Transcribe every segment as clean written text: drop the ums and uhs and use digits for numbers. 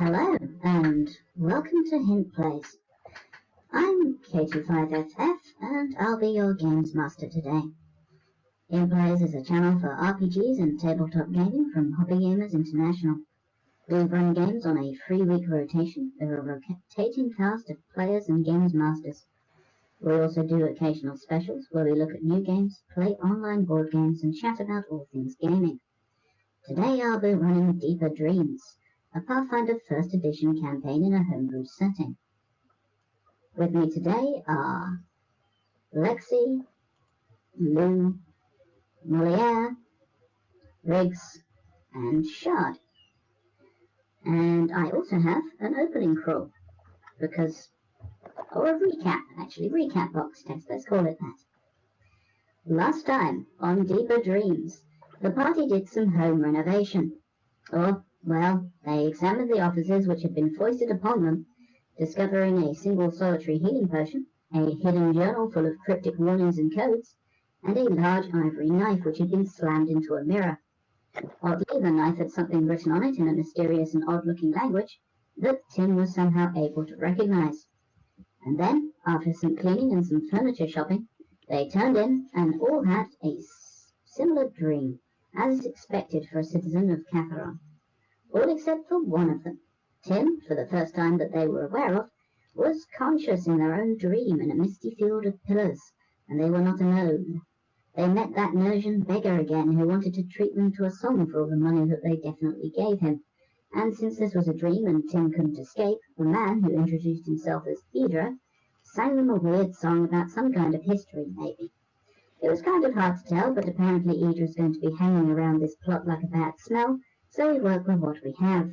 Hello, and welcome to Hint Plays. I'm Katie5FF, and I'll be your games master today. Hint Plays is a channel for RPGs and tabletop gaming from Hobby Gamers International. We run games on a 3-week rotation with a rotating cast of players and games masters. We also do occasional specials where we look at new games, play online board games, and chat about all things gaming. Today I'll be running Deeper Dreams, a Pathfinder 1st Edition campaign in a homebrew setting. With me today are Lexi, Lou, Moliere, Riggs, and Shard. And I also have an opening crawl, or a recap box test, let's call it that. Last time, on Deeper Dreams, the party did some home renovation. They examined the offices which had been foisted upon them, discovering a single solitary healing potion, a hidden journal full of cryptic warnings and codes, and a large ivory knife which had been slammed into a mirror. Oddly, the knife had something written on it in a mysterious and odd-looking language that Tim was somehow able to recognize. And then, after some cleaning and some furniture shopping, they turned in and all had a similar dream, as is expected for a citizen of Catharon. All except for one of them. Tim, for the first time that they were aware of, was conscious in their own dream in a misty field of pillars, and they were not alone. They met that Nersian beggar again who wanted to treat them to a song for all the money that they definitely gave him. And since this was a dream and Tim couldn't escape, the man, who introduced himself as Idra, sang them a weird song about some kind of history, maybe. It was kind of hard to tell, but apparently Idra's going to be hanging around this plot like a bad smell, so we work with what we have.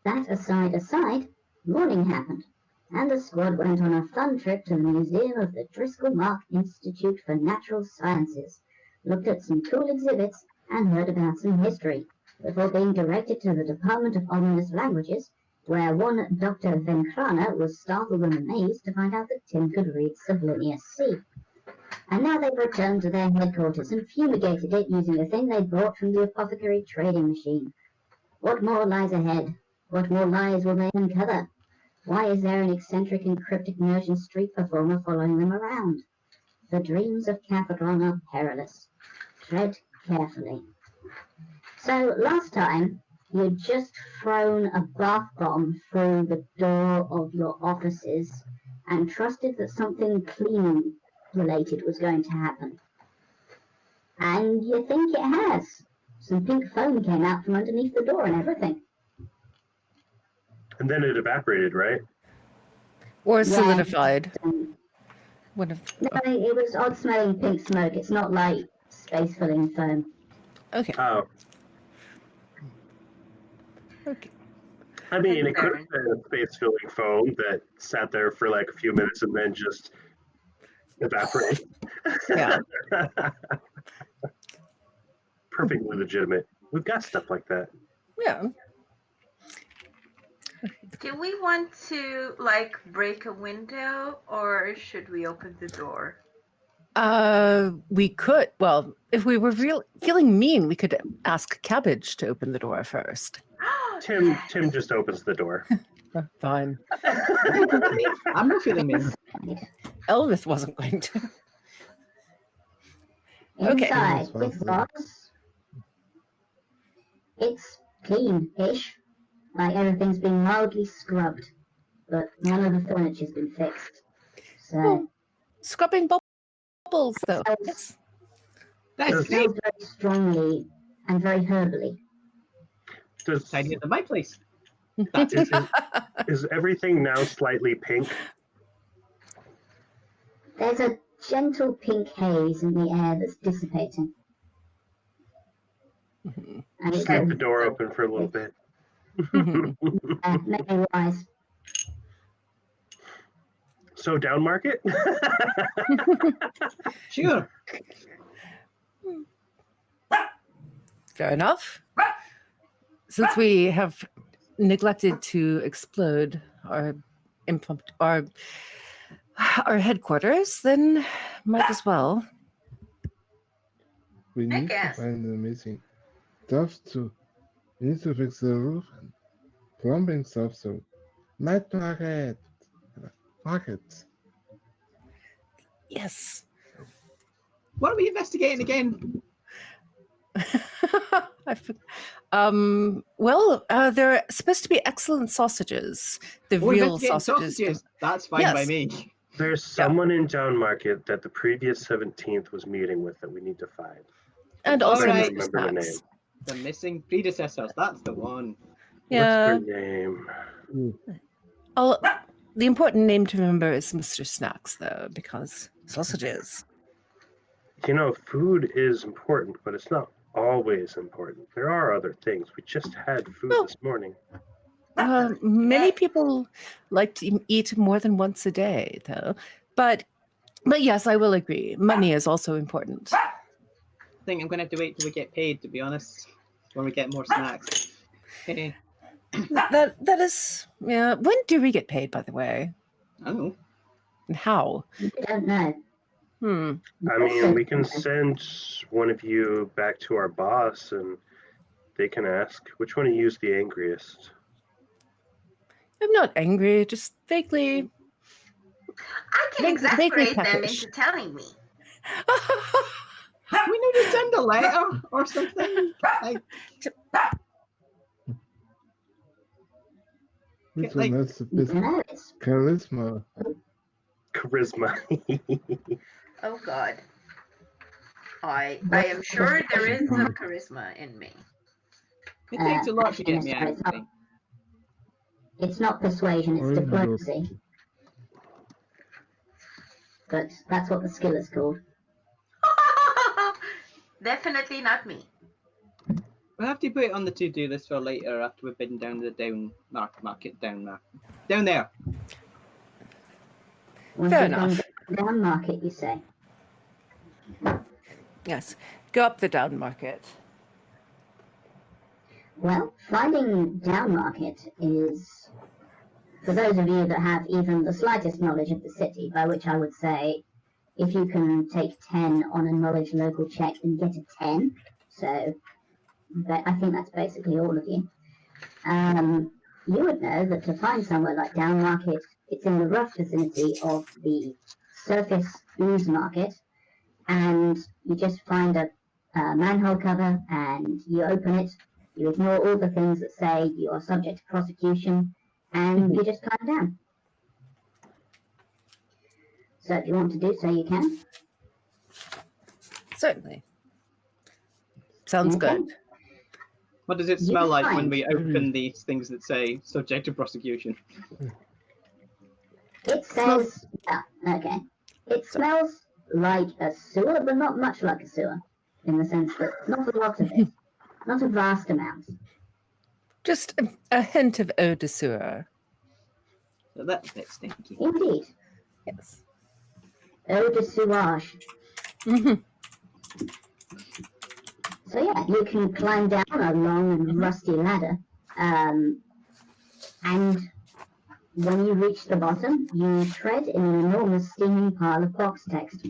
That aside, morning happened, and the squad went on a fun trip to the museum of the Driscoll Mark Institute for Natural Sciences, looked at some cool exhibits, and heard about some history, before being directed to the Department of Ominous Languages, where one Dr. Venkrana was startled and amazed to find out that Tim could read Sublinius C. And now they've returned to their headquarters and fumigated it using a thing they brought from the apothecary trading machine. What more lies ahead? What more lies will they uncover? Why is there an eccentric and cryptic Nersian street performer following them around? The dreams of Catharon are perilous. Tread carefully. So last time, you'd just thrown a bath bomb through the door of your offices and trusted that something cleaning related was going to happen. And you think it has. Some pink foam came out from underneath the door and everything. And then it evaporated, right? Or solidified. No, it was odd-smelling pink smoke. It's not like space-filling foam. Okay. Oh. Okay. I mean, it could have been a space-filling foam that sat there for like a few minutes and then just evaporated. Yeah. Perfectly legitimate. We've got stuff like that. Yeah. Do we want to, break a window, or should we open the door? We could. Well, if we were feeling mean, we could ask Cabbage to open the door first. Tim just opens the door. Fine. I'm not feeling mean. Elvis wasn't going to. Okay. Inside, it's clean-ish. Like everything's been mildly scrubbed, but none of the furniture's been fixed. So Scrubbing bubbles, though. Yes. it smells very strongly and very herbally. Does, Tidier than my place. is everything now slightly pink? There's a gentle pink haze in the air that's dissipating. Mhm. And Just leave the door open for a little bit. Mhm. Maybe wise. So down market? Sure. Fair enough. Since we have neglected to explode our headquarters, then might as well. We need to guess. find the missing stuff too. We need to fix the roof and plumbing stuff, so night markets. Yes. What are we investigating again? Well, they're supposed to be excellent sausages. The We're real investigating sausages. That's fine by Yes. me. There's someone in Down Market that the previous 17th was meeting with that we need to find. And I also don't Alright. Mr. remember the Snacks. name. The missing predecessors. That's the one. Yeah. What's her name? The important name to remember is Mr. Snacks, though, because sausages. You know, food is important, but it's not always important. There are other things. We just had food Well, this morning. Many people like to eat more than once a day, though. But yes, I will agree. Money is also important. I think I'm going to have to wait till we get paid, to be honest. When we get more snacks. I That is, yeah. When do we get paid, by the way? don't know. And how? You don't know. I mean, we can send one of you back to our boss and they can ask, which one of you is the angriest? I'm not angry, just vaguely. I can Vaguely exasperate them peckish. into telling me. We need to send a letter or something. Which Like- one has the You best know, it's charisma? Charisma. Oh God. I am sure there is some charisma in me. It takes a lot to get me It's angry. it's not persuasion, Or it's is it your- diplomacy. But that's what the skill is called. Definitely not me. We'll have to put it on the to-do list for later after we've been down the down market down there. Once Fair you've gone enough. down market, you say. Yes, go up the down market. Well, finding down market is, for those of you that have even the slightest knowledge of the city, by which I would say, if you can take 10 on a knowledge local check, then get a 10. So, but I think that's basically all of you. You would know that to find somewhere like down market, it's in the rough vicinity of the surface ooze market, and you just find a manhole cover and you open it. You ignore all the things that say you are subject to prosecution, and you just climb down. So if you want to do so, you can. Certainly. Sounds Okay. good. What does it You smell like when find- we open these things that say subject to prosecution? It says, okay. It smells like a sewer, but not much like a sewer, in the sense that not a lot of it, not a vast amount. Just a hint of eau de sewer. So that's a bit stinky. Indeed, Yes. eau de sewage. hmm So yeah, you can climb down a long and rusty ladder, and when you reach the bottom, you tread in an enormous steaming pile of box text.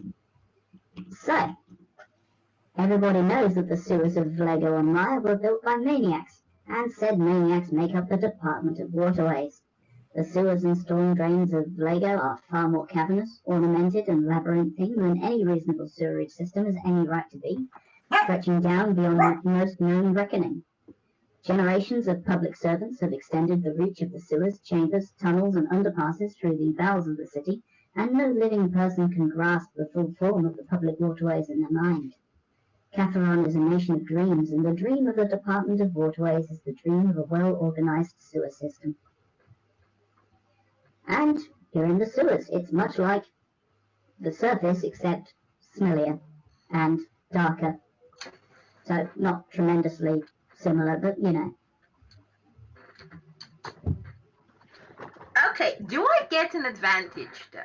So, everybody knows that the sewers of Vlago and Maya were built by maniacs, and said maniacs make up the Department of Waterways. The sewers and storm drains of Vlago are far more cavernous, ornamented, and labyrinthine than any reasonable sewerage system has any right to be, stretching down beyond most known reckoning. Generations of public servants have extended the reach of the sewers, chambers, tunnels, and underpasses through the bowels of the city, and no living person can grasp the full form of the public waterways in their mind. Catharon is a nation of dreams, and the dream of the Department of Waterways is the dream of a well-organized sewer system. And you're in the sewers. It's much like the surface, except smellier and darker. So not tremendously similar, but you know. Okay, do I get an advantage though?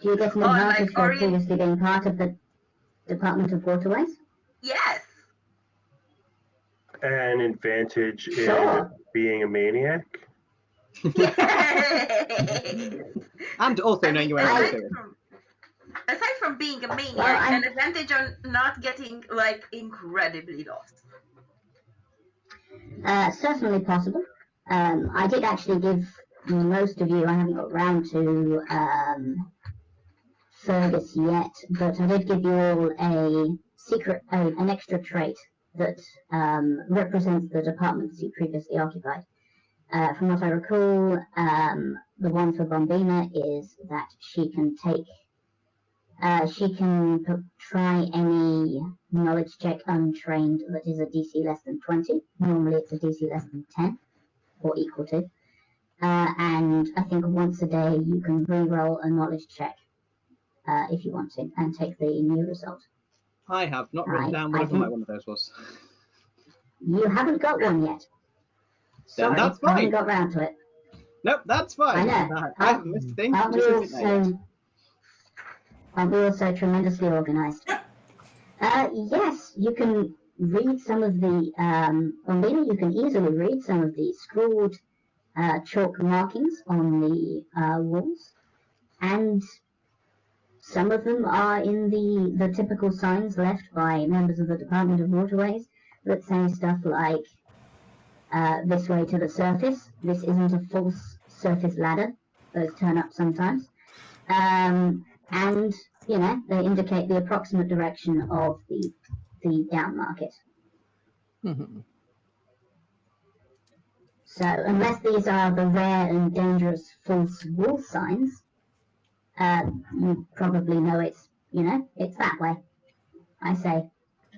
Do you get an Oh, like advantage for orient- previously being part of the Department of Waterways? Yes. An advantage Sure. in being a maniac? And also I knowing mean, you were I- a sewer. aside from being a maniac, Well, an advantage on not getting like incredibly lost. Certainly possible. I did actually give most of you, I haven't got round to Fergus yet, but I did give you all an extra trait that represents the departments you previously occupied. From what I recall, the one for Bombina is that she can try any knowledge check untrained that is a DC less than 20. Normally it's a DC less than 10 or equal to. And I think once a day you can re-roll a knowledge check if you want to and take the new result. I have not written down whatever my one of those was. You haven't got one yet. Then Sorry, that's I haven't fine. got round to it. Nope, that's fine. I know. I haven't missed a thing. I'll be also tremendously organised. Yes, you can read some of the, Bombina, you can easily read some of the scrawled chalk markings on the walls, and some of them are in the typical signs left by members of the Department of Waterways that say stuff like, this way to the surface. This isn't a false surface ladder. Those turn up sometimes. And, you know, they indicate the approximate direction of the down market. Mhm. So unless these are the rare and dangerous false wall signs, you probably know it's, you know, it's that way. I say,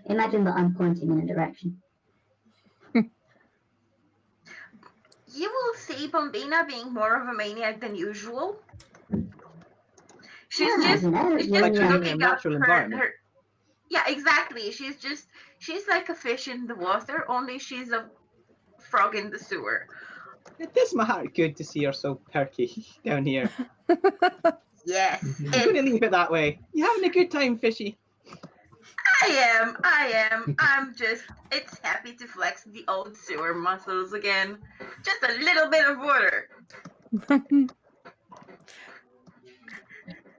imagine that I'm pointing in a direction. You will see Bombina being more of a maniac than usual. She's Yeah, just, you know, she's you're just in your looking up natural environment. her. Yeah, exactly. She's like a fish in the water, only she's a frog in the sewer. It does my heart good to see her so perky down here. Yes, I'm going to leave it that way. You having a good time, Fishy? I am. It's happy to flex the old sewer muscles again. Just a little bit of water.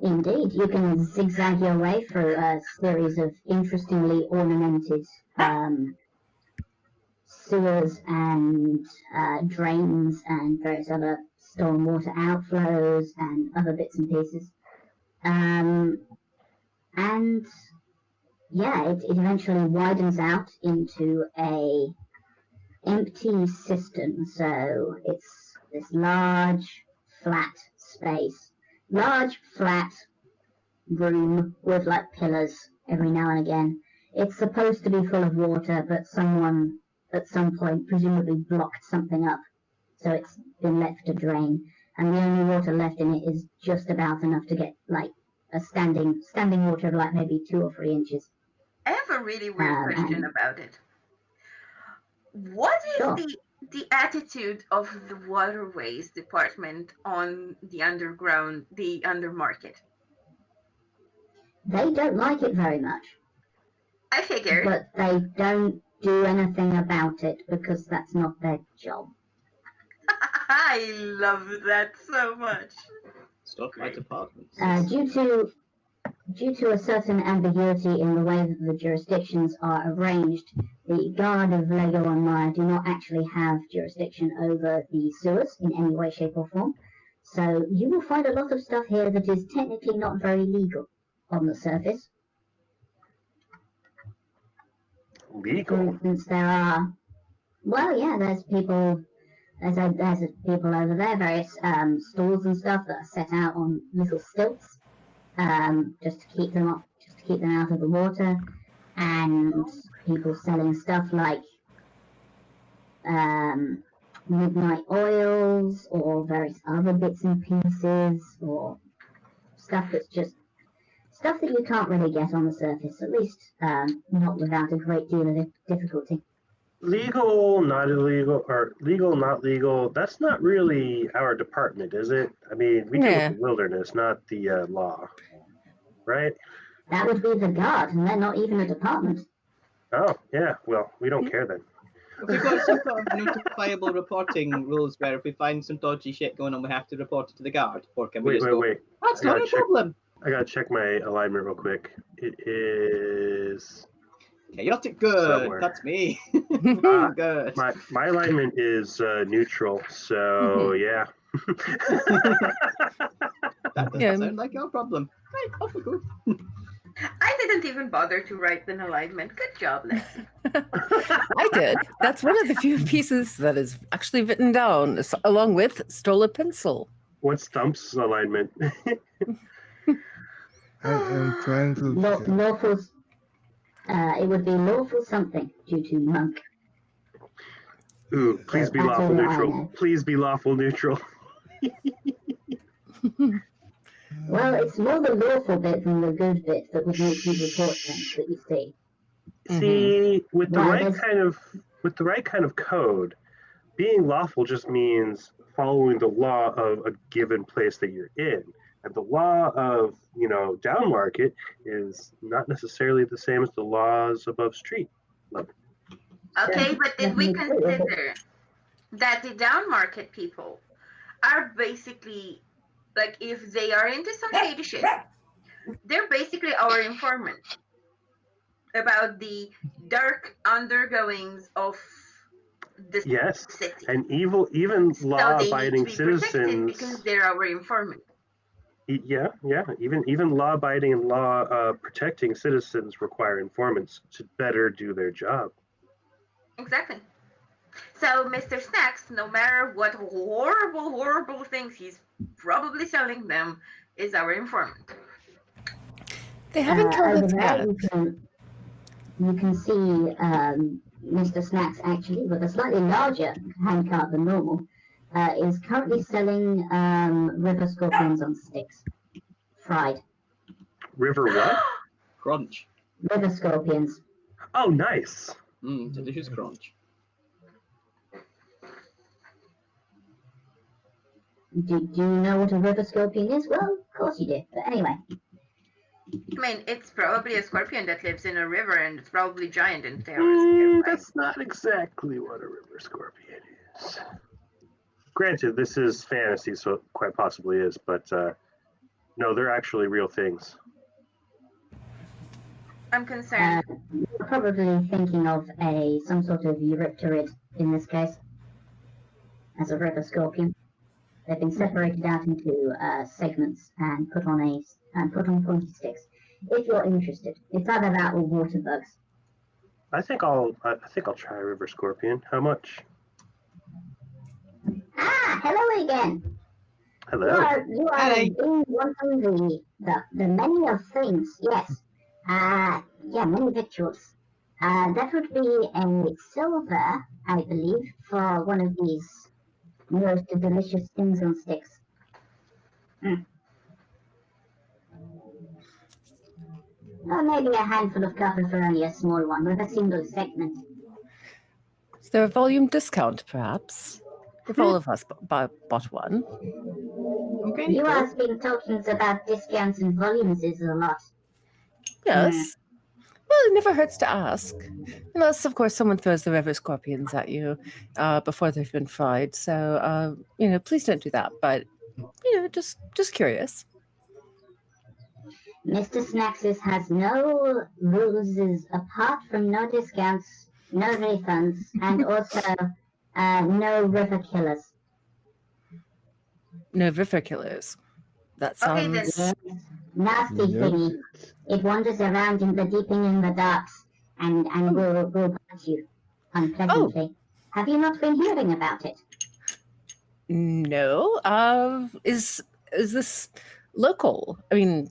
Indeed, you can zigzag your way through a series of interestingly ornamented sewers and drains and various other stormwater outflows and other bits and pieces. And yeah, it eventually widens out into a empty cistern. So it's this large, flat space. Large, flat room with like pillars every now and again. It's supposed to be full of water, but someone at some point presumably blocked something up, so it's been left to drain. And the only water left in it is just about enough to get like a standing water of like maybe 2 or 3 inches. I have a really weird question about it. What is the attitude of the waterways department on the underground, the undermarket? They don't like it very much. I figured. But they don't do anything about it because that's not their job. I love that so much. Stop my department. Due to a certain ambiguity in the way that the jurisdictions are arranged, the Guard of Lego and Maya do not actually have jurisdiction over the sewers in any way, shape or form. So you will find a lot of stuff here that is technically not very legal on the surface. Legal? For instance, there's people over there, various stalls and stuff that are set out on little stilts, just to keep them out of the water, and people selling stuff like midnight oils or various other bits and pieces, or stuff that's just stuff that you can't really get on the surface, at least not without a great deal of difficulty. Legal, not illegal, or legal, not legal, that's not really our department, is it? I mean, we deal with the wilderness, not the law, right? That would be the Guard, and they're not even a department. Oh, yeah, well, we don't care then. We've got some sort of notifiable reporting rules where if we find some dodgy shit going on, we have to report it to the Guard. Or can we Wait. That's not a problem. I gotta check my alignment real quick. It is Chaotic good. Somewhere. That's me. Ah, Good. my alignment is neutral, so yeah. That doesn't Yeah. sound like your problem. Right, off we go. I didn't even bother to write an alignment. Good job, Lexi. I did. That's one of the few pieces that is actually written down, along with stole a pencil. What's Stump's alignment? I am trying to. Lawful. It would be lawful something due to monk. Ooh, please So be that's lawful all I neutral. know. Please be lawful neutral. Well, it's more the lawful bit than the good bit that would make you report things that you see. See, with the Why, right there's- kind of code, being lawful just means following the law of a given place that you're in. And the law of, down market is not necessarily the same as the laws above street level. Okay, Yeah, but did we definitely true. consider that the down market people are basically, like, if they are into some shady shit, they're basically our informant about the dark undergoings of the Yes, city. and even So law-abiding they need to be protected citizens. because they're our informant. Yeah. Even law-abiding and law-protecting citizens require informants to better do their job. Exactly. So Mr. Snacks, no matter what horrible things he's probably selling them, is our informant. They haven't killed over its there, cat. you can see Mr. Snacks actually with a slightly larger handcart than normal is currently selling river scorpions on sticks, fried River what? Crunch. river scorpions. Oh, nice. Delicious crunch. Do you know what a river scorpion is? Well, of course you do. But anyway, I mean, it's probably a scorpion that lives in a river and it's probably giant and terrifying. That's not exactly what a river scorpion is. Granted, this is fantasy, so it quite possibly is, but no, they're actually real things. I'm concerned. you're probably thinking of some sort of eurypterid in this case as a river scorpion. They've been separated out into segments and put on pointy sticks. If you're interested, it's either that or water bugs. I think I'll try a river scorpion. How much? Ah, hello again. Hello. You are Hi. wanting the menu of things. Yes. Many victuals. That would be a silver, I believe, for one of these most delicious things on sticks. Or maybe a handful of copper for only a small one with a single segment. Is there a volume discount, perhaps? If all of us bought one. Okay. You cool. have been talking about discounts and volumes is a lot. Yes. Well, it never hurts to ask. Unless, of course, someone throws the river scorpions at you before they've been fried. So, please don't do that. But, just curious. Mr. Snaxes has no rules apart from no discounts, no refunds, and also no river killers. No river killers. That Okay, then. sounds... Yes, nasty Yep. thingy. It wanders around in the deeping in the darks and will bite you unpleasantly. Have you not been hearing about it? No. Is this local? I mean,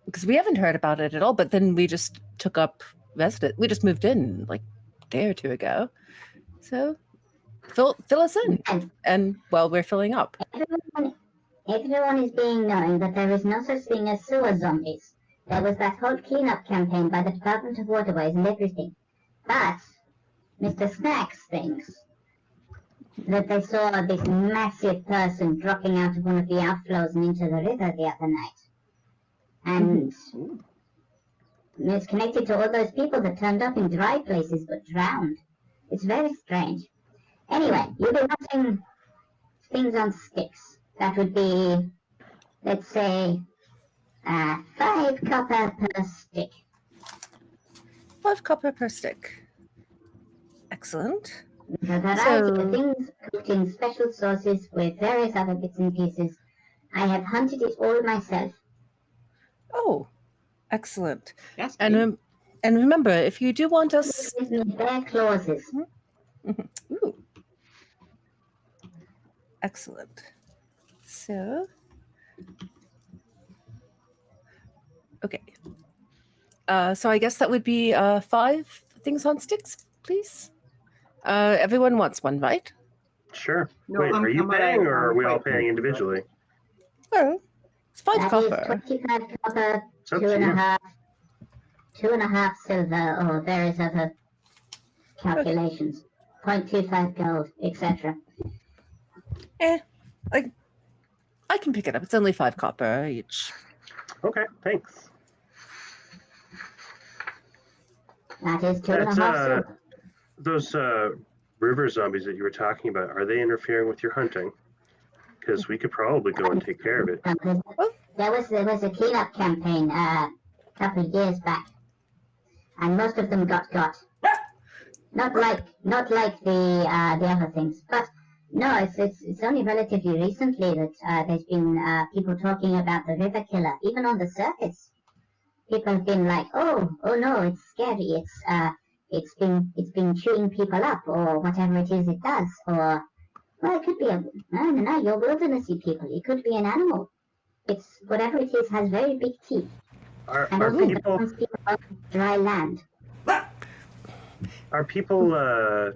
because we haven't heard about it at all, but then we just took up resident. We just moved in like a day or two ago. So fill us in. And while we're filling up. Everyone is being known that there is no such thing as sewer zombies. There was that whole cleanup campaign by the Department of Waterways and everything. But Mr. Snacks thinks that they saw this massive person dropping out of one of the outflows and into the river the other night. And it's connected to all those people that turned up in dry places but drowned. It's very strange. Anyway, you've been watching things on sticks. That would be, let's say, 5 copper per stick. 5 copper per stick. Excellent. With a variety of things cooked in special sauces with various other bits and pieces. I have hunted it all myself. Oh, excellent. Yes, And remember, if you do want us... Give me bare clauses. Ooh. Excellent. So... Okay. So I guess that would be 5 things on sticks, please. Everyone wants one, right? Sure. No, Wait, I'm- are you I'm paying, alright. or are I'm we all quite paying good. individually? Well, it's 5 That copper. is 25 copper, It's up to you. 2.5 silver, or various other calculations. 0.25 gold, etc. I can pick it up. It's only 5 copper each. Okay, thanks. That is 2.5 That's, silver. Those river zombies that you were talking about, are they interfering with your hunting? Because we could probably go and take care of it. There was a cleanup campaign a couple of years back, and most of them got. Not like the other things, but no, it's only relatively recently that there's been people talking about the river killer, even on the surface. People have been like, oh no, it's scary. It's been chewing people up, or whatever it is it does, or well, it could be I don't know, you're wildernessy people. It could be an animal. It's whatever it is has very big teeth, Are and also people comes people on dry land. are people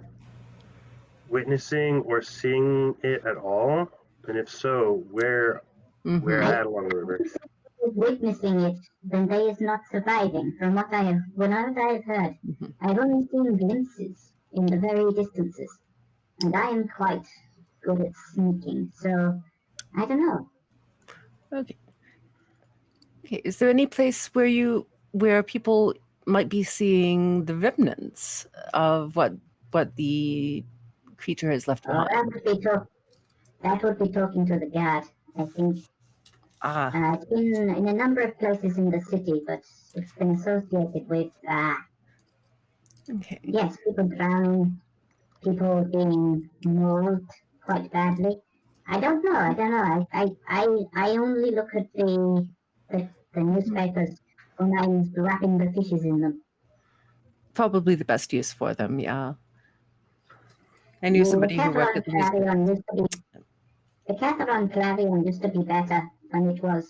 witnessing or seeing it at all? And if so, where at along the river? Witnessing it, then they is not surviving. From what I have heard, I've only seen glimpses in the very distances, and I am quite good at sneaking. So I don't know. Okay. Is there any place where people might be seeing the remnants of what the creature has left behind? That would be talking to the guard, I think. It's been in a number of places in the city, but it's been associated with Okay. yes, people drowning, people being mauled quite badly. I don't know. I only look at the newspapers when I'm wrapping the fishes in them. Probably the best use for them, yeah. I knew somebody who worked at the newspaper. The Catherine Clarion used to be better when it was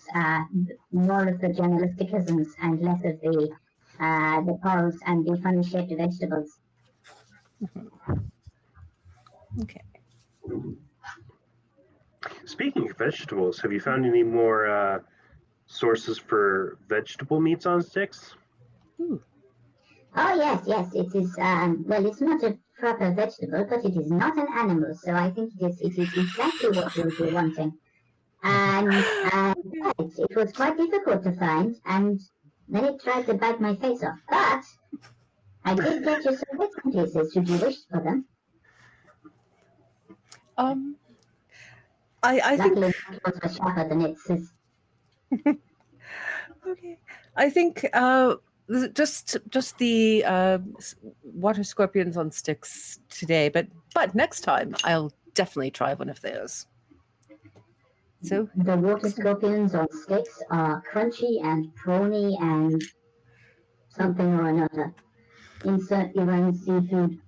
more of the journalisticisms and less of the polls and the funny shaped vegetables. Okay. Speaking of vegetables, have you found any more sources for vegetable meats on sticks? Oh yes, it is. Well, it's not a proper vegetable, but it is not an animal, so I think it is exactly what you would be wanting. And it was quite difficult to find, and then it tried to bite my face off. But I did get you some bits and pieces, should you wish for them. I think. Luckily, it was sharper than its. Okay. I think just the water scorpions on sticks today, but next time I'll definitely try one of those. So the water scorpions on sticks are crunchy and prawny and something or another. Insert your own seafood,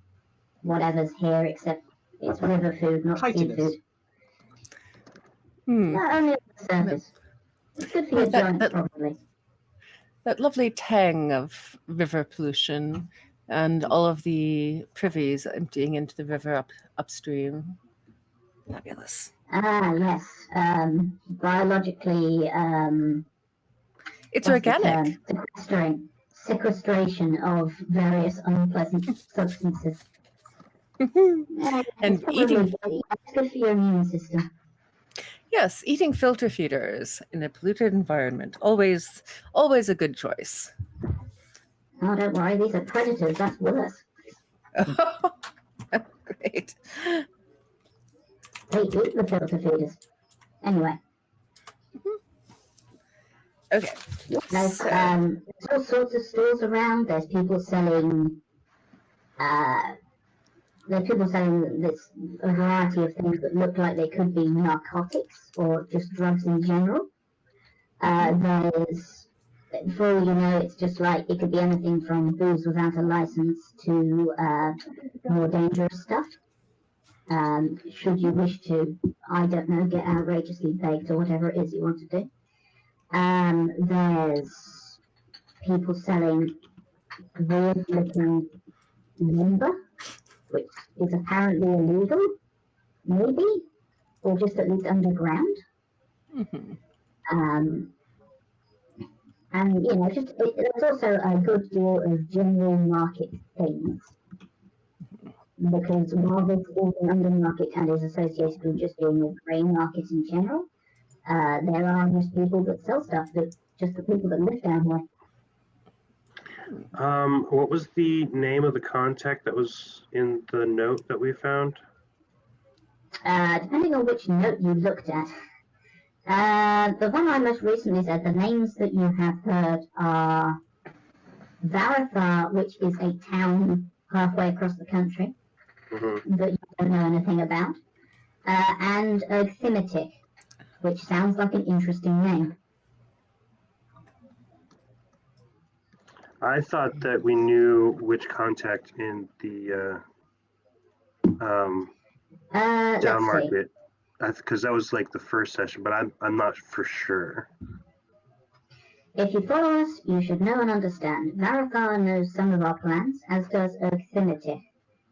whatever's here, except it's river food, not seafood. Not only on the surface. It's good for your joints, probably. That lovely tang of river pollution and all of the privies emptying into the river upstream. Fabulous. Yes. Biologically, it's organic. Sequestration of various unpleasant substances. And eating. It's good for your immune system. Yes, eating filter feeders in a polluted environment. Always a good choice. Oh, don't worry, these are predators. That's worse. Great. They eat the filter feeders. Anyway. Okay. There's, So- there's all sorts of stores around. There's people selling. There's people selling this a variety of things that look like they could be narcotics or just drugs in general. There's, for all you know, it's just like it could be anything from booze without a license to more dangerous stuff. Should you wish to, I don't know, get outrageously baked or whatever it is you want to do. There's people selling weird-looking lumber, which is apparently illegal, maybe, or just at least underground. Mhm. And you know, there's also a good deal of general market things. Because while this is an undermarket and is associated with just being a grain market in general, there are just people that sell stuff that just the people that live down here. What was the name of the contact that was in the note that we found? Depending on which note you looked at. The one I most recently said, the names that you have heard are Varathar, which is a town halfway across the country that you don't know anything about, and Thimitic, which sounds like an interesting name. I thought that we knew which contact in the down Let's see. market, because that was like the first session, but I'm not for sure. If you follow us, you should know and understand. Varathar knows some of our plans, as does Thimitic,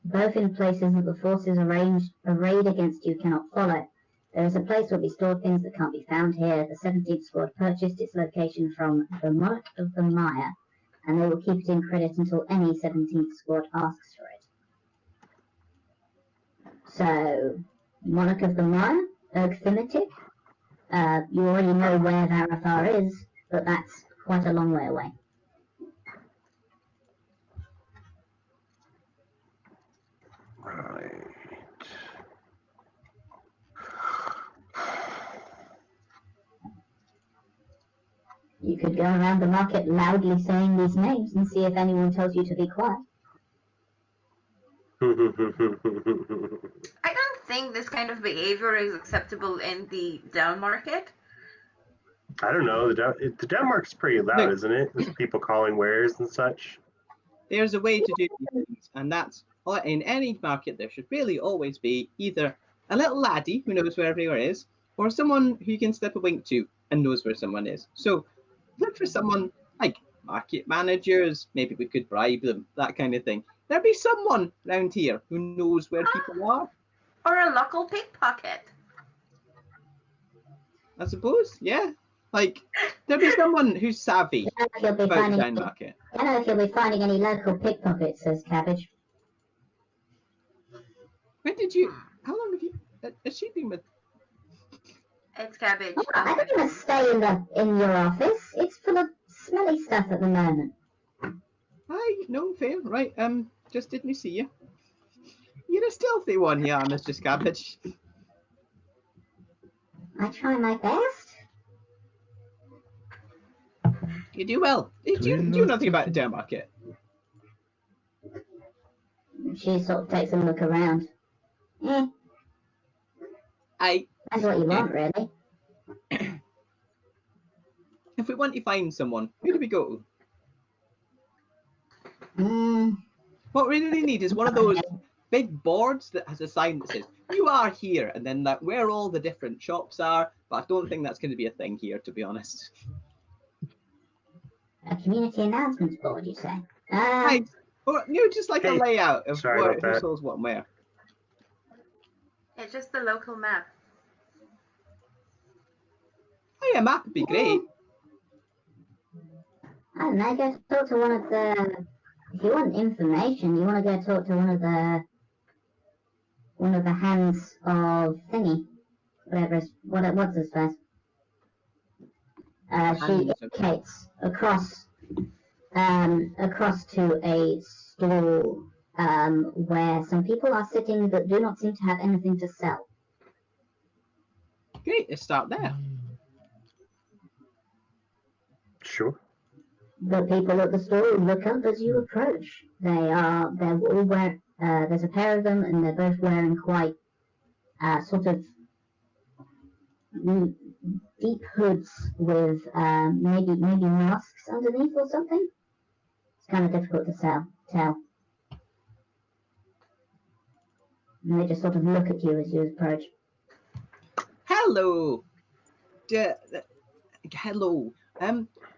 both in places that the forces arrayed against you cannot follow. There is a place where we store things that can't be found here. The 17th Squad purchased its location from the Monarch of the Mire, and they will keep it in credit until any 17th Squad asks for it. So, Monarch of the Mire, Thimitic, you already know where Varathar is, but that's quite a long way away. Right. You could go around the market loudly saying these names and see if anyone tells you to be quiet. I don't think this kind of behavior is acceptable in the down market. I don't know. The down market's pretty loud, No. isn't it? With people calling wares and such. There's a way to do these things, and that's in any market. There should really always be either a little laddie who knows where everywhere is, or someone who you can slip a wink to and knows where someone is. So look for someone like market managers. Maybe we could bribe them, that kind of thing. There'll be someone around here who knows where people are. Or a local pickpocket. I suppose, yeah. Like there'll be someone who's savvy I don't know if you'll be about the finding, down market. I don't know if you'll be finding any local pickpockets, says Cabbage. When did you? How long have you? Has she been with? It's Cabbage. Oh, I don't want to stay in your office. It's full of smelly stuff at the moment. Hi, no fair, right? Just didn't see you. You're a stealthy one, yeah, Mr. Cabbage. I try my best. You do well. You do nothing about the down market. She sort of takes a look around. Depends what you want, really. If we want to find someone, who do we go to? What we really need is one of those big boards that has a sign that says, "You are here," and then that where all the different shops are. But I don't think that's going to be a thing here, to be honest. A community announcements board, you say? Right. Or just like a Hey, layout of sorry what, about who that. sells what and where. It's just the local map. Hey, a map would be great. I don't know, go talk to one of the... If you want information, you want to go talk to one of the hands of thingy. Whatever is... What's his face? She Hands of- indicates across to a stall where some people are sitting that do not seem to have anything to sell. Great, let's start there. Sure. The people at the store look up as you approach. They're all wearing, there's a pair of them, and they're both wearing quite sort of deep hoods with maybe masks underneath or something. It's kind of difficult to tell. And they just sort of look at you as you approach. Hello. Hello.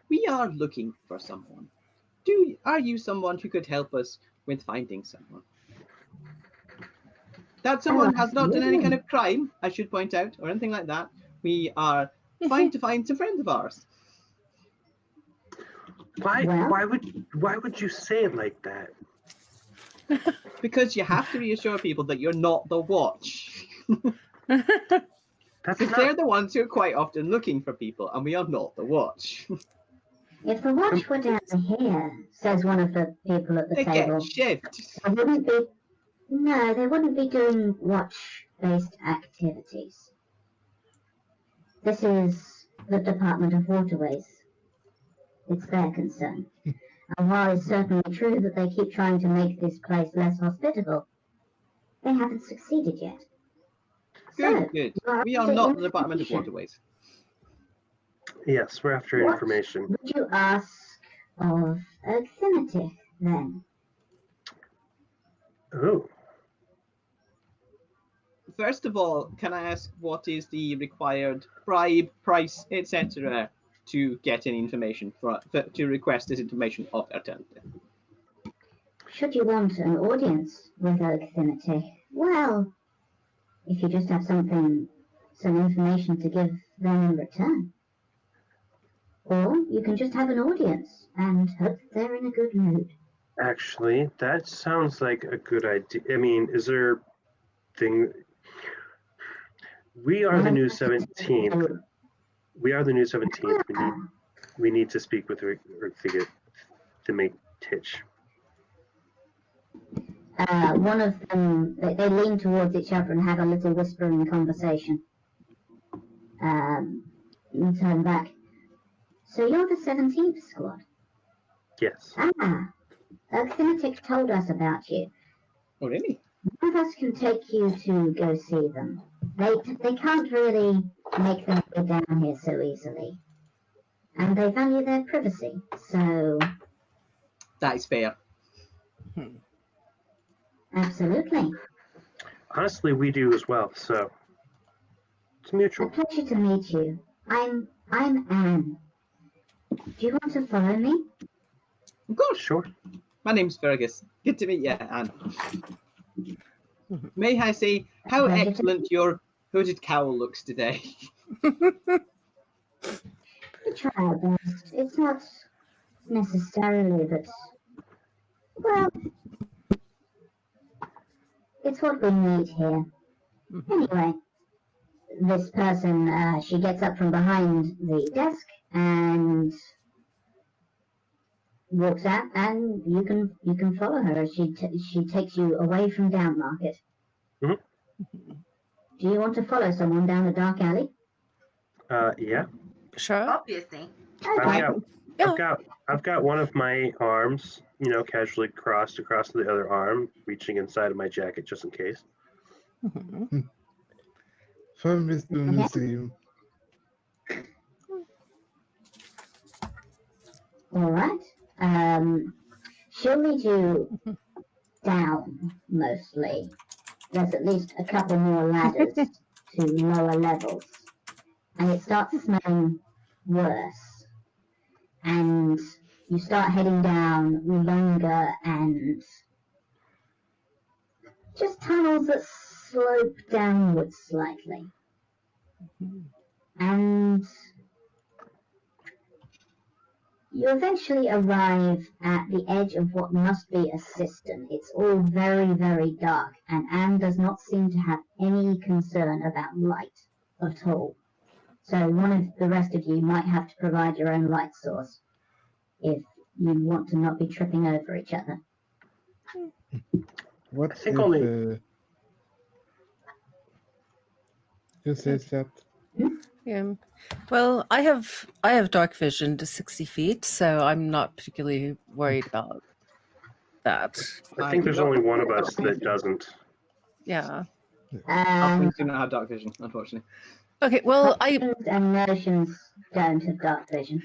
We are looking for someone. Are you someone who could help us with finding someone? That someone has not done any kind of crime, I should point out, or anything like that. We are trying to find some friends of ours. Why would you say it like that? Because you have to reassure people that you're not the watch. That's Because they're the ones who are quite often looking for people, and we are not the watch. If the watch were down here, says one of the people at the They table, get shift. they wouldn't be doing watch-based activities. This is the Department of Waterways. It's their concern. And while it's certainly true that they keep trying to make this place less hospitable, they haven't succeeded yet. Good, So, good. you We are after not the Department of information. Waterways. Yes, we're after What information. would you ask of Ximity then? Oh, First of all, can I ask what is the required bribe, price, etc. to get any information to request this information of Alternative? Should you want an audience with Ximity, well, if you just have some information to give them in return. Or you can just have an audience and hope that they're in a good mood. actually, that sounds like a good idea. I mean, is there thing? We are the new 17th. We are the new 17th. We need to speak with to make Titch. One of them, they lean towards each other and have a little whispering conversation. And turn back. So you're the 17th squad? Yes. Ximity told us about you. Oh, really? One of us can take you to go see them. They can't really make their way down here so easily. And they value their privacy, so... That is fair. Absolutely. Honestly, we do as well, so it's A mutual. pleasure to meet you. I'm Anne. Do you want to follow me? Of course. Sure. My name's Fergus. Good to meet you, Anne. May I say how Pleasure to excellent your hooded cowl looks today? We try our best. It's not necessarily that... Well, it's what we need here. Anyway, this person, she gets up from behind the desk and walks out, and you can follow her as she takes you away from Down Market. Mhm. Do you want to follow someone down a dark alley? Yeah. Sure. Obviously. Okay. I've got one of my arms, casually crossed across the other arm, reaching inside of my jacket just in case. Follow me to the museum. All right. She'll lead you down mostly. There's at least a couple more ladders to lower levels, and it starts smelling worse. And you start heading down longer and just tunnels that slope downwards slightly. And you eventually arrive at the edge of what must be a cistern. It's all very, very dark, and Anne does not seem to have any concern about light at all. So one of the rest of you might have to provide your own light source if you want to not be tripping over each other. What think if only- you say that? Yeah. Well, I have dark vision to 60 feet, so I'm not particularly worried about that. I think there's only one of us that doesn't. Yeah. Halflings do not have dark vision, unfortunately. Okay. Well, Halflings and Mercians don't have dark vision.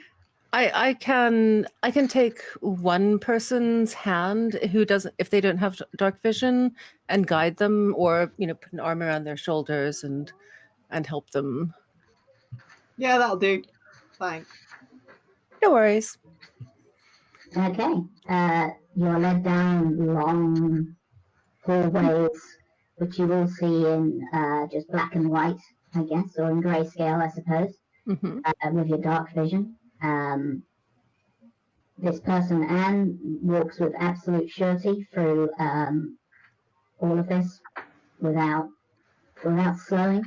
I can take one person's hand who doesn't, if they don't have dark vision, and guide them, or put an arm around their shoulders and help them. Yeah, that'll do. Thanks. No worries. Okay. You're led down long hallways, which you will see in just black and white, I guess, or in grayscale, I suppose, with your dark vision. This person, Anne, walks with absolute surety through all of this without slowing.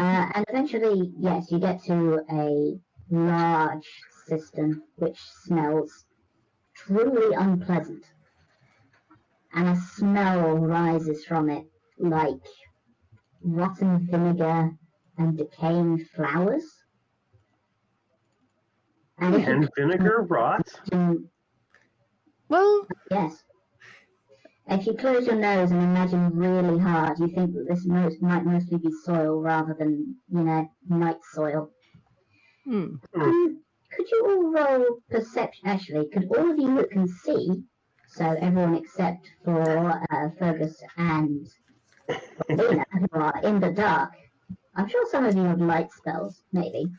And eventually, yes, you get to a large cistern which smells truly unpleasant. And a smell rises from it like rotten vinegar and decaying flowers. And vinegar rot? Well, yes. If you close your nose and imagine really hard, you think that this might mostly be soil rather than, night soil. Could you all roll perception? Actually, could all of you who can see, so everyone except for Fergus and Lena, who are in the dark. I'm sure some of you have light spells, maybe.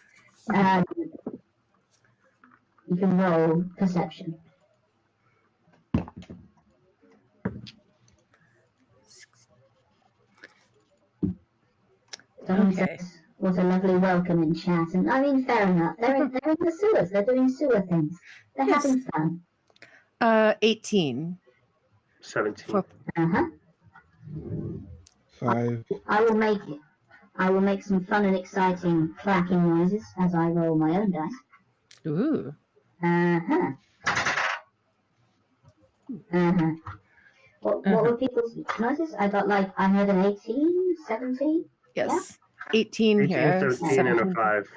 You can roll perception. Someone says, what a lovely welcome in chat. And I mean, fair enough. They're in the sewers. They're doing sewer things. They're having fun. 18. 17. 5. I will make some fun and exciting clacking noises as I roll my own dice. Ooh. What were people's noises? I heard an 18, 17? Yes. Yeah? 18 here. 17 and a 5.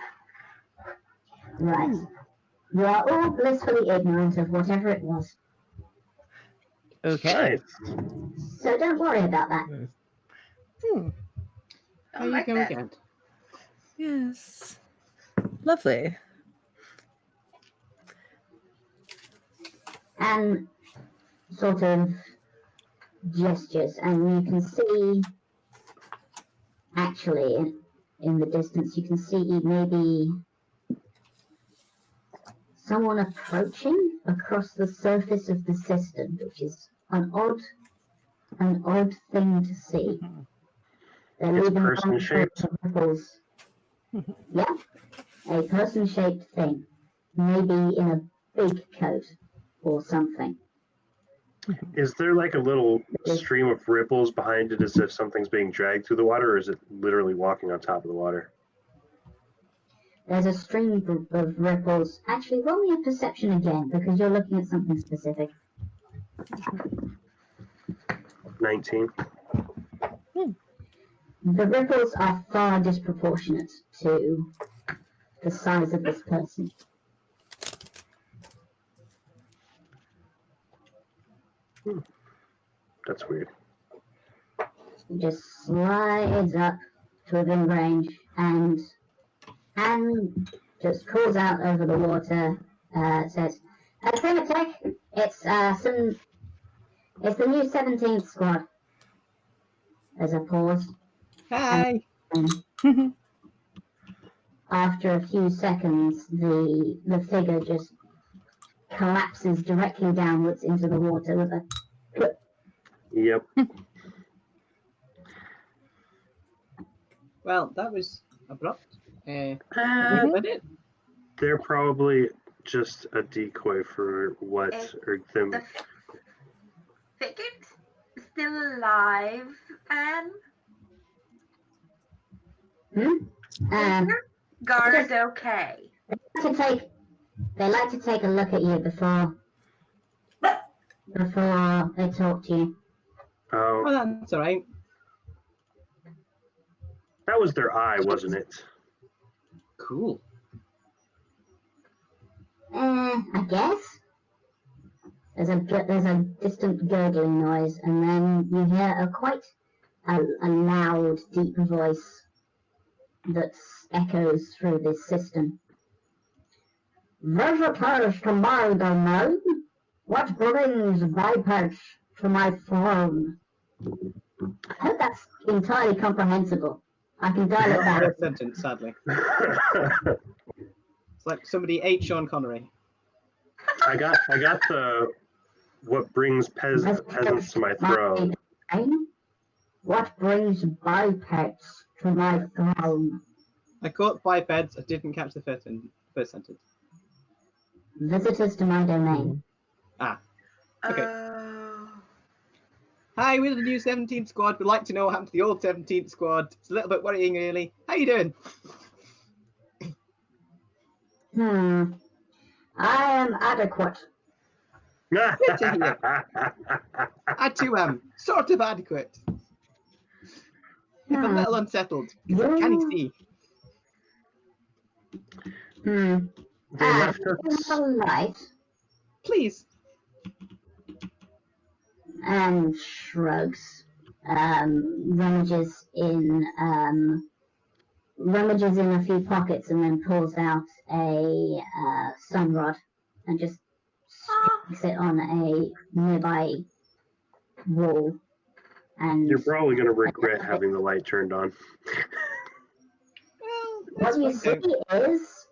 Right. You are all blissfully ignorant of whatever it was. Okay. Nice. So don't worry about that. There you go again. Yes. Lovely. And sort of gestures, and you can see, actually, in the distance, you can see maybe someone approaching across the surface of the cistern, which is an odd thing to see. They're It's leaving person-shaped. ripples. Yeah, a person-shaped thing, maybe in a big coat or something. Is there like a little stream of ripples behind it as if something's being dragged through the water, or is it literally walking on top of the water? There's a stream of ripples. Actually, roll me a perception again, because you're looking at something specific. 19. The ripples are far disproportionate to the size of this person. That's weird. It just slides up to within range and just calls out over the water, says, Primitek, it's the new 17th squad. There's a pause. Hi. After a few seconds, the figure just collapses directly downwards into the water with a clip. Yep. Well, that was abrupt. They're probably just a decoy for what or them. The figure still alive, Anne? Is your guard okay? They like to take a look at you before they talk to you. Oh, Well, that's all right. that was their eye, wasn't it? Cool. I guess. There's a distant gurgling noise, and then you hear a loud, deep voice that echoes through this system. Visitors to my domain? What brings bipeds to my throne? I hope that's entirely comprehensible. I can dial it back. Third sentence, sadly. It's like somebody ate Sean Connery. I got the what brings peasants to my throne. What brings bipeds to my throne? I caught bipeds. I didn't catch the first sentence. Visitors to my domain. Ah. Okay. Hi, we're the new 17th squad. We'd like to know what happened to the old 17th squad. It's a little bit worrying, really. How you doing? I am adequate. Good to hear. I too am sort of adequate. I'm a little unsettled because I can't see. They left us. Light. Please. And shrugs. Rummages in a few pockets and then pulls out a sun rod and just strikes it on a nearby wall. And you're probably going to regret having the light turned on. What you see is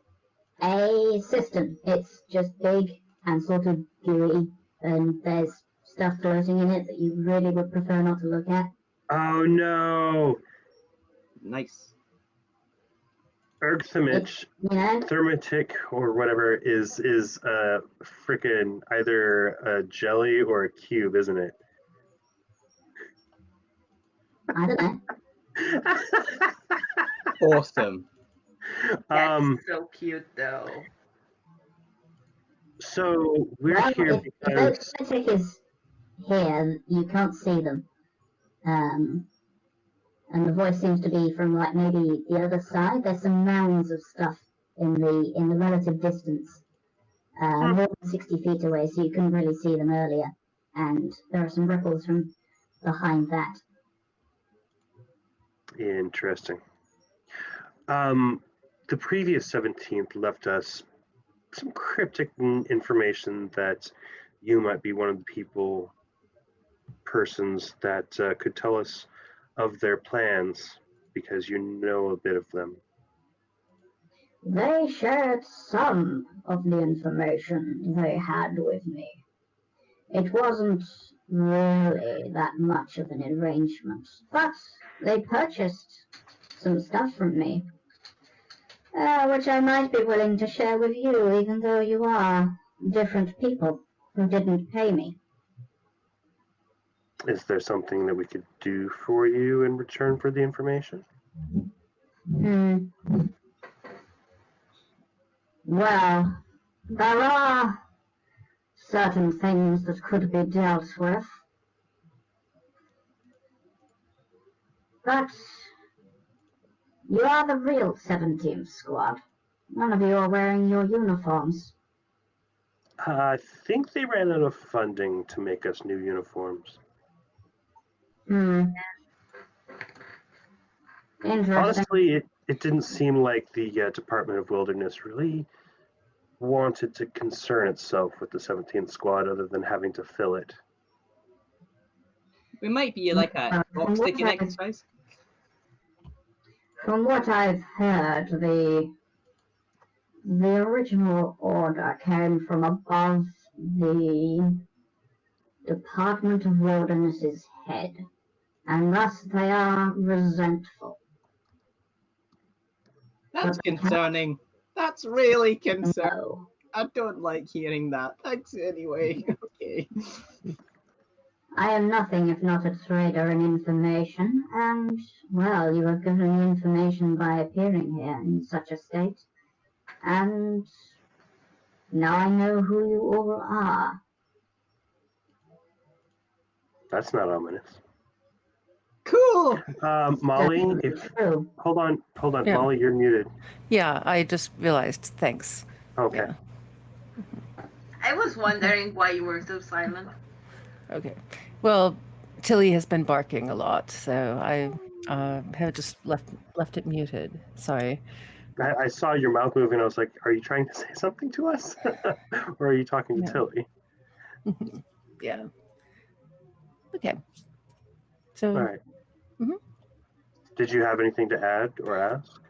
a system. It's just big and sort of gooey, and there's stuff floating in it that you really would prefer not to look at. Oh no! Nice. Ergthamich, thermitic or whatever is frickin' either a jelly or a cube, isn't it? I don't know. Awesome. That's so cute, though. So we're here because if thermitic is here, you can't see them. And the voice seems to be from like maybe the other side. There's some mounds of stuff in the relative distance, more than 60 feet away, so you couldn't really see them earlier. And there are some ripples from behind that. interesting. The previous 17th left us some cryptic information that you might be one of the persons that could tell us of their plans because you know a bit of them. They shared some of the information they had with me. It wasn't really that much of an arrangement, but they purchased some stuff from me, which I might be willing to share with you, even though you are different people who didn't pay me. Is there something that we could do for you in return for the information? Well, there are certain things that could be dealt with, but you are the real 17th squad. None of you are wearing your uniforms. I think they ran out of funding to make us new uniforms. Interesting. Honestly, it didn't seem like the Department of Wilderness really wanted to concern itself with the 17th squad other than having to fill it. We might be like a box ticking exercise. From what I've heard, the original order came from above the Department of Wilderness's head, and thus they are resentful. That's concerning. That's really concerning. No. I don't like hearing that. Thanks anyway. Okay. I am nothing if not a trader in information, and, well, you were given the information by appearing here in such a state, and now I know who you all are. That's not ominous. Cool. Oh, Molly, True. hold on, Yeah. Molly, you're muted. Yeah, I just realized. Thanks. Okay. Yeah. I was wondering why you were so silent. Okay. Well, Tilly has been barking a lot, so I have just left it muted. Sorry. I saw your mouth moving. I was like, are you trying to say something to us? Or are you talking to No. Tilly? Yeah. Okay. So. All right. Mhm. Did you have anything to add or ask?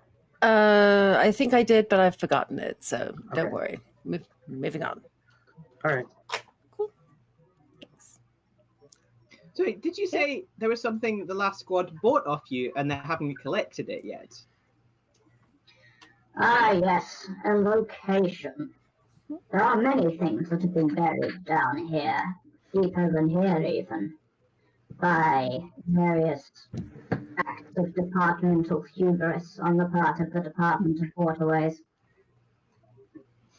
I think I did, but I've forgotten it, so don't Okay. worry. Moving on. All right. Cool. Thanks. sorry, did you say there was something the last squad bought off you and they haven't collected it yet? Ah, yes, a location. There are many things that have been buried down here, deeper than here even, by various acts of departmental hubris on the part of the Department of Waterways.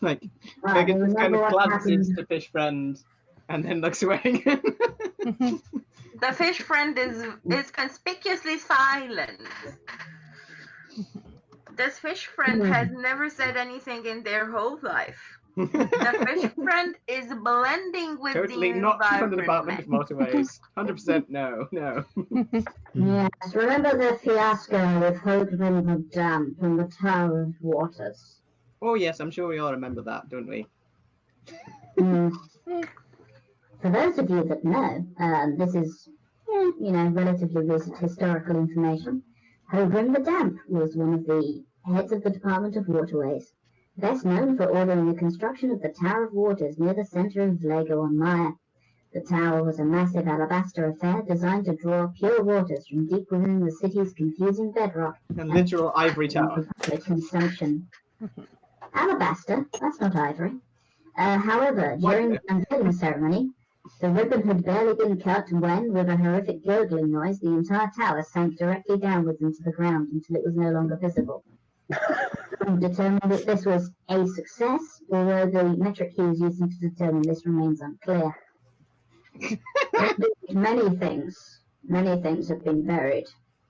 Like, But Megan you just kind remember of what glances happened? to Fish Friend and then looks away again. The fish friend is conspicuously silent. This fish friend has never said anything in their whole life. The fish friend is blending with Totally the not from the Department of environment. Motorways. 100% no. Yes, remember the fiasco with Hoagland the Dam from the Tower of Waters? Oh yes, I'm sure we all remember that, don't we? Mm. For those of you that know, this is, relatively recent historical information. Hoagland the Damp was one of the heads of the Department of Waterways, best known for ordering the construction of the Tower of Waters near the centre of Lego on Maya. The tower was a massive alabaster affair designed to draw pure waters from deep within the city's confusing bedrock A literal ivory for tower. public consumption. Alabaster, that's not ivory. However, during the unveiling ceremony, the ribbon had barely been cut when, with a horrific gurgling noise, the entire tower sank directly downwards into the ground until it was no longer visible. Some determined that this was a success, although the metric he was using to determine this remains unclear. Many things have been buried.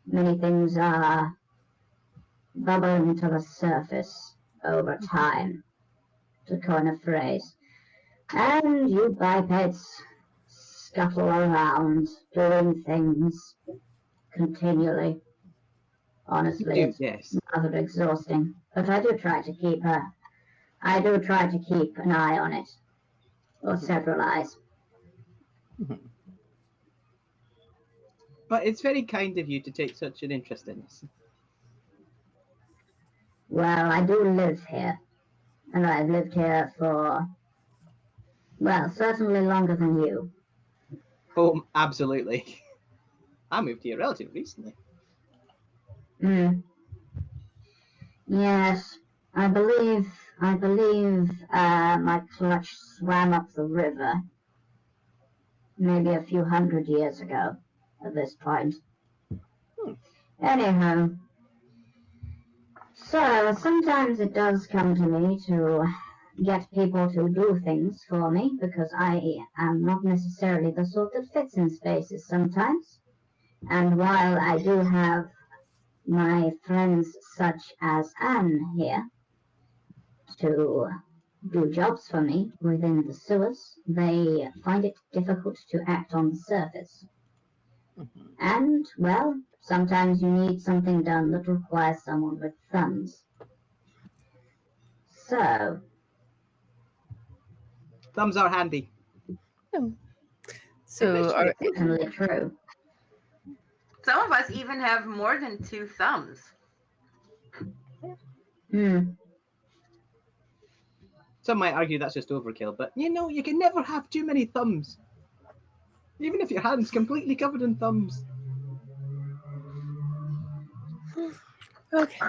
Many things are bubbling to the surface over time, to coin a phrase. And you bipeds scuttle around doing things continually. Honestly, it's Yes. rather exhausting. But I do try to keep an eye on it. Or several eyes. But it's very kind of you to take such an interest in this. Well, I do live here. And I've lived here for, well, certainly longer than you. Oh, absolutely. I moved here relatively recently. Yes, I believe my clutch swam up the river maybe a few hundred years ago at this point. Anyhow, so sometimes it does come to me to get people to do things for me because I am not necessarily the sort that fits in spaces sometimes. And while I do have my friends such as Anne here to do jobs for me within the sewers, they find it difficult to act on the surface. And, well, sometimes you need something done that requires someone with thumbs. So, Thumbs are handy. So, are, certainly true. Some of us even have more than 2 thumbs. Some might argue that's just overkill, but you can never have too many thumbs. Even if your hand's completely covered in thumbs. okay.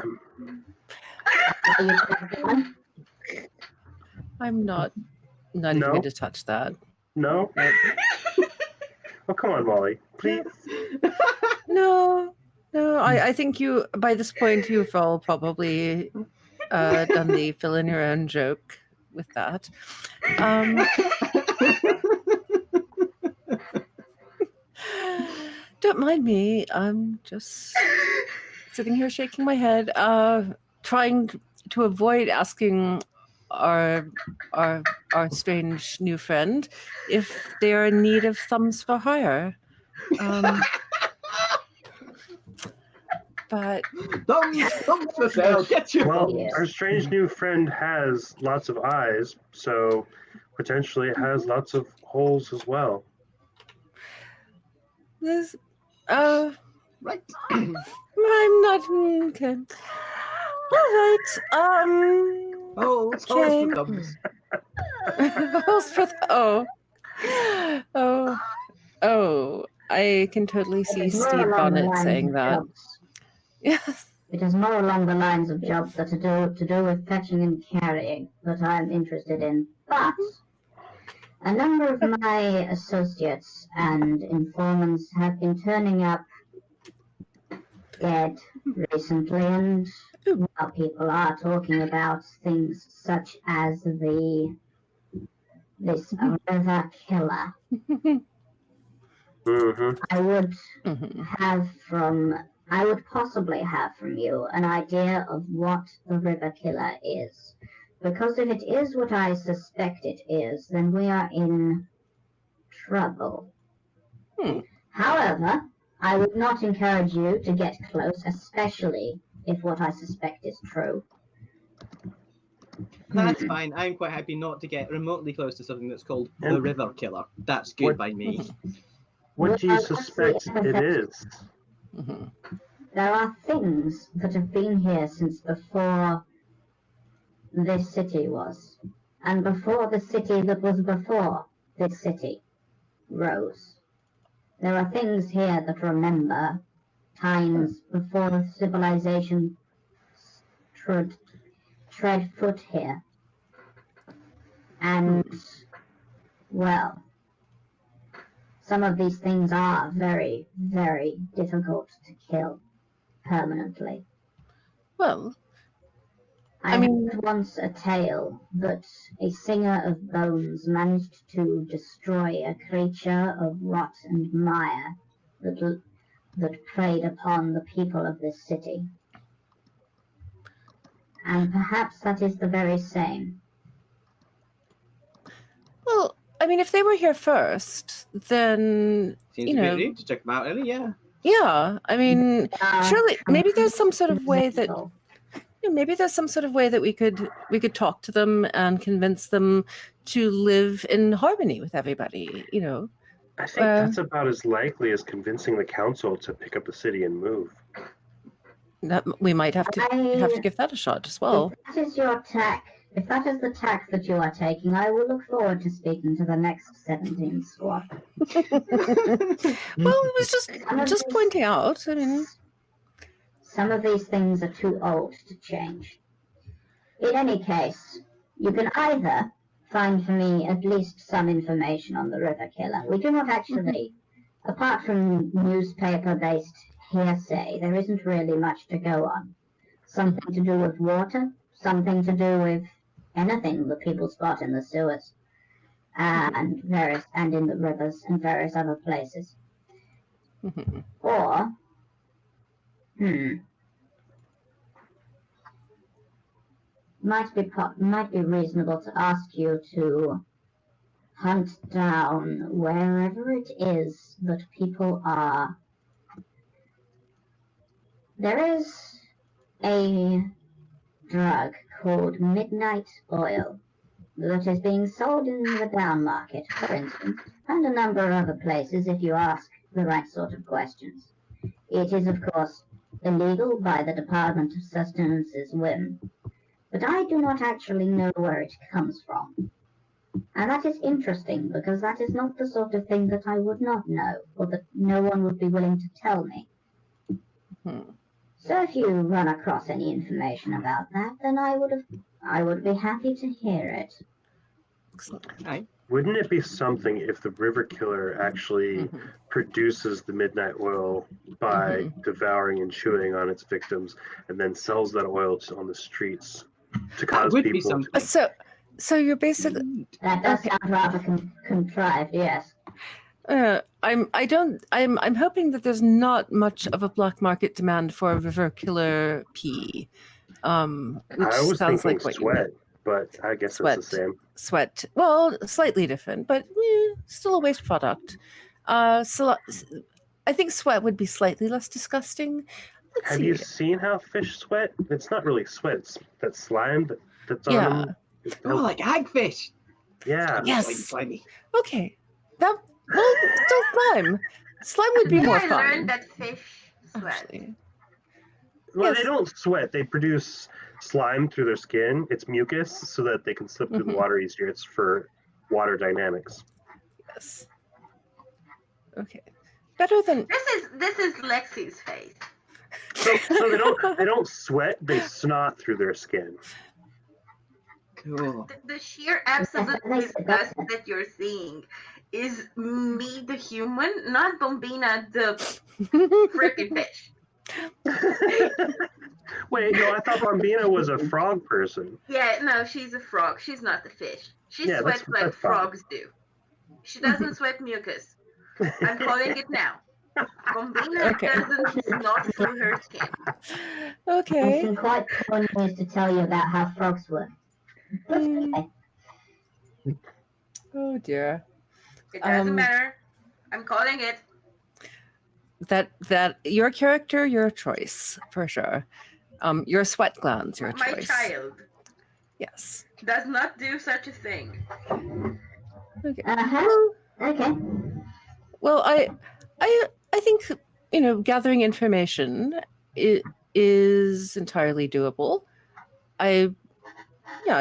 I'm not even No? going to touch that. No? Oh, come on, Molly. Please. No. I think you, by this point, you've all probably done the fill in your own joke with that. Don't mind me. I'm just sitting here shaking my head, trying to avoid asking our strange new friend if they are in need of thumbs for hire. But Thumbs for sale. Get your Well, thumbs. our strange new friend has lots of eyes, so potentially it has lots of holes as well. this, Right. I'm not okay. All right. Holes Okay. for thumbs. Holes for oh. I can totally see It is more Steve along the Bonnet lines saying of that. jobs. Yes. It is more along the lines of jobs that are to do with fetching and carrying that I'm interested in. But a number of my associates and informants have been turning up dead recently, and well, people are talking about things such as this river killer. Mm-hmm. I would possibly have from you an idea of what the river killer is. Because if it is what I suspect it is, then we are in trouble. However, I would not encourage you to get close, especially if what I suspect is true. That's fine. I'm quite happy not to get remotely close to something that's called the River Killer. That's good by me. What do you suspect it is? There are things that have been here since before this city was, and before the city that was before this city rose. There are things here that remember times before civilization tread foot here. And, well, some of these things are very, very difficult to kill permanently. Well, I heard once a tale that a singer of bones managed to destroy a creature of rot and mire that preyed upon the people of this city. And perhaps that is the very same. well, if they were here first, then Seems a bit rude to check them out early, yeah. yeah. Surely maybe there's some sort of way that we could talk to them and convince them to live in harmony with everybody. I think that's about as likely as convincing the council to pick up the city and move. That we might have to give that a shot as well. If that is your tack, if that is the tack that you are taking, I will look forward to speaking to the next 17 squad. Well, it was just pointing out. Some of these things are too old to change. In any case, you can either find for me at least some information on the river killer. We do not actually, apart from newspaper-based hearsay, there isn't really much to go on. Something to do with water, something to do with anything that people spot in the sewers, and in the rivers and various other places. Or might be reasonable to ask you to hunt down wherever it is that people are. There is a drug called midnight oil that is being sold in the down market, for instance, and a number of other places if you ask the right sort of questions. It is, of course, illegal by the Department of Sustenance's whim, but I do not actually know where it comes from. And that is interesting, because that is not the sort of thing that I would not know, or that no one would be willing to tell me. So if you run across any information about that, then I would be happy to hear it. Right. Wouldn't it be something if the river killer actually produces the midnight oil by devouring and chewing on its victims, and then sells that oil on the streets to cause would be people? something. So you're basically That does sound rather contrived, yes. I'm hoping that there's not much of a black market demand for river killer pea. Which I was sounds thinking like what sweat, you but I guess Sweat. it's the same. sweat. Well, slightly different, but still a waste product. So I think sweat would be slightly less disgusting. Let's Have see. you seen how fish sweat? It's not really sweat. It's that slime that's on Yeah. them. It Oh, helps- like hagfish. yeah. Yes. Slimy. Okay. That still slime. Slime would be Today more I fun. learned that fish sweat. Actually. Well, Yes. they don't sweat. They produce slime through their skin. It's mucus, so that they can slip through the Mhm. water easier. It's for water dynamics. Yes. Okay. Better than This is Lexi's face. So they don't sweat. They snot through their skin. Cool. The sheer absolute Nice. disgust that you're seeing is me, the human, not Bombina, the freaking fish. Wait, no, I thought Bombina was a frog person. Yeah, no, she's a frog. She's not the fish. She Yeah, sweats like that's fine. frogs do. She doesn't sweat mucus. I'm calling it now. Bombina Okay. doesn't snot through her skin. I Okay. some quite poor news to tell you about how frogs work. But Hmm. anyway, Oh dear. It doesn't Um, matter. I'm calling it. That your character, your choice for sure. Your sweat glands, your My choice. child Yes. does not do such a thing. Okay. uh-huh. Okay. Well, I think gathering information is entirely doable. I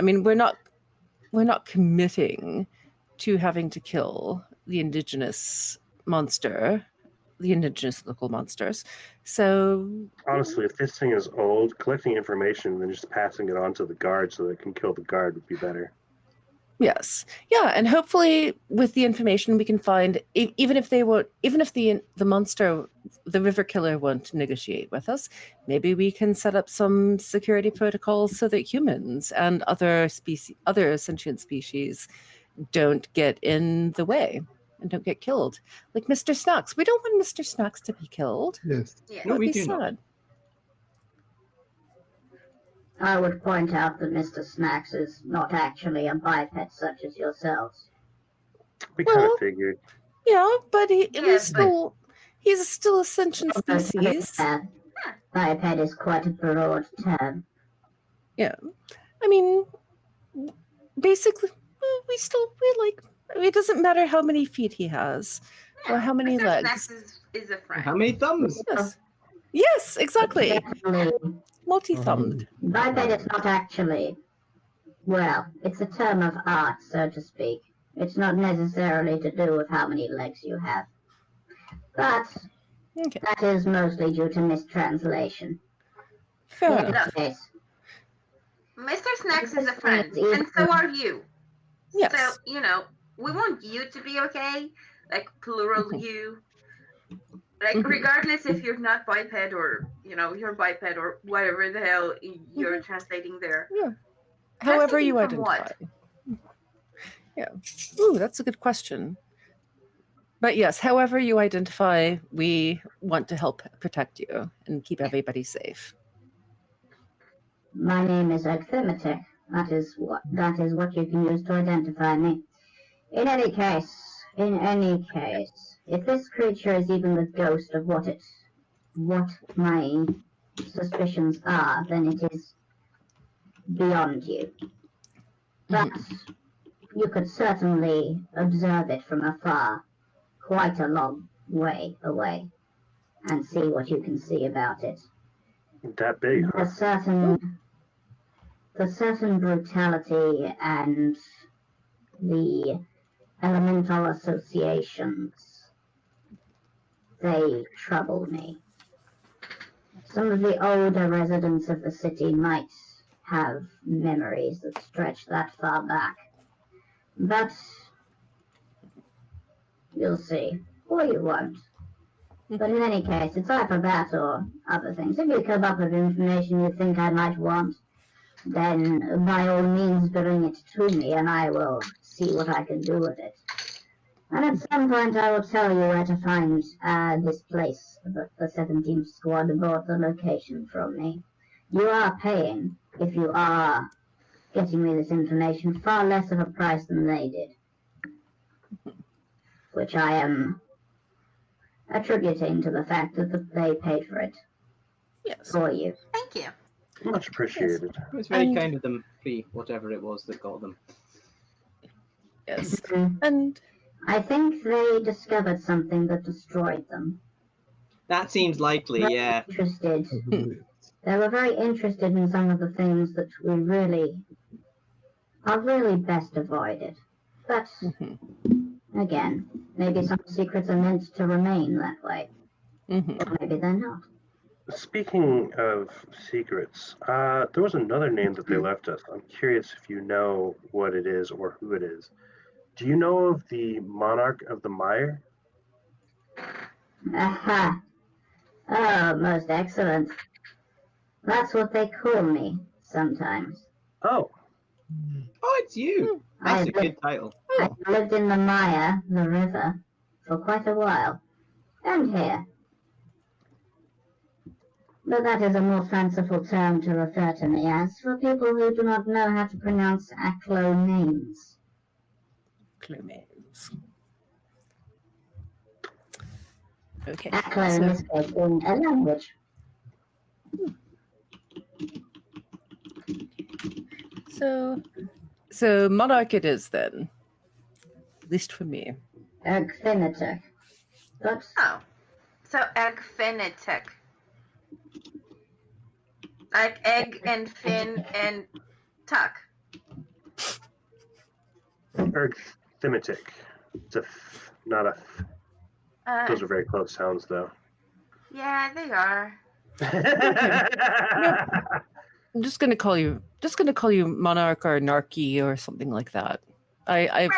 mean we're not committing to having to kill the indigenous monster, the indigenous local monsters. So Honestly, if this thing is old, collecting information and then just passing it on to the guard so that it can kill the guard would be better. yes, yeah, and hopefully with the information we can find even if the monster, the river killer, won't negotiate with us, maybe we can set up some security protocols so that humans and other sentient species don't get in the way and don't get killed. Like Mr. Snacks. We don't want Mr. Snacks to be killed. Yes. Yeah. That No, would we be do not. sad. I would point out that Mr. Snacks is not actually a biped such as yourselves. We kind Well, of figured. Yeah, but Yeah, he's still a sentient species. Biped is quite a broad term. I mean, basically, it doesn't matter how many feet he has or how many Mr. legs. Snacks is a friend. How many thumbs? Yes, exactly. Definitely, Multi-thumbed. biped is not actually, well, it's a term of art, so to speak. It's not necessarily to do with how many legs you have. But Okay, that is mostly due to mistranslation. fair In enough. any case, Mr. Snacks is a friend, and so are you. Yes. So, we want you to be okay, like plural Mhm. you. Like, Mhm. regardless if you're not biped or, you're biped or whatever the hell you're Mhm. translating there. However you Translating from identify. Yeah. Ooh, that's a good question. But yes, however you identify, we want to help protect you and keep everybody safe. my name is Oxymetic. That is what you can use to identify me. In any case, if this creature is even the ghost of what my suspicions are, then it is beyond you. But you could certainly observe it from afar, quite a long way away, and see what you can see about it. That big, huh? The certain brutality and the elemental associations, they trouble me. Some of the older residents of the city might have memories that stretch that far back. But you'll see, or you won't. But in any case, it's either that or other things. If you come up with information you think I might want, then by all means bring it to me and I will see what I can do with it. And at some point I will tell you where to find this place that the 17th Squad bought the location from me. You are paying, if you are getting me this information, far less of a price than they did. Which I am attributing to the fact that they paid for it Yes. for you. Thank you. Much appreciated. It was very And- kind of them, free whatever it was that got them. Yes. Mhm. And I think they discovered something that destroyed them. That seems likely, yeah. Interested. Probably. They were very interested in some of the things that we are really best avoided. But mhm, again, maybe some secrets are meant to remain that way, mhm. or maybe they're not. Speaking of secrets, there was another name that they left us. I'm curious if you know what it is or who it is. Do you know of the Monarch of the Mire? Aha! Oh, most excellent. That's what they call me sometimes. Oh, Oh, it's you. That's a good title. I Oh, lived in the Mire, the river, for quite a while. And here. But that is a more fanciful term to refer to me as for people who do not know how to pronounce Aklo names. Clumains. Okay. Aklo in So, this case being a language. so monarch it is then. At least for me. Ergfinitek. But Oh, so Egg-Finitek. Like egg and fin and tuck. Ergthimitic. It's a not a those are very close sounds, though. Yeah, they are. I'm just gonna call you monarch or narky or something like that. I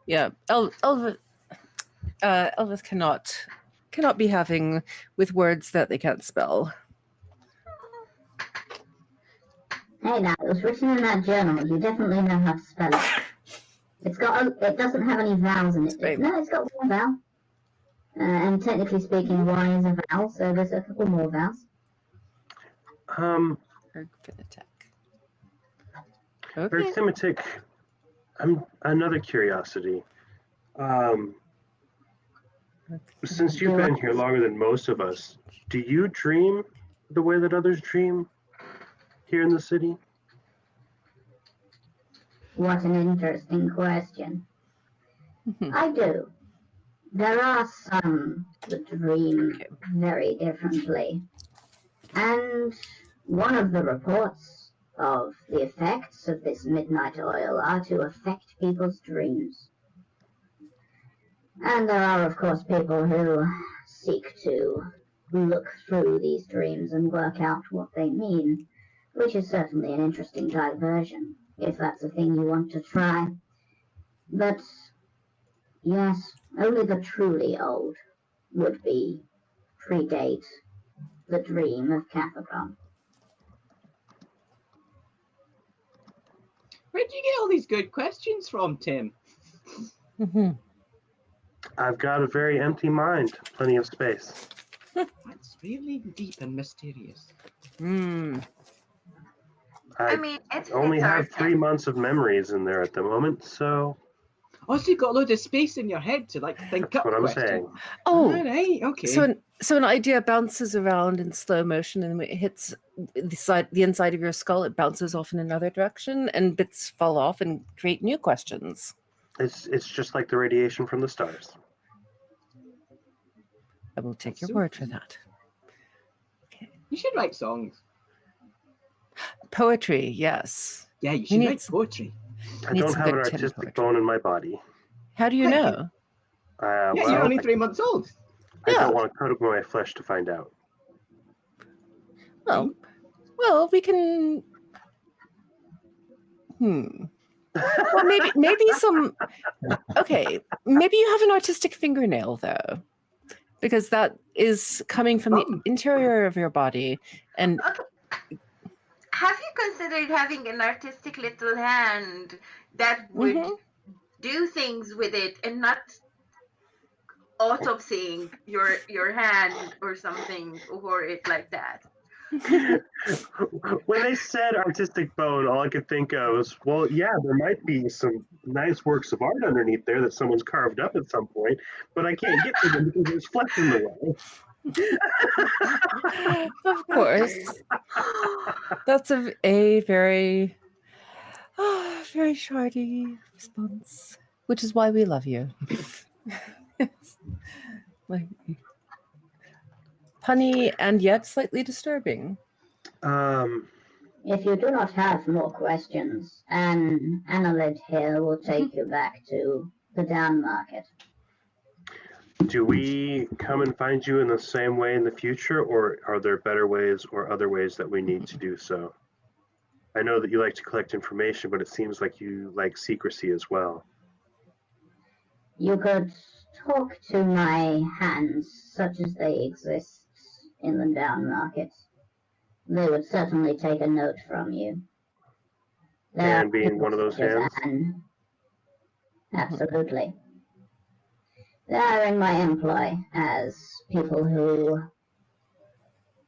yeah. Elvis cannot be having with words that they can't spell. hey, now it was written in that journal. You definitely know how to spell it. It doesn't have any vowels in it. Right. No, it's got one vowel. And technically speaking, Y is a vowel, so there's a couple more vowels. Ergfinitek. Okay. Ergthimitic. Another curiosity. Since you've been here longer than most of us, do you dream the way that others dream here in the city? What an interesting question. I do. There are some that dream Okay. very differently. And one of the reports of the effects of this midnight oil are to affect people's dreams. And there are, of course, people who seek to look through these dreams and work out what they mean, which is certainly an interesting diversion, if that's a thing you want to try. But yes, only the truly old would predate the dream of Capricorn. Where'd you get all these good questions from, Tim? Mhm. I've got a very empty mind, plenty of space. That's really deep and mysterious. Mm. I I mean, it only fits our have 3 months of memories in there at the moment, so Oh, so you've got a load of space in your head to like think that's up what I'm questions. saying. Oh, All right, okay. so an idea bounces around in slow motion, and when it hits the inside of your skull, it bounces off in another direction, and bits fall off and create new questions. It's just like the radiation from the stars. I will take your So word for cute. that. You should write songs. Poetry, yes. Yeah, you should need write some- poetry. I Need don't some have an good Tim artistic poetry. bone in my body. How do you Wait, know? Yeah, Well, you're only 3 months old. I Yeah. don't want to cut open my flesh to find out. Well, we can. Well, maybe some. Okay, maybe you have an artistic fingernail though, because that is coming from the interior of your body, and Okay. Have you considered having an artistic little hand that would do things with it and not autopsying your hand or something or it like that. When they said artistic bone, all I could think of was, well, yeah, there might be some nice works of art underneath there that someone's carved up at some point, but I can't get to them because there's flesh in the way. Of course. That's a very, very shardy response, which is why we love you. Like, punny and yet slightly disturbing. If you do not have more questions, Annalid here will take you back to the down market. Do we come and find you in the same way in the future, or are there better ways or other ways that we need to do so? I know that you like to collect information, but it seems like you like secrecy as well. You could talk to my hands, such as they exist in the down market. They would certainly take a note from you. And being one of those hands? Absolutely. They are in my employ as people who,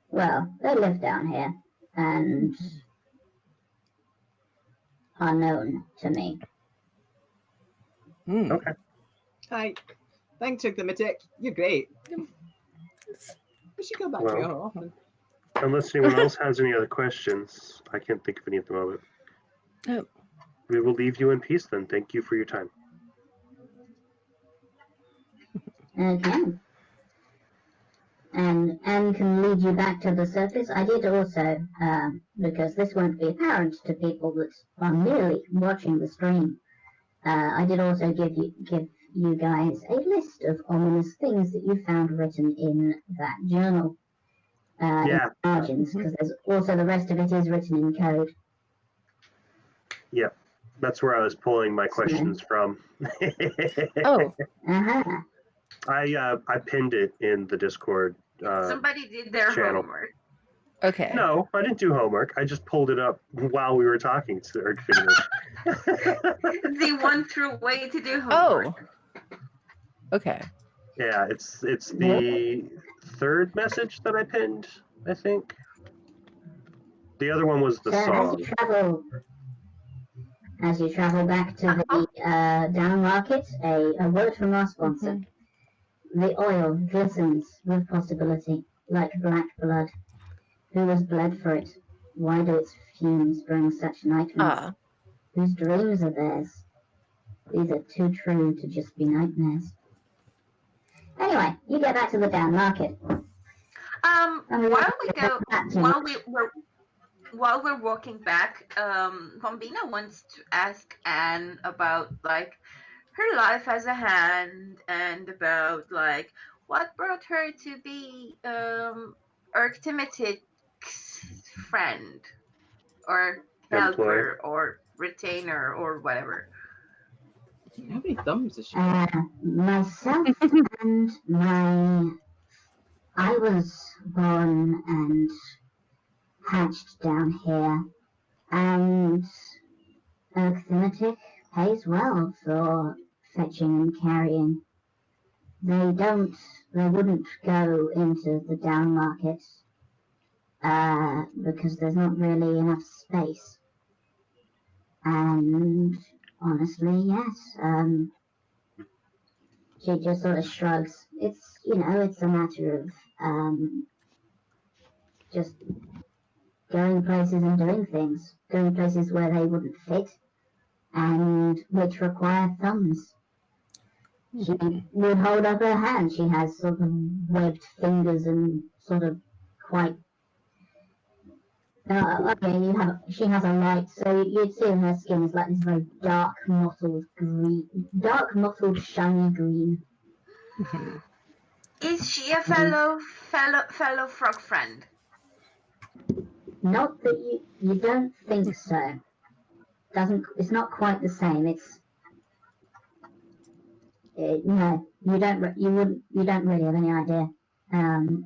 well, they live down here and are known to me. Okay. Hi. Thanks, Tigmatic. You're great. We should go back Well, here often. Unless anyone else has any other questions, I can't think of any at the moment. Oh. We will leave you in peace then. Thank you for your time. Okay. And can lead you back to the surface. I did also, because this won't be apparent to people that are merely watching the stream, I did also give you guys a list of ominous things that you found written in that journal. Yeah. In margins, because there's also the rest of it is written in code. Yep. That's where I was pulling my questions from. Oh. Uh-huh. I pinned it in the Discord Somebody did their channel. homework. Okay. No, I didn't do homework. I just pulled it up while we were talking to her. The one true way to do homework. Oh. Okay. Yeah, it's the third message that I pinned, I think. The other one was the So song. as you travel back to the down market, a word from our sponsor. The oil glistens with possibility, like black blood. Who has bled for it? Why do its fumes bring such nightmares? Whose dreams are theirs? These are too true to just be nightmares. Anyway, you get back to the down market. While we're walking back, Bombina wants to ask Anne about like her life as a hand and about like what brought her to be Archtimatic's friend or helper or retainer or whatever. How many thumbs is she? Myself and I was born and hatched down here, and Archtimatic pays well for fetching and carrying. They wouldn't go into the down market because there's not really enough space. And honestly, yes, she just sort of shrugs. It's a matter of just going places and doing things, going places where they wouldn't fit and which require thumbs. She would hold up her hand. She has sort of webbed fingers and sort of quite. She has a light, so you'd see her skin is like this very dark, mottled shiny green. Is she a fellow frog friend? Not that you don't think so. It's not quite the same. No, you don't really have any idea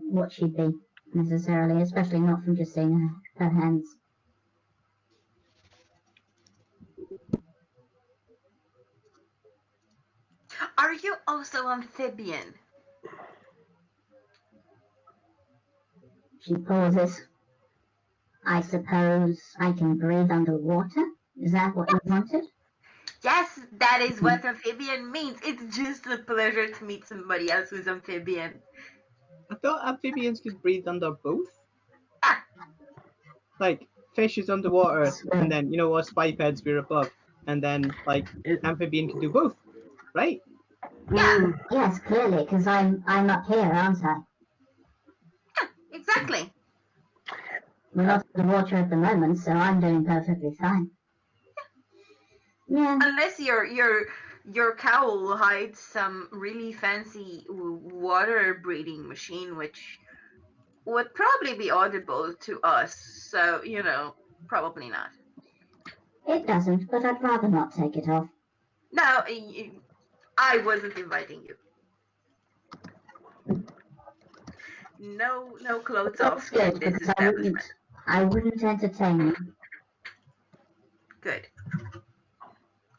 what she'd be necessarily, especially not from just seeing her hands. Are you also amphibian? She pauses. I suppose I can breathe underwater? Is that what you wanted? Yes, that is what amphibian means. It's just a pleasure to meet somebody else who's amphibian. I thought amphibians could breathe under both. Ah. Like fish is underwater, Swear. and then us bipeds we're above, and then like amphibian can do both, right? Yeah. Yes, clearly, because I'm up here, aren't I? Exactly. We're not underwater at the moment, so I'm doing perfectly fine. Yeah. Unless your cowl hides some really fancy water breathing machine, which would probably be audible to us. So probably not. It doesn't, but I'd rather not take it off. No, I wasn't inviting you. No clothes That's off in good, this because establishment. I wouldn't entertain you. Good.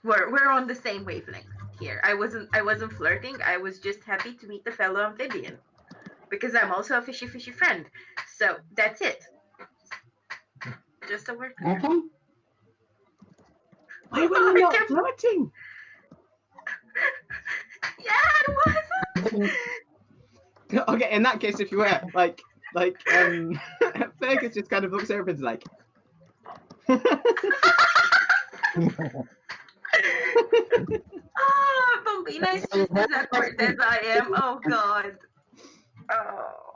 We're on the same wavelength here. I wasn't flirting. I was just happy to meet the fellow amphibian because I'm also a fishy friend. So that's it. Just a word. Okay? Why were you not flirting? Yeah, I wasn't. Okay, in that case, if you were like Fergus just kind of looks over and's like. Oh, Bombina is just as awkward as I am. Oh God. Oh.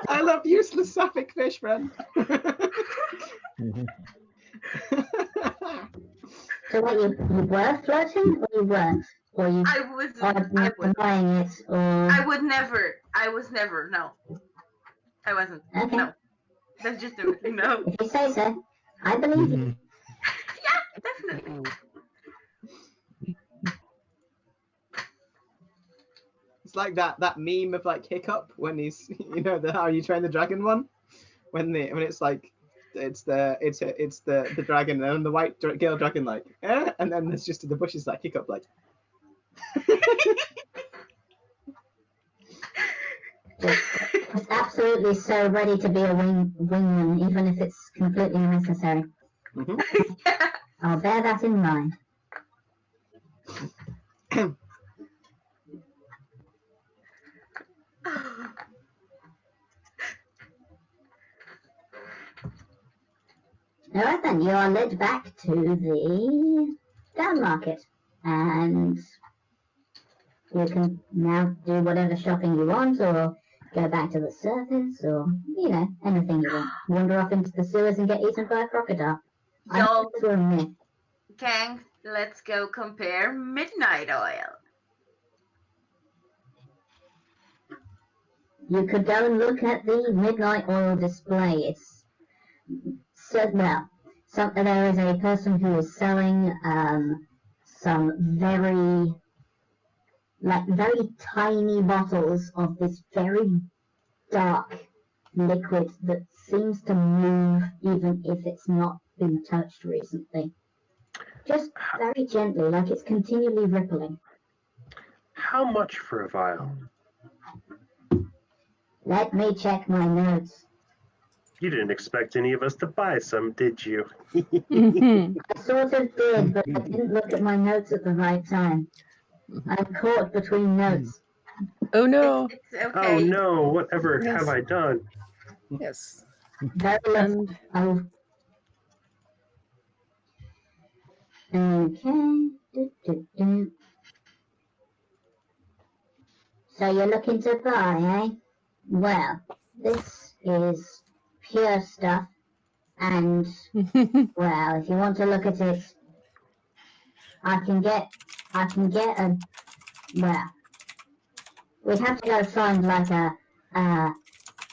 I love useless sapphic fish, friend. So what, you were flirting, or you weren't? Or you I was. denying it, or... I would never. I was never. No. I wasn't. Okay. No. That's just a no. If you say so, I believe you. Yeah, definitely. It's like that meme of like Hiccup when he's the How You Train the Dragon one, when it's like it's the dragon and the white girl dragon like and then there's just the bushes like Hiccup like. Just absolutely so ready to be a wingman, even if it's completely unnecessary. Mm-hmm. I'll bear that in mind. Alright then, you are led back to the down market, and you can now do whatever shopping you want, or go back to the surface, or, anything you want. Wander off into the sewers and get eaten by a crocodile. I Y'all, think it's a myth. gang, let's go compare midnight oil. You could go and look at the midnight oil display. It's there is a person who is selling some very tiny bottles of this very dark liquid that seems to move even if it's not been touched recently. Just very gently, like it's continually rippling. How much for a vial? Let me check my notes. You didn't expect any of us to buy some, did you? I sort of did, but I didn't look at my notes at the right time. I'm caught between notes. Oh no. It's okay. Oh no, whatever Yes. have I done? Yes. Very little. And Okay. So you're looking to buy, eh? Well, this is pure stuff, and well, if you want to look at it, I can get a, well, we'd have to go find like a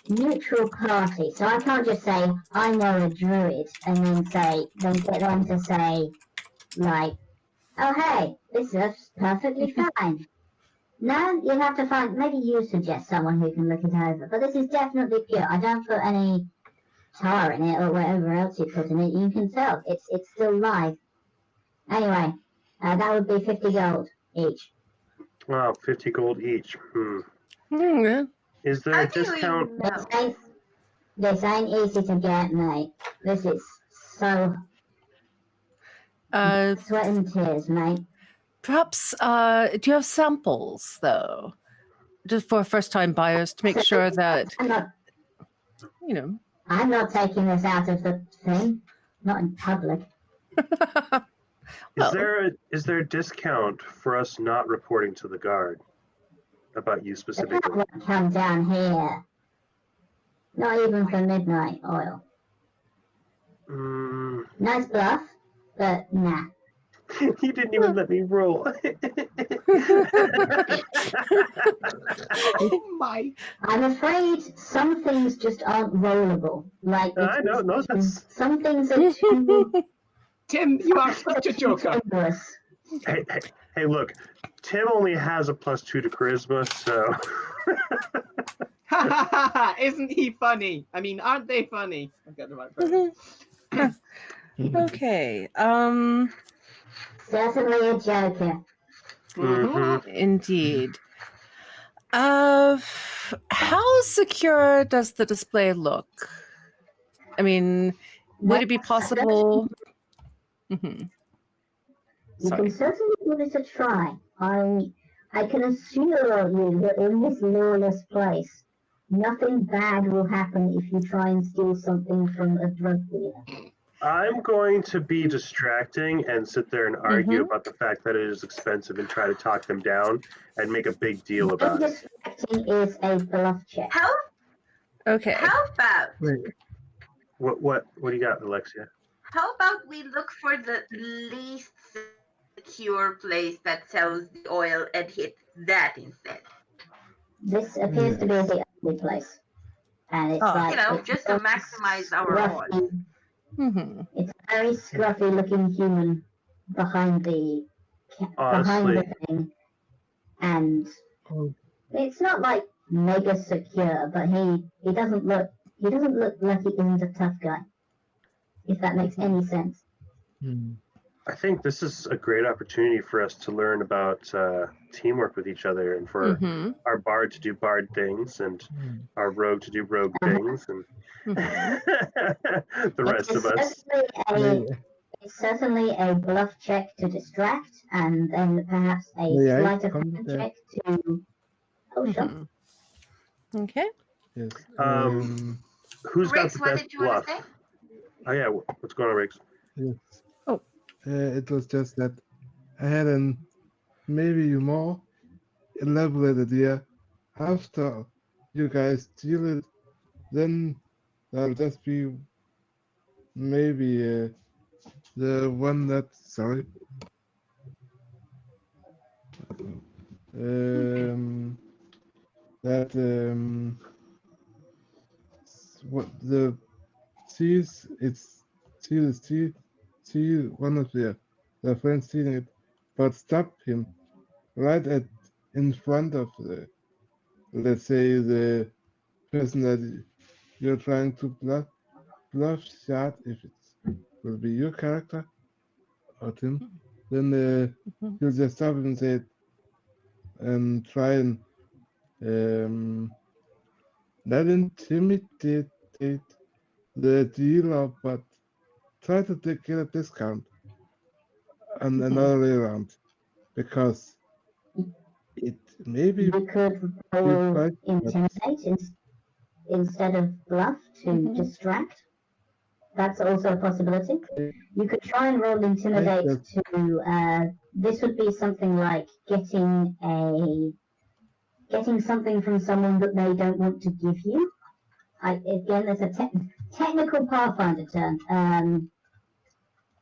neutral party, so I can't just say, I know a druid, and then get them to say, like, oh hey, this is perfectly fine. No, you have to find, maybe you suggest someone who can look it over, but this is definitely pure. I don't put any tar in it or whatever else you put in it. You can tell, it's still live. Anyway, That would be 50 gold each. Wow, 50 gold each. Yeah. Is there How a do we discount? know? This ain't easy to get, mate. This is so sweat and tears, mate. Perhaps, do you have samples, though? Just for first-time buyers to make sure that, you know. I'm not taking this out of the thing. Not in public. Is there a discount for us not reporting to the guard about you The specifically? cat won't come down here. Not even for midnight oil. Nice bluff, but nah. You didn't even let me roll. Oh my! I'm afraid some things just aren't rollable. Like I know, no, that's. some things are too Tim, you are such a joker. tenuous. Hey, look, Tim only has a +2 to charisma, so. Ha ha ha ha! Isn't he funny? I mean, aren't they funny? I've got the right person. Okay. Certainly a joker. Indeed. How secure does the display look? I mean, would it be possible? You Sorry. can certainly give it a try. I can assure you that in this lawless place, nothing bad will happen if you try and steal something from a drug dealer. I'm going to be distracting and sit there and argue about the fact that it is expensive and try to talk them down and make a big deal about it. Distracting is a bluff check. Okay. How about Wait, What do you got, Alexia? how about we look for the least secure place that sells the oil and hit that instead? This appears to be the only place. And it's like, it's just to maximize our odds. It's a very scruffy looking human behind the thing. And it's not like mega secure, but he doesn't look like he isn't a tough guy. If that makes any sense. I think this is a great opportunity for us to learn about teamwork with each other, and for our bard to do bard things, and our rogue to do rogue things, and the rest of us. It's certainly a bluff check to distract, and then perhaps a sleight of hand check to. Oh, sure. Okay. yes. Who's got Riggs, the what best did you want bluff? to say? Oh yeah, what's going on, Riggs? Yes. Oh. It was just that I had an maybe more elaborate idea. After you guys steal it, then I'll just be maybe the one that what the sees it's see one of the friends stealing it, but stop him right in front of the, let's say, the person that you're trying to bluff shot. If it will be your character or Tim, then you'll just stop him and say and try and not intimidate the dealer, but try to get a discount and another way around, because it maybe You could roll intimidate instead of bluff to distract. That's also a possibility. You could try and roll intimidate to. This would be something like getting something from someone that they don't want to give you. Again, there's a technical Pathfinder term.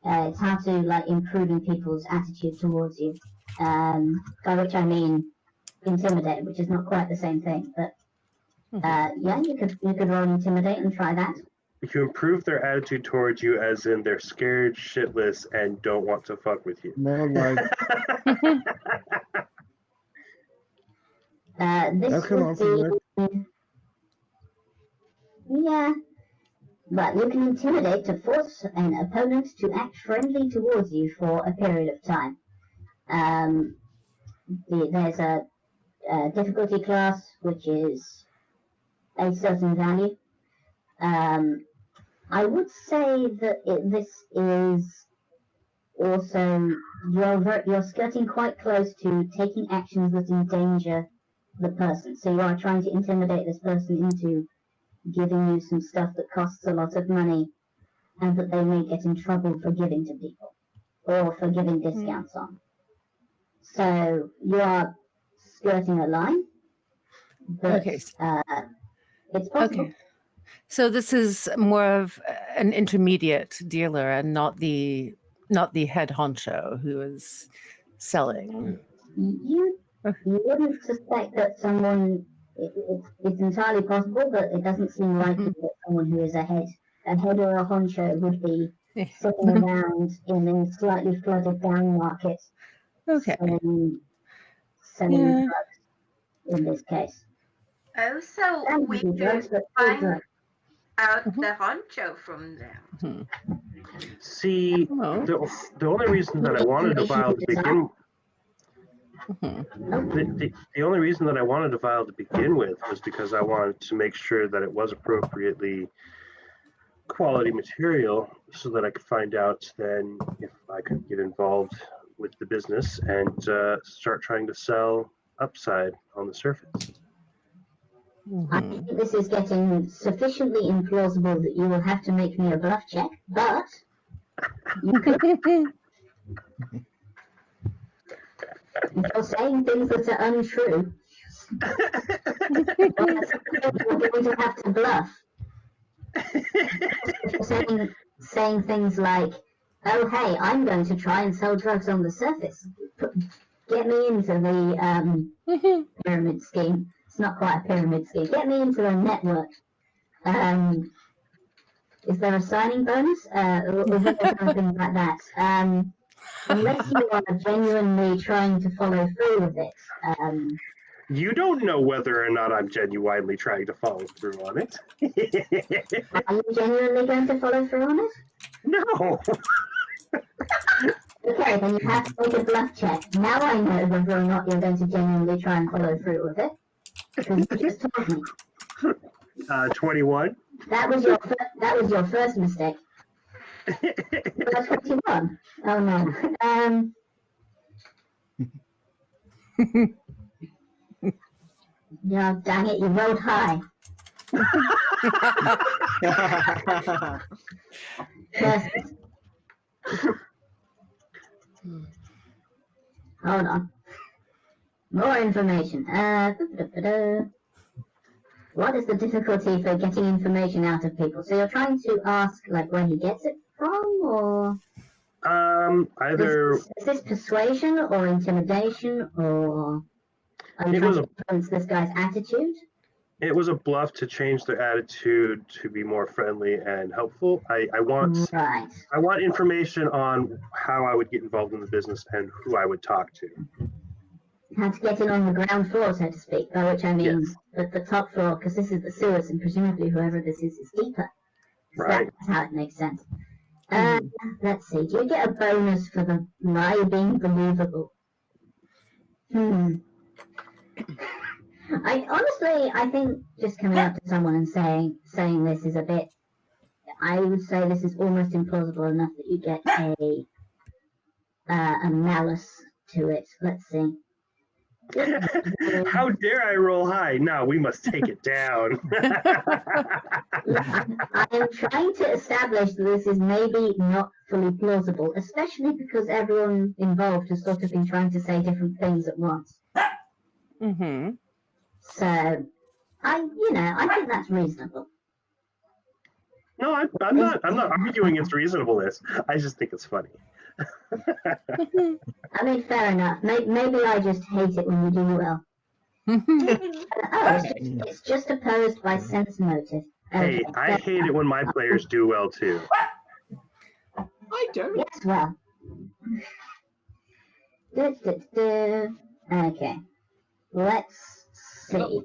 It's how to like improving people's attitude towards you. By which I mean intimidate, which is not quite the same thing. But yeah, you could roll intimidate and try that. You improve their attitude towards you, as in they're scared shitless and don't want to fuck with you. more like This would be, yeah, but you can intimidate to force an opponent to act friendly towards you for a period of time. There's a difficulty class which is a certain value. I would say that this is also you're skirting quite close to taking actions that endanger the person. So you are trying to intimidate this person into giving you some stuff that costs a lot of money, and that they may get in trouble for giving to people or for giving discounts on. So you are skirting a line, but Okay. it's possible. Okay. So this is more of an intermediate dealer and not the head honcho who is selling. You wouldn't suspect that someone. It's entirely possible, but it doesn't seem likely that someone who is a head or a honcho would be sitting around in a slightly flooded down market selling drugs in this case. Oh, so we drugs, could but find out the honcho from them. See, the only reason that I wanted to file to begin the only reason that I wanted to file to begin with was because I wanted to make sure that it was appropriately quality material, so that I could find out then if I could get involved with the business and start trying to sell upside on the surface. I think this is getting sufficiently implausible that you will have to make me a bluff check, but you could. If you're saying things that are untrue, you're going to have to bluff. If you're saying things like, oh hey, I'm going to try and sell drugs on the surface. Get me into the pyramid scheme. It's not quite a pyramid scheme. Get me into a network. Is there a signing bonus? Or something like that? Unless you are genuinely trying to follow through with it. You don't know whether or not I'm genuinely trying to follow through on it. Are you genuinely going to follow through on it? No. Okay, then you have to make a bluff check. Now I know whether or not you're going to genuinely try and follow through with it. Because you just told me. 21. That was your first mistake. 21. Oh no. Yeah, dang it, you rolled high. Yes. Hold on. More information. What is the difficulty for getting information out of people? So you're trying to ask like where he gets it from, or either is this persuasion or intimidation, or are you trying to influence this guy's attitude? It was a bluff to change their attitude to be more friendly and helpful. I want information on how I would get involved in the business and who I would talk to. How to get in on the ground floor, so to speak, by which I mean the top floor, because this is the sewers, and presumably whoever this is deeper. Right. That's how it makes sense. Let's see. Do you get a bonus for the lie being believable? I think just coming up to someone and saying this is a bit. I would say this is almost implausible enough that you get a malice to it. Let's see. How dare I roll high? No, we must take it down. I am trying to establish that this is maybe not fully plausible, especially because everyone involved has sort of been trying to say different things at once. So, I think that's reasonable. No, I'm not arguing its reasonableness. I just think it's funny. I mean, fair enough. Maybe I just hate it when you do well. It's just opposed by sense motive. Hey, I hate it when my players do well too. I don't. Yes, well. Okay. Let's see.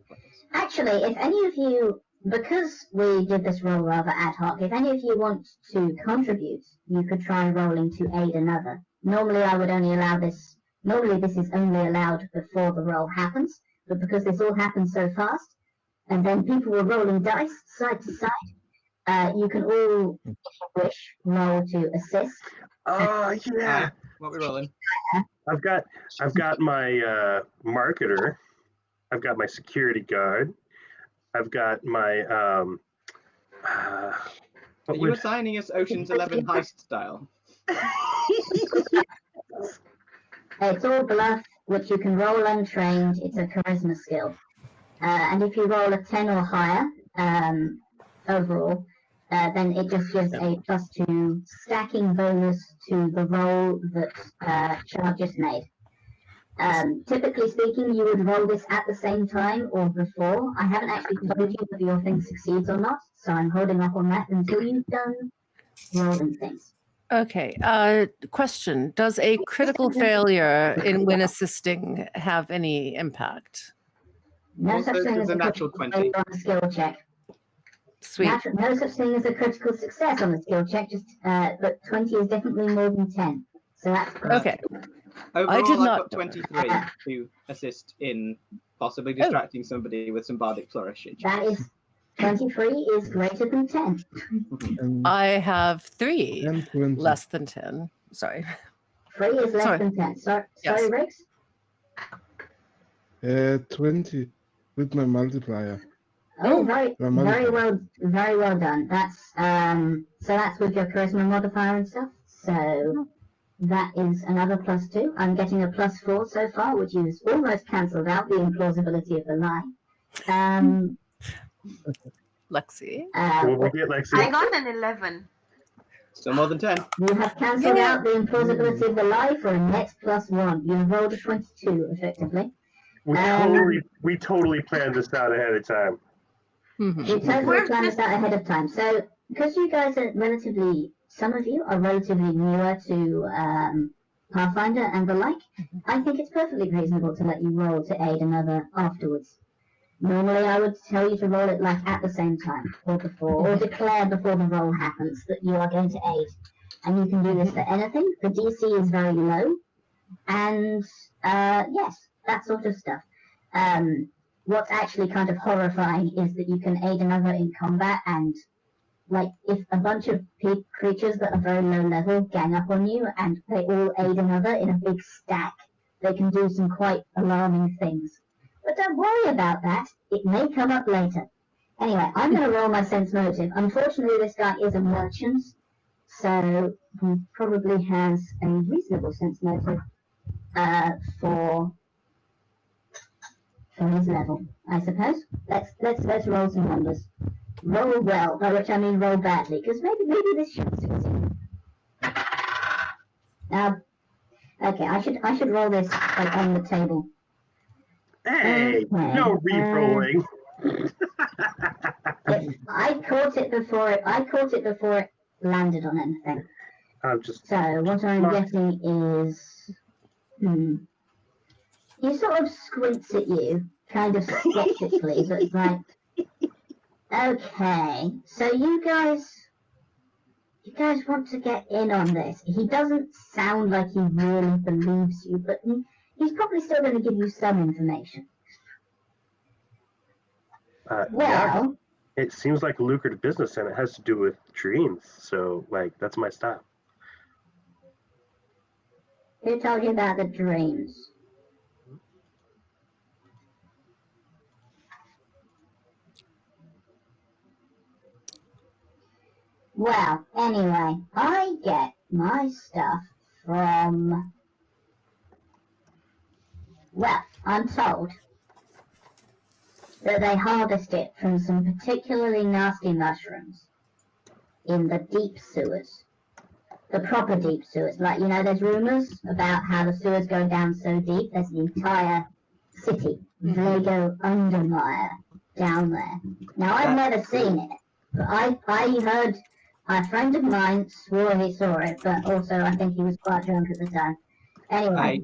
Actually, if any of you, because we did this roll rather ad hoc, if any of you want to contribute, you could try rolling to aid another. Normally I would only allow this Normally this is only allowed before the roll happens, but because this all happens so fast, and then people were rolling dice side to side, you can all, if you wish, roll to assist. Oh yeah. Aye. What we rolling? I've got my marketer. I've got my security guard. I've got my Are you assigning us Ocean's 11 heist style? It's all bluff, which you can roll untrained. It's a charisma skill. And if you roll a 10 or higher overall, then it just gives a +2 stacking bonus to the roll that Char just made. Typically speaking, you would roll this at the same time or before. I haven't actually told you whether your thing succeeds or not, so I'm holding off on that until you've done rolling things. Okay. Question: does a critical failure when assisting have any impact? No Also, such thing there's as a a natural critical 20. failure on a skill check. Sweet. No such thing as a critical success on the skill check, but 20 is definitely more than 10. So that's Okay. Overall, did I've not- got 23 to assist in possibly distracting somebody with some bardic flourish. That is 23 is greater than 10. And, I have 3 and 20. less than 10. Sorry. 3 is less Sorry. than 10. Sorry, Yes. Riggs? 20 with my multiplier. Oh, very modifier. well done. That's so that's with your charisma modifier and stuff. So that is another +2. I'm getting a +4 so far, which is almost cancelled out the implausibility of the lie. Lexi. What we get, Lexi? I got an 11. So more than 10. You have cancelled Yeah. out the implausibility of the lie for a net +1. You have rolled a 22 effectively. We totally planned this out ahead of time. Mhm. We totally We're planned just- this out ahead of time. So, because you guys are some of you are relatively newer to Pathfinder and the like, I think it's perfectly reasonable to let you roll to aid another afterwards. Normally, I would tell you to roll it like at the same time or before, or declare before the roll happens that you are going to aid. And you can do this for anything. The DC is very low, and yes, that sort of stuff. What's actually kind of horrifying is that you can aid another in combat, and like if a bunch of creatures that are very low level gang up on you and they all aid another in a big stack, they can do some quite alarming things. But don't worry about that, it may come up later. Anyway, I'm going to roll my sense motive. Unfortunately, this guy is a merchant, so he probably has a reasonable sense motive for his level, I suppose. Let's roll some numbers. Roll well, by which I mean roll badly, because maybe this should succeed. Okay, I should roll this like on the table. Hey, no re-rolling. I caught it before it landed on anything. I'm just So what I'm getting is, he sort of squints at you, kind of skeptically, but it's like, okay, so you guys want to get in on this. He doesn't sound like he really believes you, but he's probably still going to give you some information. yeah, Well, it seems like a lucrative business, and it has to do with dreams. So, like, that's my style. who told you about the dreams? Well, anyway, I get my stuff from, well, I'm told that they harvest it from some particularly nasty mushrooms in the deep sewers. The proper deep sewers. Like, you know, there's rumors about how the sewers go down so deep, there's the entire city, Vlago Undermire, down there. Now, I've never seen it, but I heard a friend of mine swore he saw it, but also I think he was quite drunk at the time. Anyway,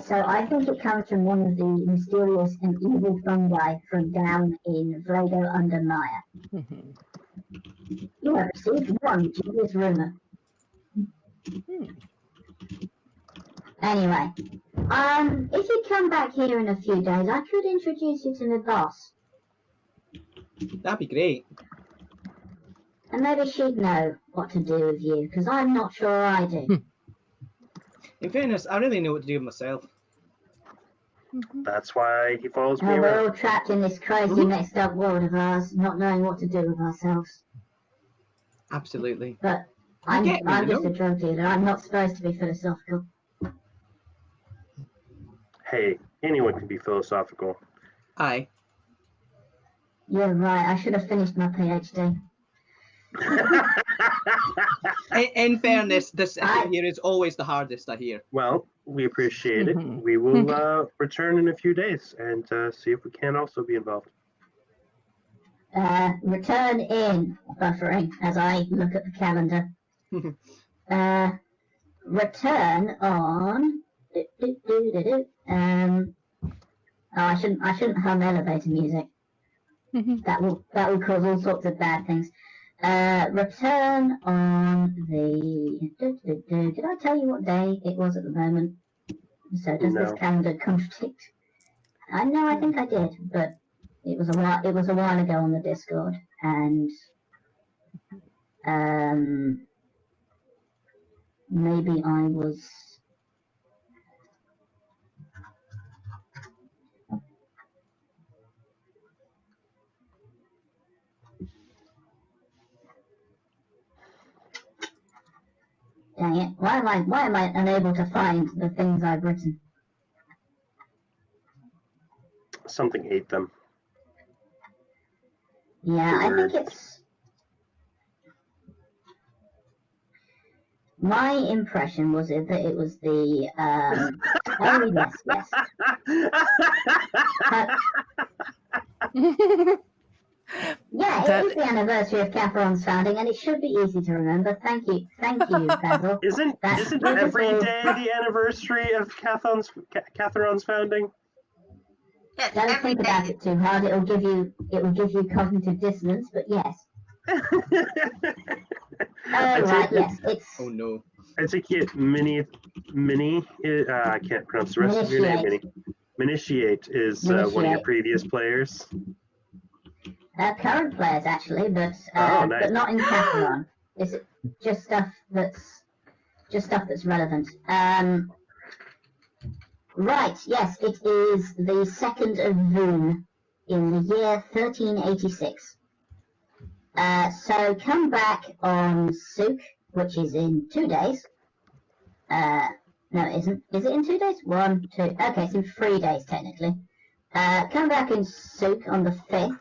so I think it comes from one of the mysterious and evil fungi from down in Vlago Undermire. You have received one dubious rumor. Anyway, if you come back here in a few days, I could introduce you to my boss. That'd be great. And maybe she'd know what to do with you, because I'm not sure I do. In fairness, I really know what to do with myself. That's why he follows me Oh, we're around. all trapped in this crazy mixed up world of ours, not knowing what to do with ourselves. Absolutely. But You get me, I'm you just know? a drug dealer. I'm not supposed to be philosophical. Hey, anyone can be philosophical. Aye. You're right, I should have finished my PhD. In fairness, the second here is always the hardest, I hear. Well, we appreciate it. Mhm. We will return in a few days and see if we can also be involved. Return in buffering as I look at the calendar. Return on. I shouldn't hum elevator music. That will cause all sorts of bad things. Return on the. Did I tell you what day it was at the moment? So does this No. calendar contradict? I know, I think I did, but it was a while ago on the Discord, and maybe I was. Dang it! Why am I unable to find the things I've written? Something ate them. Yeah, I think it's. My impression was that it was the. Oh yes. Yeah, That- it is the anniversary of Catherine's founding, and it should be easy to remember. Thank you, Basil. Isn't That's every beautiful. day the anniversary of Catherine's founding? Yes, Don't every think about day. it too hard. It will give you cognitive dissonance. But yes. I Right. take it. Yes, it's Oh no. I take it Minnie. I can't pronounce the rest of your name. Minnie. Minitiate is one of your Minitiate. previous players. Current players actually, but Oh, nice. but not in Catherine. It's just stuff that's relevant. Right. Yes, it is the 2nd of June in the year 1386. So come back on Souk, which is in 2 days. No, it isn't. Is it in 2 days? 1, 2. Okay, it's in 3 days technically. Come back in Souk on the 5th,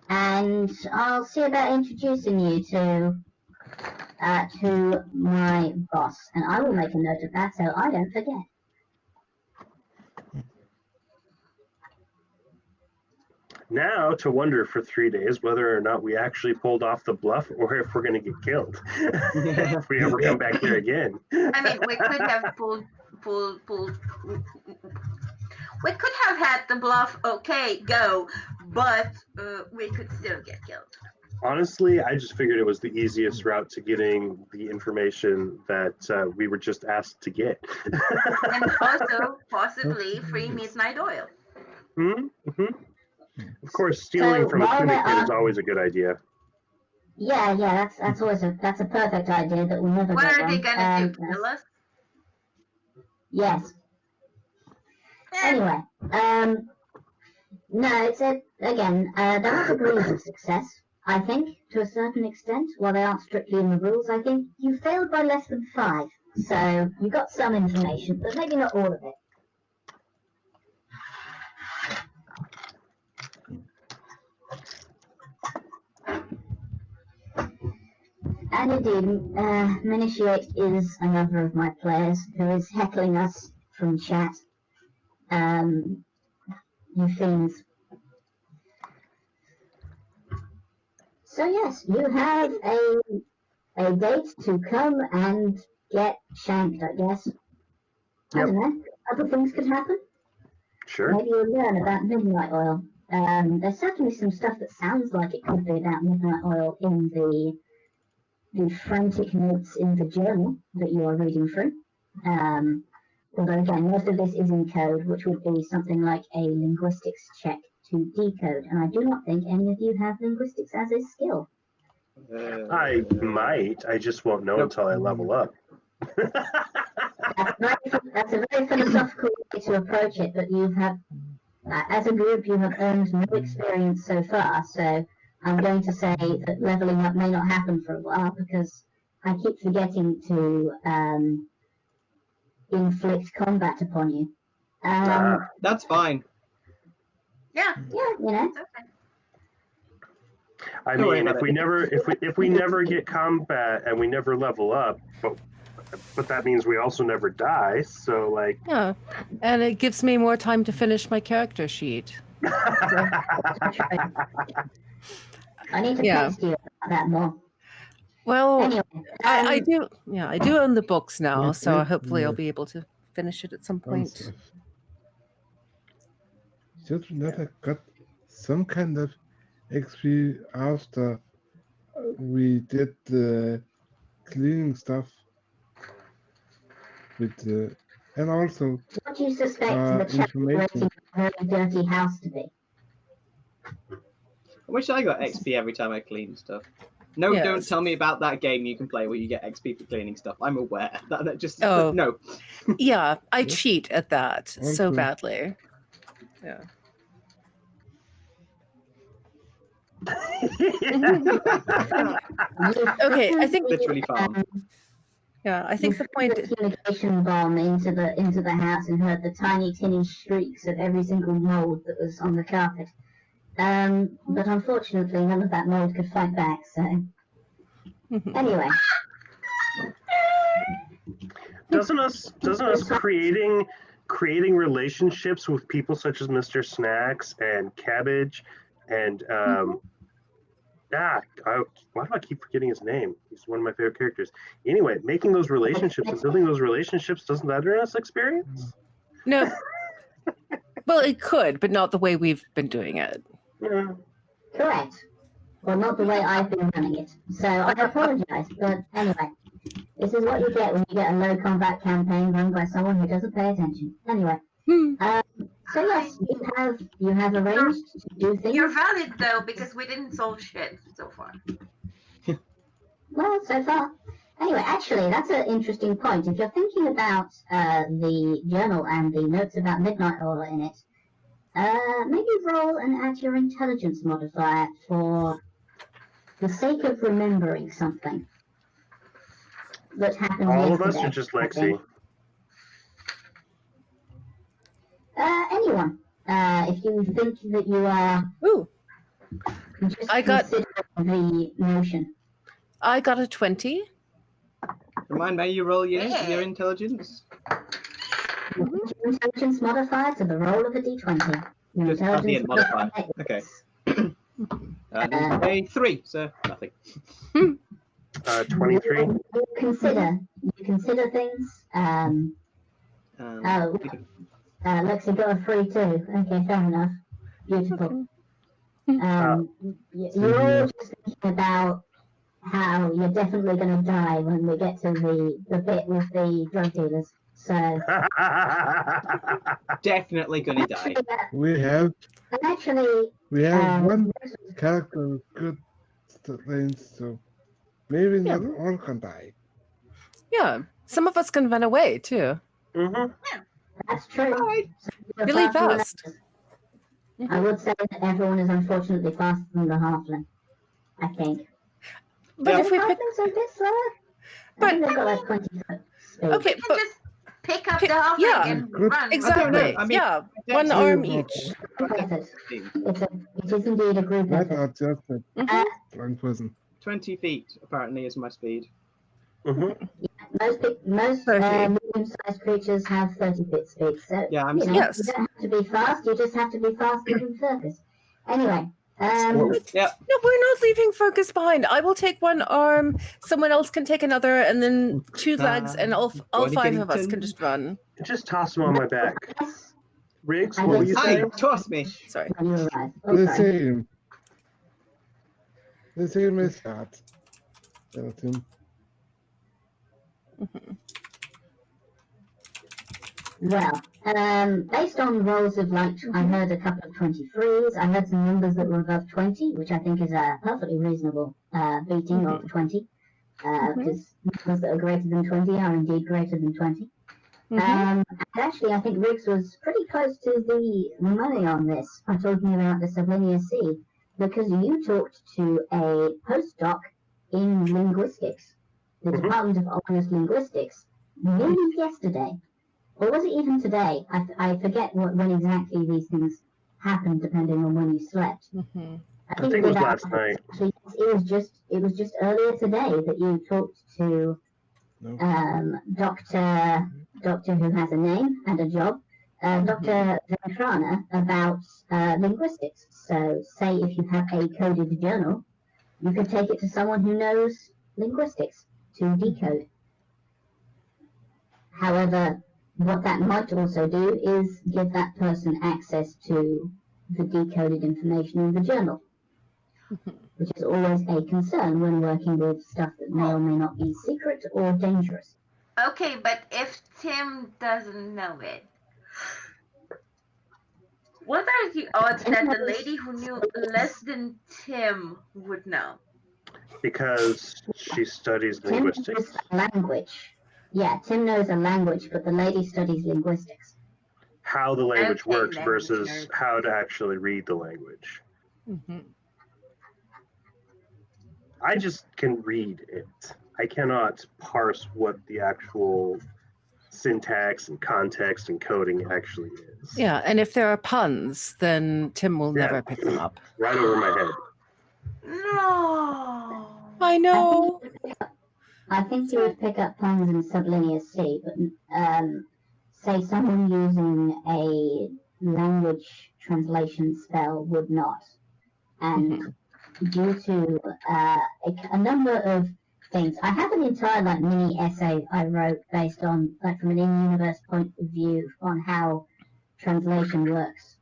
and I'll see about introducing you to my boss, and I will make a note of that so I don't forget. Now to wonder for 3 days whether or not we actually pulled off the bluff or if we're going to get killed if we ever come back here again. I mean, we could have pulled. We could have had the bluff. Okay, go, but we could still get killed. Honestly, I just figured it was the easiest route to getting the information that we were just asked to get. And also possibly free midnight oil. Mm-hmm. Of course, stealing from a syndicate is always a good idea. Yeah, that's always a perfect idea that will never What go are wrong. they gonna do? Kill us? Yes. Anyway, no, it's again, there are degrees of success, I think, to a certain extent. While they aren't strictly in the rules, I think you failed by less than 5, so you got some information, but maybe not all of it. And indeed, Minitiate is another of my players who is heckling us from chat. You fiends. So yes, you have a date to come and get shanked, I guess. I Yep. don't know. Other things could happen. Sure. Maybe you'll learn about midnight oil. There's certainly some stuff that sounds like it could be about midnight oil in the frantic notes in the journal that you are reading through. although again, most of this is in code, which would be something like a linguistics check to decode. And I do not think any of you have linguistics as a skill. I might. I just won't know until I level up. That's a very philosophical way to approach it, but you have, as a group, you have earned no experience so far. So I'm going to say that leveling up may not happen for a while because I keep forgetting to inflict combat upon you. That's fine. Yeah. Yeah, you know. It's okay. I Don't worry mean, about if we never get combat and we never level up, but that means we also never die. So like, Yeah, and it gives me more time to finish my character sheet. I need to Yeah. text you about that more. Well, Anyway, I do. Yeah, I do own the books now, Like so this, hopefully I'll yeah. be able to finish it at some Fun point. stuff. Should we not have got some kind of XP after we did the cleaning stuff with the, and also what do you suspect the chap information. rating a very dirty house to be? I wish I got XP every time I clean stuff. No, don't Yes. tell me about that game you can play where you get XP for cleaning stuff. I'm aware. That just Oh. no. Yeah, I Yep. cheat at that so Also- badly. Yeah. Okay, I think- Literally farm. Yeah, I think the point. the communication bomb into the house and heard the tiny tinny shrieks of every single mold that was on the carpet. But unfortunately, none of that mold could fight back. So anyway, doesn't us creating relationships with people such as Mr. Snacks and Cabbage and why do I keep forgetting his name? He's one of my favorite characters. Anyway, making those relationships and building those relationships, doesn't that earn us experience? No. Well, it could, but not the way we've been doing it. Yeah. correct. Well, not the way I've been running it. So I apologise. But anyway, this is what you get when you get a low combat campaign run by someone who doesn't pay attention. Anyway. So yes, you have arranged to do things. You're valid though because we didn't solve shit so far. Well, so far. Anyway, actually, that's an interesting point. If you're thinking about the journal and the notes about Midnight Oil in it, maybe roll and add your intelligence modifier for the sake of remembering something that happened All yesterday. of us, or just I Lexi? think. Anyone. If you think that you are Ooh, just I got- considering the notion. I got a 20. Remind me, you roll your Yeah. intelligence. Your intelligence modifier to the roll of a d20. Your Just add the intelligence modifier. is- Okay. A 3, so nothing. 23. You consider things. Lexi got a 3 too. Okay, fair enough. Beautiful. You're all just thinking about how you're definitely going to die when we get to the bit with the drug dealers. So Definitely gonna die. actually, We have one character with good range, so maybe Yeah. not all can die. Yeah, some of us can run away too. Mhm. that's true. So Really far from the fast. numbers. I would say that everyone is unfortunately faster than the halfling. I think. But Yeah. if we pick, halflings are a bit slower. I But- think they've got like 20 foot speed. okay, You but can just pick up Pick- the halfling yeah. and Good. run. exactly, I mean, yeah, that's one really arm not- each. It is indeed a group Not effort. just a Mhm. one person. 20 feet apparently is my speed. Mhm. Most 30. medium-sized creatures have 30 feet speed. So Yeah, I'm you know, Yes. you don't have to be fast. You just have to be faster than Circus. Anyway, Yeah. No, we're not leaving Focus behind. I will take one arm. Someone else can take another, and then 2 legs, and all Johnny 5 of us Killington. can just run. Just toss him on my back. yes, Riggs, I what were did you say- Hi, saying? toss me. Sorry. when you arrive. Oh, The sorry. same. The same as that. That's him. Well, based on rolls of like, I heard a couple of 23s. I heard some numbers that were above 20, which I think is a perfectly reasonable beating of 20, because numbers that are greater than 20 are indeed greater than 20. And actually, I think Riggs was pretty close to the money on this by talking about the Sublinear Sea, because you talked to a postdoc in linguistics, the Department of Honest Linguistics, maybe yesterday. Or was it even today? I forget when exactly these things happened, depending on when you slept. I think it was last night. Actually, it was just earlier today that you talked to Doctor who has a name and a job, Dr. Ventrana, about linguistics. So, say if you have a coded journal, you could take it to someone who knows linguistics to decode. However, what that might also do is give that person access to the decoded information in the journal, which is always a concern when working with stuff that may or may not be secret or dangerous. Okay, but if Tim doesn't know it, what are the odds that the lady who knew less than Tim would know? Because she studies Tim linguistics. knows a language. Yeah, Tim knows a language, but the lady studies linguistics. How the language Okay, works language versus nerd. how to actually read the language. I just can read it. I cannot parse what the actual syntax and context and coding actually is. Yeah, and if there are puns, then Tim will never pick them up. Right over my head. No. I know. I think you would pick up puns in Sublinear C, but say someone using a language translation spell would not. And due to a number of things, I have an entire like mini essay I wrote based on like from an in-universe point of view on how translation works.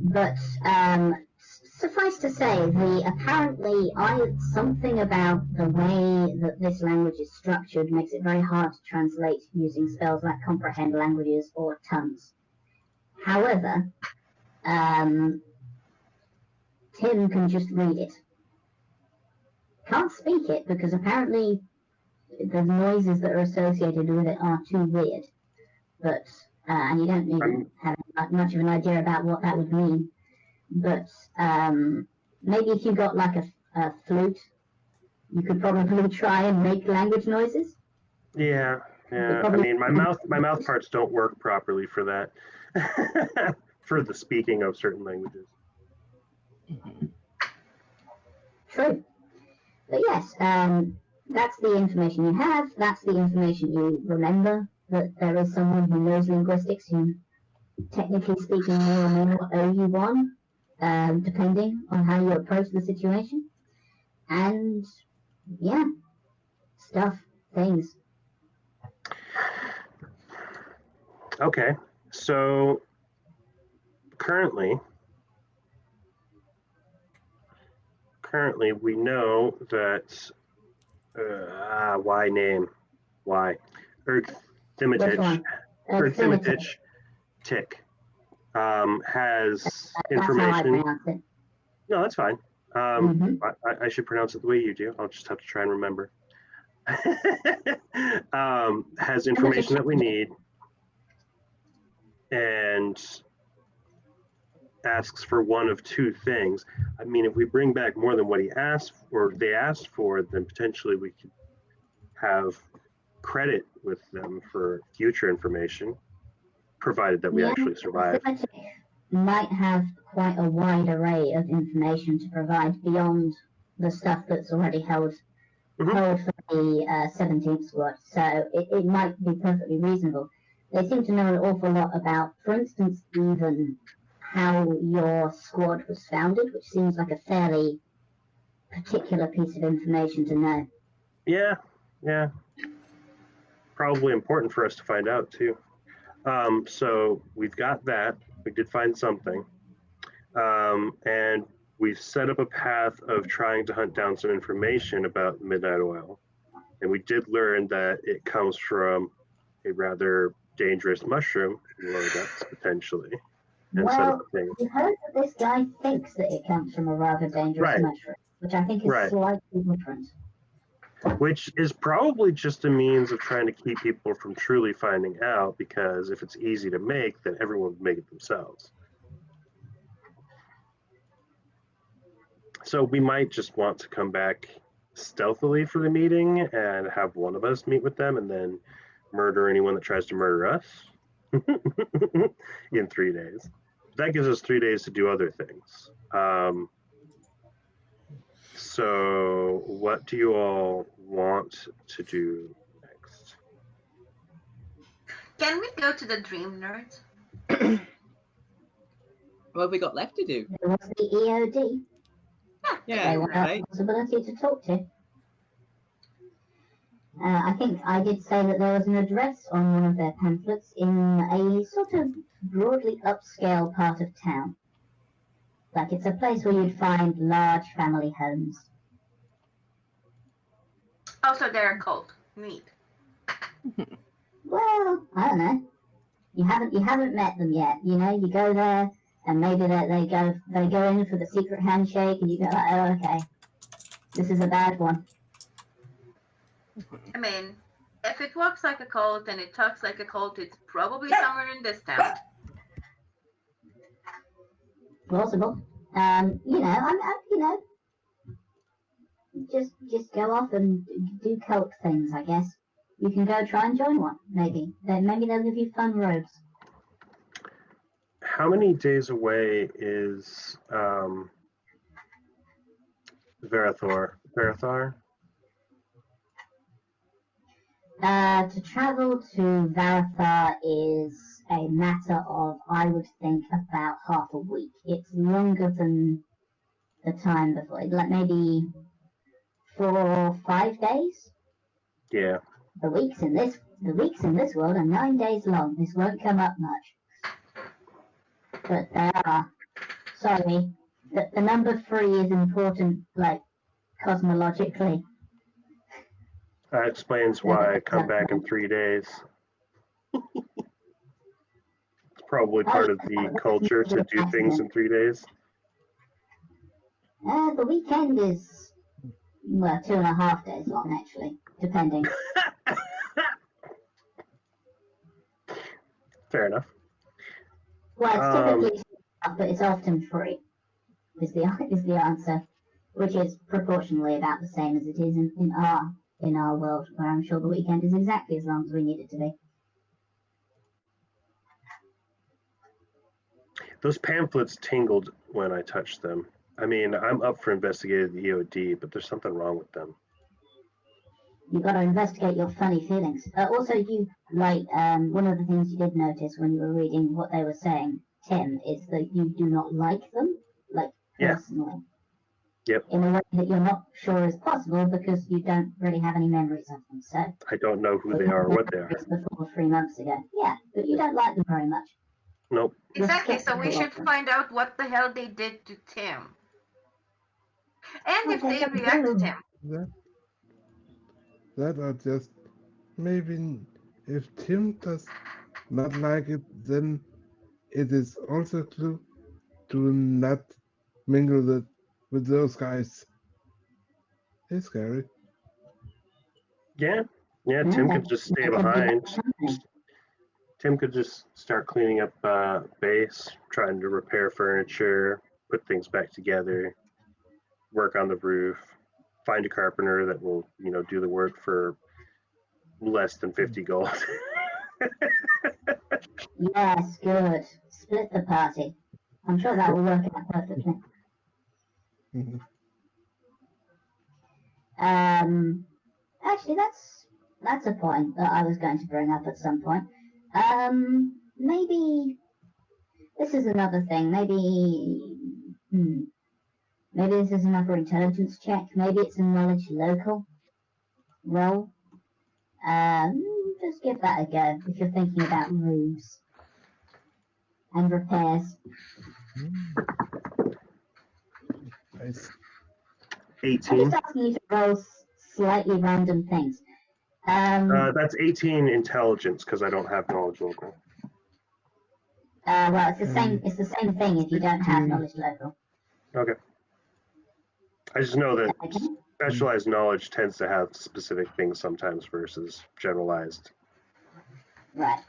But suffice to say, something about the way that this language is structured makes it very hard to translate using spells like comprehend languages or tongues. However, Tim can just read it. Can't speak it because apparently the noises that are associated with it are too weird. But and you don't even have much of an idea about what that would mean. But maybe if you got like a flute, you could probably try and make language noises. Yeah. I mean, my mouth parts don't work properly for that. For the speaking of certain languages. True. But yes, that's the information you have. That's the information you remember. That there is someone who knows linguistics who, technically speaking, may or may not owe you one, depending on how you approach the situation. And yeah, things. Okay, so currently we know that why Ergthimitich Tick has information. No, that's fine. I should pronounce it the way you do. I'll just have to try and remember. Has information that we need and asks for one of two things. I mean, if we bring back more than what he asked or they asked for, then potentially we could have credit with them for future information, provided that we actually survive. Might have quite a wide array of information to provide beyond the stuff that's already held for the 17th squad, so it might be perfectly reasonable. They seem to know an awful lot about, for instance, even how your squad was founded, which seems like a fairly particular piece of information to know. Yeah. Probably important for us to find out, too. So we've got that. We did find something. And we've set up a path of trying to hunt down some information about midnight oil. And we did learn that it comes from a rather dangerous mushroom, low depths potentially, and set up Well, a thing. we heard that this guy thinks that it comes from a rather dangerous Right. mushroom, which I think is Right. slightly different. Which is probably just a means of trying to keep people from truly finding out, because if it's easy to make, then everyone would make it themselves. So we might just want to come back stealthily for the meeting and have one of us meet with them and then murder anyone that tries to murder us in 3 days. That gives us 3 days to do other things. So what do you all want to do next? Can we go to the Dream Nerds? What have we got left to do? There was the EOD. Yeah, They want a right. possibility to talk to. I think I did say that there was an address on one of their pamphlets in a sort of broadly upscale part of town. Like it's a place where you'd find large family homes. Also, they're a cult. Neat. Well, I don't know. You haven't met them yet. You know, you go there and maybe they go in for the secret handshake and you go like, oh, okay, this is a bad one. I mean, if it walks like a cult and it talks like a cult, it's probably somewhere in this town. Plausible. You know, just go off and do cult things, I guess. You can go try and join one, maybe. Maybe they'll give you fun robes. How many days away is Varathor? To travel to Varathar is a matter of, I would think, about half a week. It's longer than the time before, like maybe 4 or 5 days. Yeah. The weeks in this world are 9 days long. This won't come up much, but they are. Sorry, the number 3 is important, like cosmologically. That explains why I come back in 3 days. It's probably part of the culture to do things in 3 days. The weekend is, well, 2.5 days long, actually, depending. Fair enough. Well, it's typically 2.5, but it's often 3, is the answer, which is proportionally about the same as it is in our world, where I'm sure the weekend is exactly as long as we need it to be. Those pamphlets tingled when I touched them. I mean, I'm up for investigating the EOD, but there's something wrong with them. You've got to investigate your funny feelings. Also, one of the things you did notice when you were reading what they were saying, Tim, is that you do not like them, like personally. Yep. In a way that you're not sure is possible because you don't really have any memories of them. So I don't know who they are or what they are. Before 3 months ago. Yeah, but you don't like them very much. Nope. Exactly, so we should find out what the hell they did to Tim. And if they react to Tim. That are just maybe if Tim does not like it, then it is also a clue to not mingle with those guys. It's scary. Yeah, Tim could just stay behind. Tim could just start cleaning up base, trying to repair furniture, put things back together, work on the roof, find a carpenter that will, do the work for less than 50 gold. Yes, good. Split the party. I'm sure that will work out perfectly. Mm-hmm. Actually, that's a point that I was going to bring up at some point. Maybe this is another thing. Maybe this is another intelligence check. Maybe it's a knowledge local roll. Just give that a go if you're thinking about roofs and repairs. Nice. I'm 18. just asking you to roll slightly random things. That's 18 intelligence because I don't have knowledge local. Well, it's the same. It's the same thing if you don't have 16. knowledge local. Okay. I just know that Okay. specialized knowledge tends to have specific things sometimes versus generalized. Right.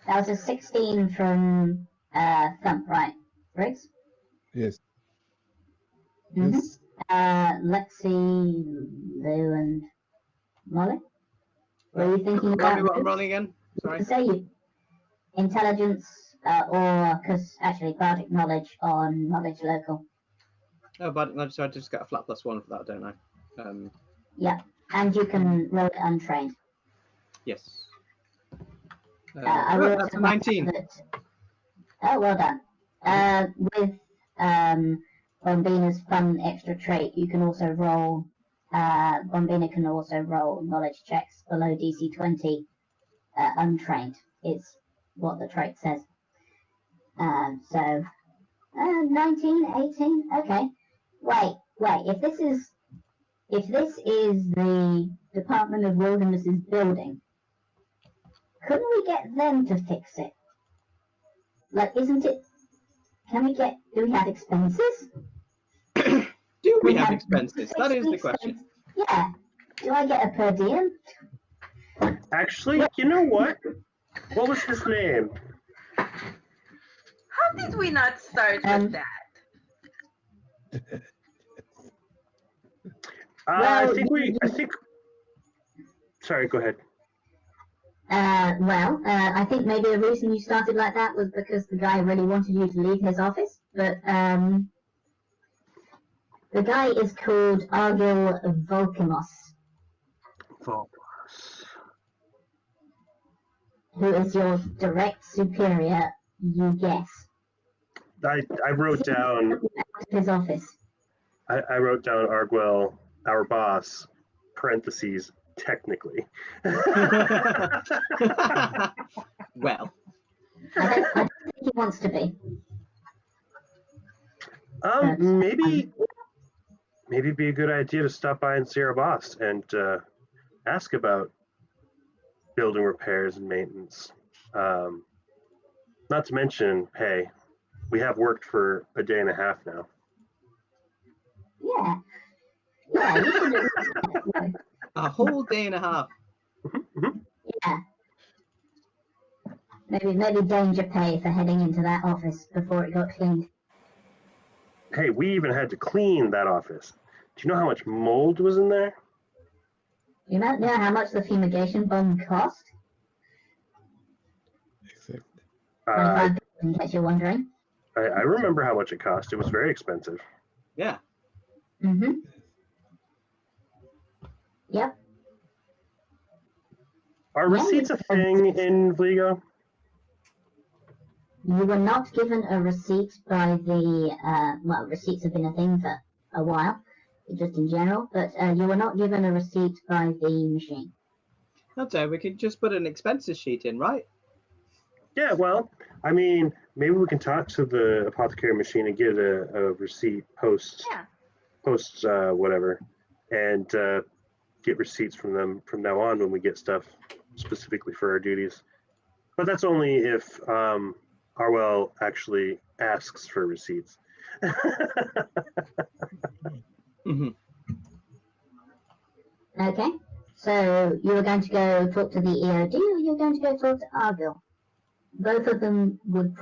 That was a 16 from Thump, right, Briggs? Yes. Mhm. Yes. Let's see, Lou and Molly. What are you thinking Remind me about? what I'm Lou? rolling again. Sorry. Say you intelligence or because actually bardic knowledge on knowledge local. Oh, but I just got a flat +1 for that, don't I? Yeah, and you can roll it untrained. Yes. I will That's a point out 19. that- oh, well done. With Bombina's fun extra trait, you can also roll. Bombina can also roll knowledge checks below DC 20 untrained. Is what the trait says. So 19, 18. Okay. Wait. If this is the Department of Wilderness's building, couldn't we get them to fix it? Like, isn't it? Do we have expenses? Do we have expenses? That is the expenses? question. Yeah. Do I get a per diem? Actually, you know what? What was his name? How did we not start with that? I Well, think. Sorry, go ahead. I think maybe the reason you started like that was because the guy really wanted you to leave his office. But the guy is called Argil Volkimos, who is your direct superior, you guess. I wrote down. Out of his office. I wrote down Arguel, our boss, parentheses, technically. Well, I don't think he wants to be. Maybe it'd be a good idea to stop by and see our boss and ask about building repairs and maintenance. Not to mention pay. We have worked for a day and a half now. Yeah. Yeah, you should at least a whole day and a half. yeah. Maybe danger pay for heading into that office before it got cleaned. Hey, we even had to clean that office. Do you know how much mold was in there? You might know how much the fumigation bomb cost? Exactly. 25 in case you're wondering. I remember how much it cost. It was very expensive. Yeah. Mm-hmm. Yep. Are receipts a thing in Vligo? You were not given a receipt by the, receipts have been a thing for a while, just in general, but you were not given a receipt by the machine. That's it. We could just put an expenses sheet in, right? Yeah, well, I mean, maybe we can talk to the apothecary machine and get a receipt post whatever, and get receipts from them from now on when we get stuff specifically for our duties. But that's only if Arwell actually asks for receipts. Mm-hmm. Okay, so you were going to go talk to the EOD or you're going to go talk to Argyle? Both of them would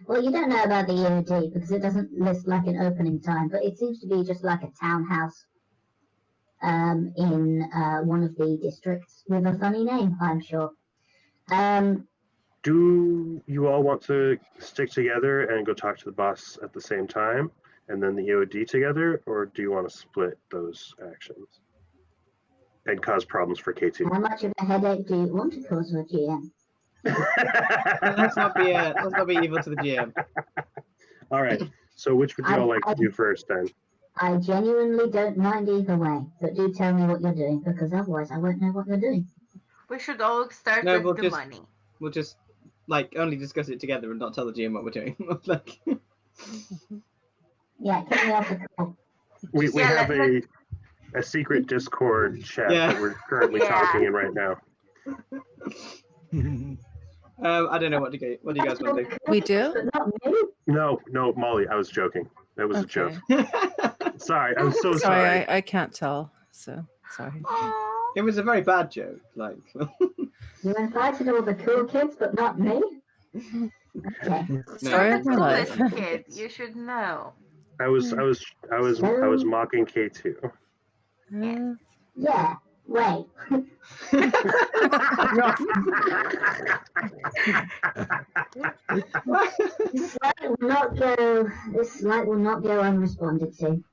well, you don't know about the EOD because it doesn't list like an opening time, but it seems to be just like a townhouse in one of the districts with a funny name, I'm sure. Do you all want to stick together and go talk to the boss at the same time and then the EOD together, or do you want to split those actions and cause problems for K2? How much of a headache do you want to cause for GM? Let's not be evil to the GM. All right. So which would you all like to do first then? I genuinely don't mind either way, but do tell me what you're doing because otherwise I won't know what you're doing. We should all start No, with the money. We'll just only discuss it together and not tell the GM what we're doing. Yeah, kick me off the call. We Yeah, have let- a secret Discord chat Yeah. that we're currently Yeah. talking in right now. I don't know what do you guys want to do. We do? But not me. No, Molly, I was joking. That was a joke. Sorry, I'm so Sorry, sorry. I can't tell. So sorry. Aw. It was a very bad joke. Like, You invited all the cool kids, but not me? Okay. Story You're of the my life. coolest kid. You should know. I was mocking K2. Yeah, wait. This slide will not go unresponded to.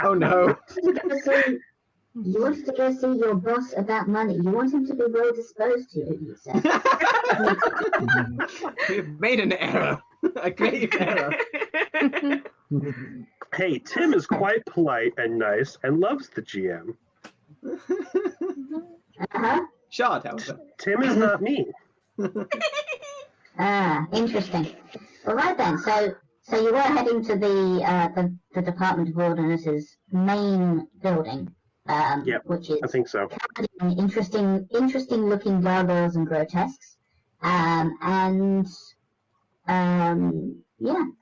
oh no. You wanted to go see your boss about money. You want him to be well disposed to you, you said. We've made an error. A grave error. Hey, Tim is quite polite and nice and loves the GM. Uh-huh. Shard, however. Tim is not me. Ah, interesting. All right then. So you were heading to the Department of Wilderness's main building, Yep, which is I think so. interesting looking gargoyles and grotesques, yeah,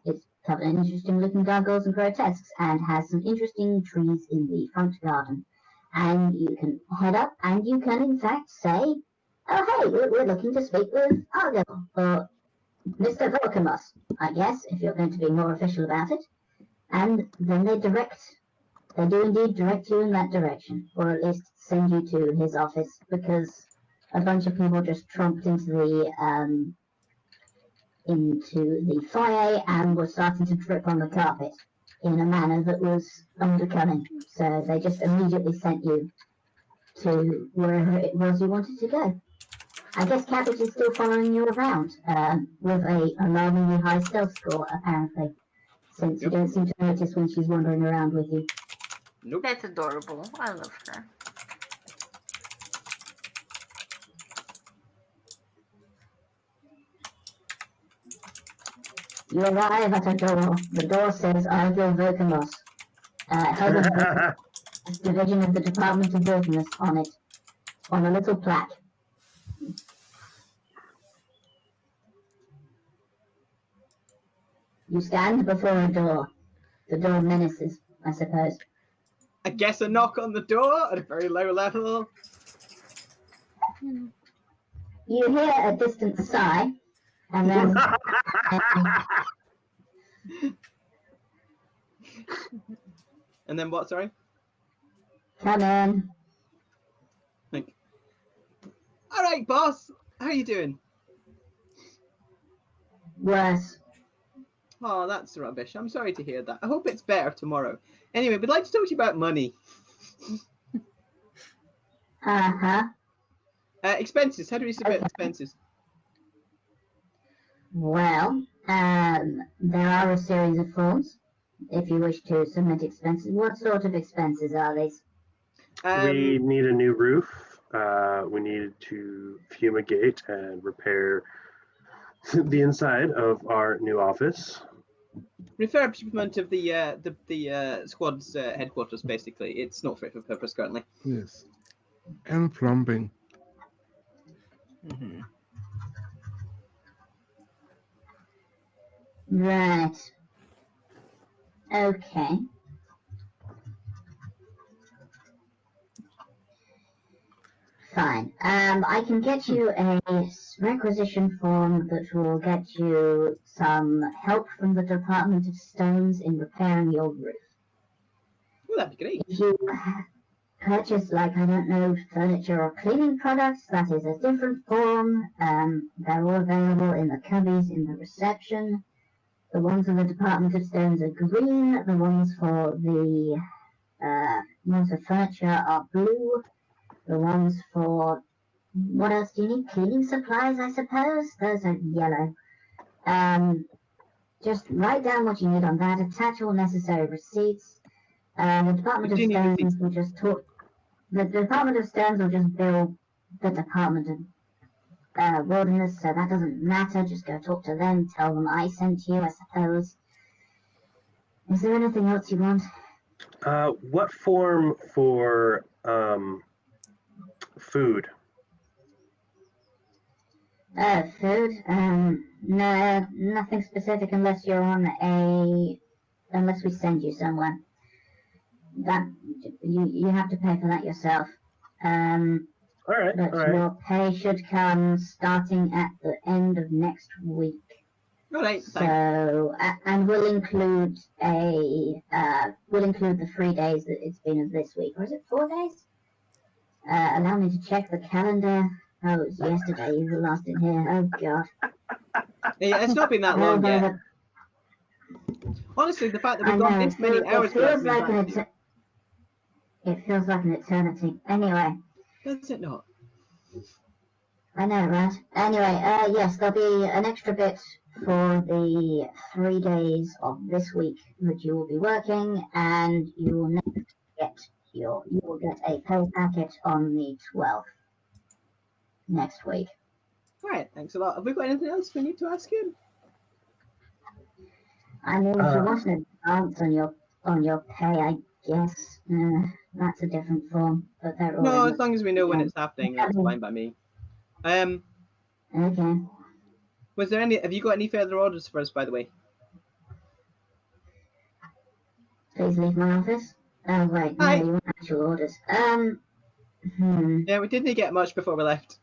it's covered in interesting looking gargoyles and grotesques, and has some interesting trees in the front garden. And you can head up, and you can in fact say, "Oh hey, we're looking to speak with Argyle or Mr. Volkanos, I guess, if you're going to be more official about it." And then they do indeed direct you in that direction, or at least send you to his office, because a bunch of people just tromped into the foyer and were starting to trip on the carpet in a manner that was unbecoming. So they just immediately sent you to wherever it was you wanted to go. I guess Cabbage is still following you around, with a alarmingly high stealth score, apparently, since you don't seem to notice when she's wandering around with you. Nope. That's adorable. I love her. You arrive at a door. The door says Argyle Volkanos, head of the division of the Department of Wilderness on it, on a little plaque. You stand before a door. The door menaces, I suppose. I guess a knock on the door at a very low level. You hear a distant sigh, and then And then what, sorry? come in. All right, boss. How are you doing? Worse. Oh, that's rubbish. I'm sorry to hear that. I hope it's better tomorrow. Anyway, we'd like to talk to you about money. Uh-huh. Expenses. How do we submit expenses? Well, there are a series of forms if you wish to submit expenses. What sort of expenses are these? We need a new roof. We need to fumigate and repair the inside of our new office. Refurbishment of the squad's headquarters, basically. It's not fit for purpose currently. Yes. And plumbing. Mhm. Right. Okay. Fine. I can get you a requisition form that will get you some help from the Department of Stones in repairing your roof. Well, that'd be great. If you purchase, like, I don't know, furniture or cleaning products, that is a different form. They're all available in the cubbies in the reception. The ones for the Department of Stones are green. The ones for the ones for furniture are blue. The ones for what else do you need? Cleaning supplies, I suppose. Those are yellow. Just write down what you need on that. Attach all necessary receipts. The Department of Stones will just talk. The Department of Stones will just bill the Department of Wilderness, so that doesn't matter. Just go talk to them. Tell them I sent you, I suppose. Is there anything else you want? What form for food? Food? No, nothing specific unless you're on unless we send you somewhere. That you have to pay for that yourself. All right, But all right. your pay should come starting at the end of next week. All right, thanks. So, and we'll include the 3 days that it's been of this week, or is it 4 days? Allow me to check the calendar. Oh, it was yesterday you were last in here. Oh God. Yeah, it's not been that long yet. Honestly, the fact that we've gone this many hours without coming back to you. It feels like an eternity. Anyway. Does it not? I know, right? Anyway, yes, there'll be an extra bit for the 3 days of this week that you will be working, and you will get a pay packet on the 12th next week. All right, thanks a lot. Have we got anything else we need to ask him? I mean, if you want an advance on your pay, I guess that's a different form. But they're all No, as long as we know when it's happening, that's fine by me. Okay. Was there any? Have you got any further orders for us, by the way? Please leave my office. Oh wait, no, Hi. you want actual orders. Yeah, we didn't get much before we left.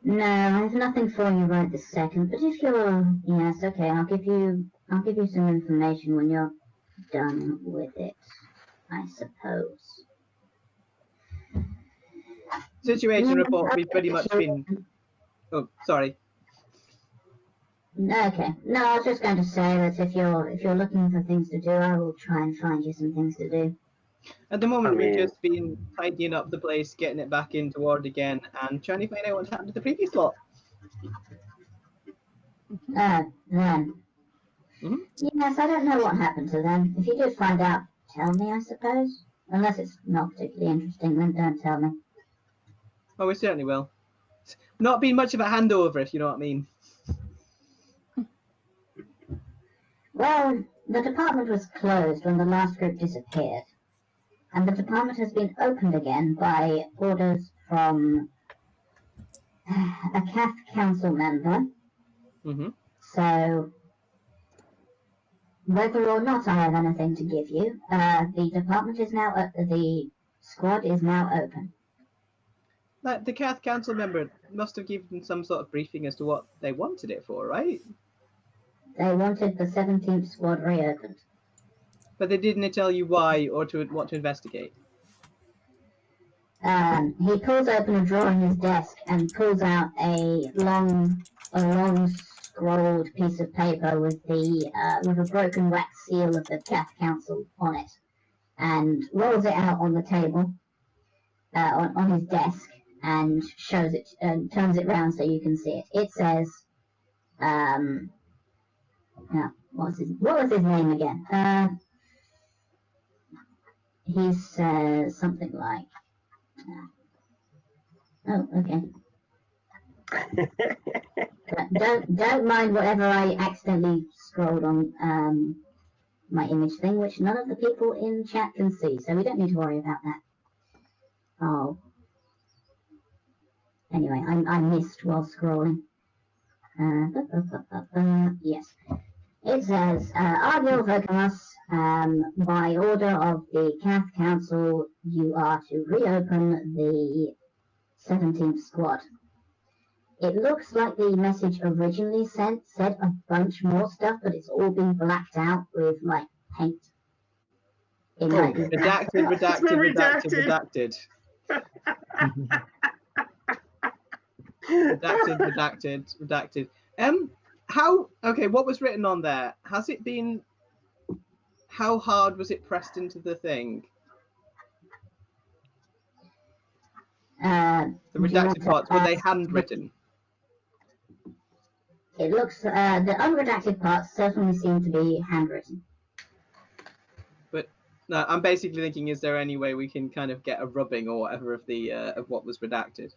No, I have nothing for you right this second. But if you're, yes, okay, I'll give you some information when you're done with it, I suppose. Situation report. We've pretty much been. Oh, sorry. Okay. No, I was just going to say that if you're looking for things to do, I will try and find you some things to do. At the moment, I mean- we've just been tidying up the place, getting it back into order again, and trying to find out what's happened to the previous lot. Then. Mhm. Yes, I don't know what happened to them. If you did find out, tell me, I suppose. Unless it's not particularly interesting, then don't tell me. Oh, we certainly will. It's not been much of a handover, if you know what I mean. Well, the department was closed when the last group disappeared. And the department has been opened again by orders from a Cath Council member. Mm-hmm. So, whether or not I have anything to give you, the department is now, the squad is now open. Like the Cath Council member must have given some sort of briefing as to what they wanted it for, right? They wanted the 17th squad reopened. But they didn't tell you why or to what to investigate. He pulls open a drawer in his desk and pulls out a long scrolled piece of paper with a broken wax seal of the Cath Council on it, and rolls it out on the table on his desk and shows it and turns it round so you can see it. It says, what was his name again? He says something like, oh, okay. Don't mind whatever I accidentally scrolled on my image thing, which none of the people in chat can see, so we don't need to worry about that. Oh. Anyway, I missed while scrolling. Yes. It says, Argil Vocamus, by order of the Cath Council, you are to reopen the 17th squad. It looks like the message originally said a bunch more stuff, but it's all been blacked out with, like, paint. Redacted. Redacted. What was written on there? Has it been, how hard was it pressed into the thing? The redacted parts, were they handwritten? It looks, the unredacted parts certainly seem to be handwritten. But no, I'm basically thinking, is there any way we can kind of get a rubbing or whatever of the of what was redacted?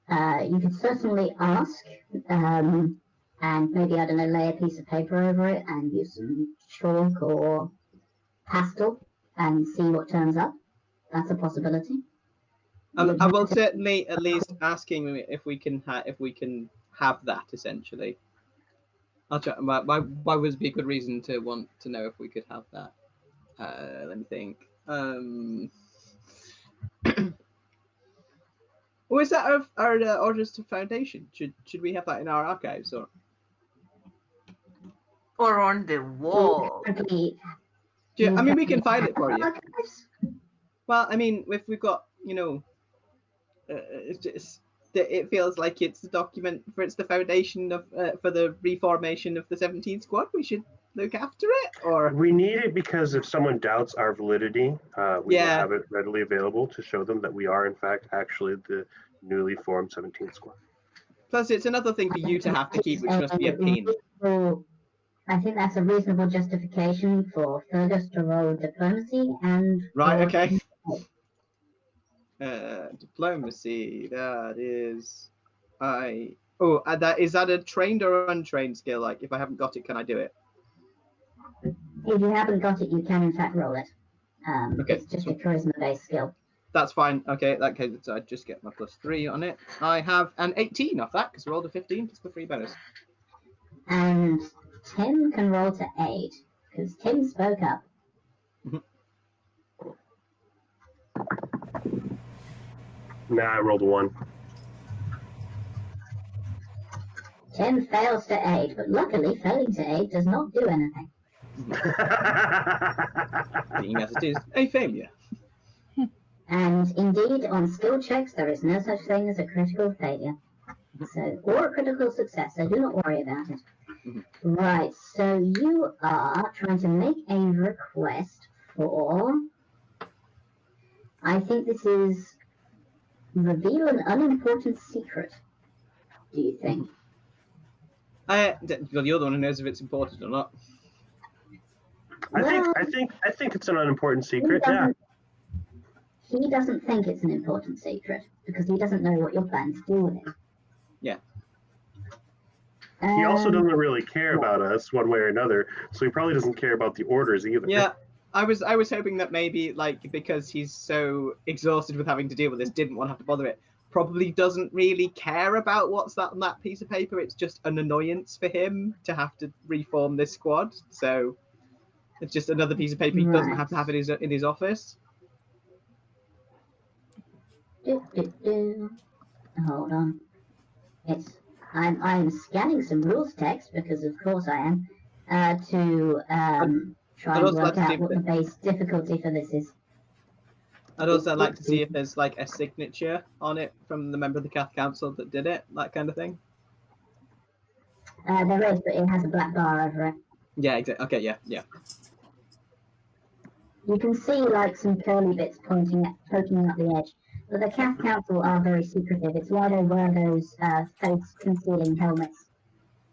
You could certainly ask, and and maybe, I don't know, lay a piece of paper over it and use some chalk or pastel and see what turns up. That's a possibility. I will certainly at least asking if we can have that essentially. I'll try. Why would be a good reason to want to know if we could have that? Let me think. Was that our orders to Foundation? Should we have that in our archives or on the wall? I mean, we can find it for you. Well, I mean, if we've got, it's just it feels like it's the document it's the foundation of for the reformation of the 17th Squad. We should look after it, or we need it because if someone doubts our validity, we will Yeah. have it readily available to show them that we are in fact actually the newly formed 17th Squad. plus it's another thing for you to have to keep, which must be a pain. I think that's a reasonable justification for Fergus to roll diplomacy and Right, for- okay. Diplomacy, that is that is that a trained or untrained skill? Like, if I haven't got it, can I do it? If you haven't got it, you can in fact roll it. Okay. It's just a charisma-based skill. That's fine. Okay, in that case, I just get my +3 on it. I have an 18 off that because I rolled a 15 plus the 3 bonus. And Tim can roll to aid, because Tim spoke up. Nah, I rolled a 1. Tim fails to aid, but luckily failing to aid does not do anything. Being as it is a failure. And indeed, on skill checks, there is no such thing as a critical failure. So, or a critical success, so do not worry about it. Right, so you are trying to make a request for, I think this is reveal an unimportant secret, do you think? Well, you're the one who knows if it's important or not. I think it's an unimportant secret. Yeah. He doesn't think it's an important secret because he doesn't know what you're planning to do with it. Yeah. He also doesn't really care about us one way or another, so he probably doesn't care about the orders either. Yeah, I was hoping that maybe, like, because he's so exhausted with having to deal with this, didn't want to have to bother it. Probably doesn't really care about what's that on that piece of paper. It's just an annoyance for him to have to reform this squad. So it's just another piece of paper he doesn't have to have in his office. Hold on. I'm scanning some rules text because of course I am to try and work out what the base difficulty for this is. I'd also like to see if there's like a signature on it from the member of the Cath Council that did it, that kind of thing. There is, but it has a black bar over it. Yeah, exactly. Okay, yeah. You can see like some curly bits poking out the edge. But the Cath Council are very secretive. It's why they wear those face-concealing helmets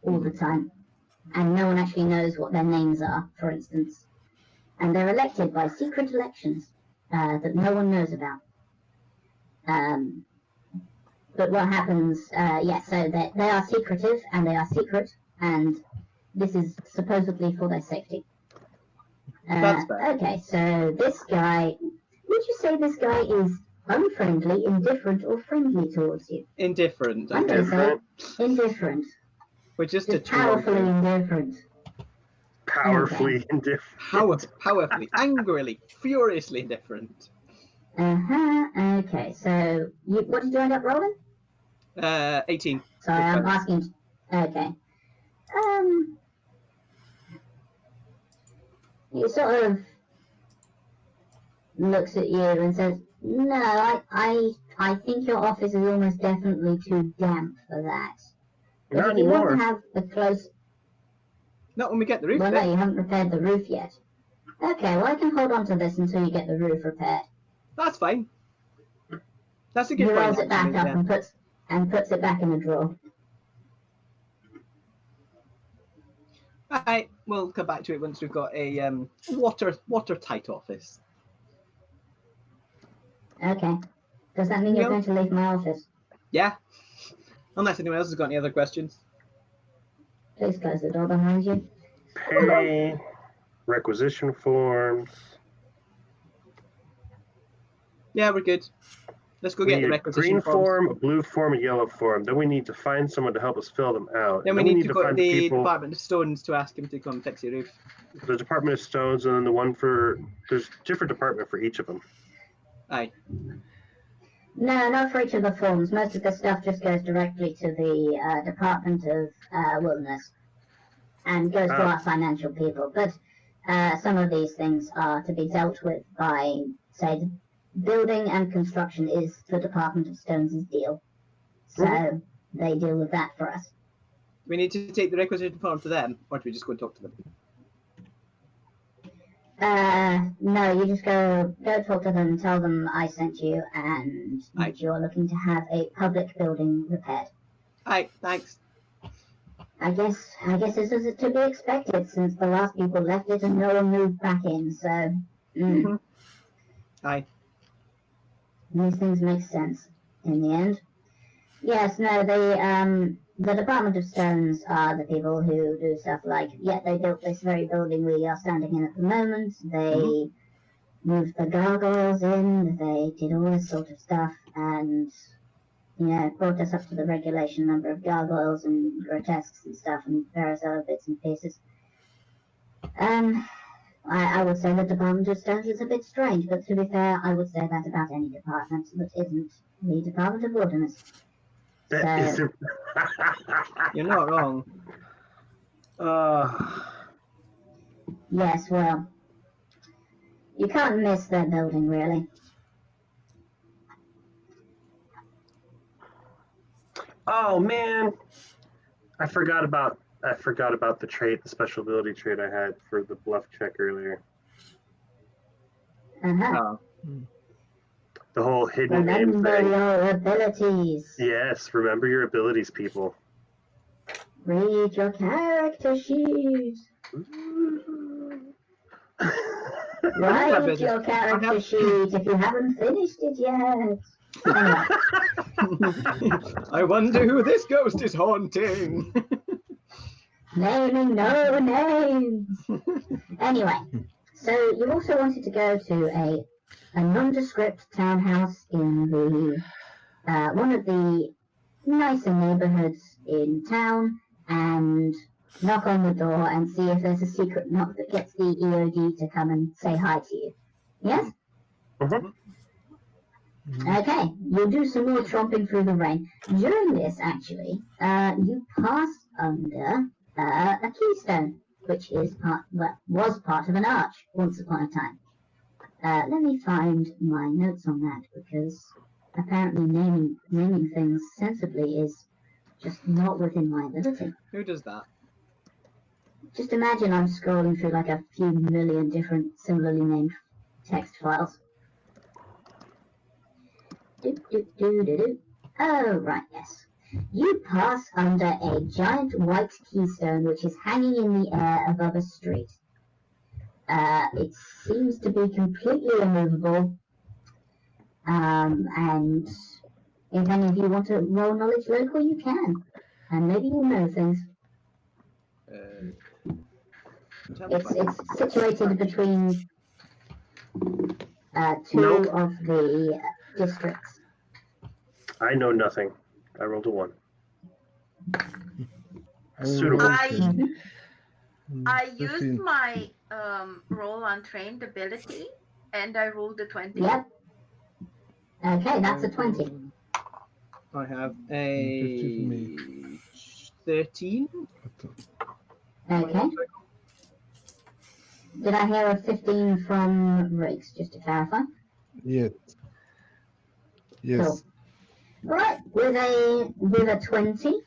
all the time. And no one actually knows what their names are, for instance. And they're elected by secret elections that no one knows about. But what happens, so they are secretive and they are secret, and this is supposedly for their safety. That's fair. Okay, so this guy, would you say this guy is unfriendly, indifferent, or friendly towards you? Indifferent. I'm going to say indifferent. We're just powerfully indifferent. Powerfully indifferent. Powerfully, angrily, furiously indifferent. Okay, so what did you end up rolling? 18. Sorry, I'm asking. Okay. He sort of looks at you and says, "No, I think your office is almost definitely too damp for that. Not if you want anymore. to have a close..." Not when we get the roof. Well, no, you haven't repaired the roof yet. Okay, well I can hold on to this until you get the roof repaired. That's fine. That's a good He point. rolls it back up Yeah. and puts it back in the drawer. Alright, we'll come back to it once we've got a watertight office. Okay. Does that mean you're going to leave my office? Yeah. Unless anyone else has got any other questions. Please close the door behind you. Pay, requisition forms. Yeah, we're good. Let's go We get need the a requisition green forms. form, a blue form, a yellow form. Then we need to find someone to help us fill them out. Then And we need to go to find the people, Department of Stones to ask him to come fix the roof. the Department of Stones, and then the one for, there's a different department for each of them. Aye. No, not for each of the forms. Most of the stuff just goes directly to the Department of Wilderness and goes to Ah. our financial people. But some of these things are to be dealt with by, say, the building and construction is the Department of Stones' deal. So they deal with that for us. We need to take the requisition form to them, or do we just go and talk to them? No, you just go talk to them, tell them I sent you, and Aye. you're looking to have a public building repaired. Aye, thanks. I guess this is to be expected since the last people left it and no one moved back in. So, Aye. these things make sense in the end. Yes, no, the Department of Stones are the people who do stuff like, they built this very building we are standing in at the moment. They moved the gargoyles in. They did all this sort of stuff, and brought us up to the regulation number of gargoyles and grotesques and stuff and various other bits and pieces. I would say the Department of Stones is a bit strange, but to be fair, I would say that about any department that isn't the Department of Wilderness. That So, isn't. You're not wrong. yes, well, you can't miss that building, really. Oh man, I forgot about the trait, the special ability trait I had for the bluff check earlier. Uh-huh. The whole hidden name Remember thing. your abilities. Yes, remember your abilities, people. Read your character sheet. Write your character sheet if you haven't finished it yet. Anyway, I wonder who this ghost is haunting. naming no names. Anyway, so you also wanted to go to a nondescript townhouse in the one of the nicer neighborhoods in town and knock on the door and see if there's a secret knock that gets the EOD to come and say hi to you. Yes? Okay, you do some more tromping through the rain. During this, actually, you pass under a keystone, which is was part of an arch once upon a time. Let me find my notes on that, because apparently naming things sensibly is just not within my ability. Who does that? Just imagine I'm scrolling through like a few million different similarly named text files. Oh, right, yes. You pass under a giant white keystone which is hanging in the air above a street. It seems to be completely immovable, and if any of you want to roll knowledge local, you can, and maybe you'll know things. It's situated between two of the districts. I know nothing. I rolled a 1. Suitable. I used 15. my roll on trained ability, and I rolled a 20. Yep. Okay, that's a 20. I have 50 a for me. 13. Okay. Did I hear a 15 from Riggs, just to clarify? Yes. Yes. Cool. Right, with a 20,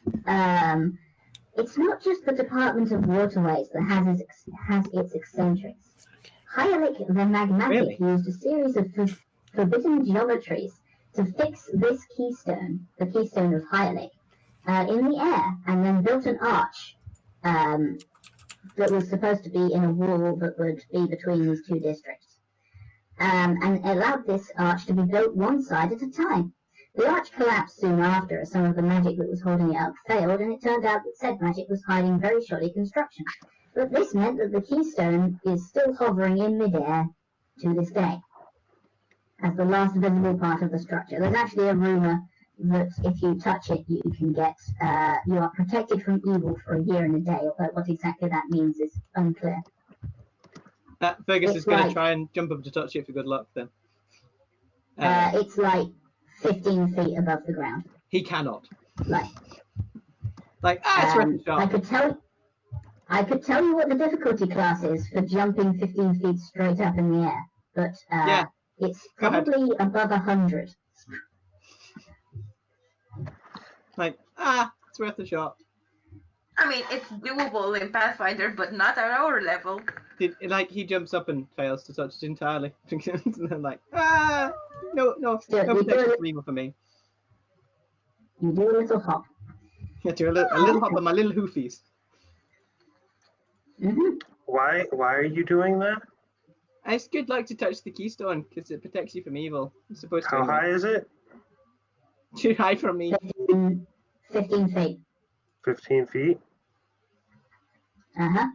it's not just the Department of Waterways that has its eccentrics. Hyalic the Magmatic Really? used a series of forbidden geometries to fix this keystone, the keystone of Hyalic, in the air, and then built an arch that was supposed to be in a wall that would be between these two districts. And allowed this arch to be built one side at a time. The arch collapsed soon after as some of the magic that was holding it up failed, and it turned out that said magic was hiding very shoddy construction. But this meant that the keystone is still hovering in midair to this day as the last visible part of the structure. There's actually a rumor that if you touch it, you can get, you are protected from evil for a year and a day, although what exactly that means is unclear. Fergus It's is going to like- try and jump up to touch it for good luck then. It's like 15 feet above the ground. He cannot. Like, it's worth a shot. I could tell you what the difficulty class is for jumping 15 feet straight up in the air, but Yeah. it's Go ahead. probably above 100. It's worth a shot. I mean, it's doable in Pathfinder, but not at our level. He jumps up and fails to touch it entirely. And then no Still, you do protection it. for evil for me. You do a little hop. Yeah, do a little hop on my little hoofies. Hmm. Why are you doing that? It's good luck to touch the keystone because it protects you from evil. It's supposed to. How anyway. high is it? Too high for me. 15 feet. 15 feet? Uh-huh.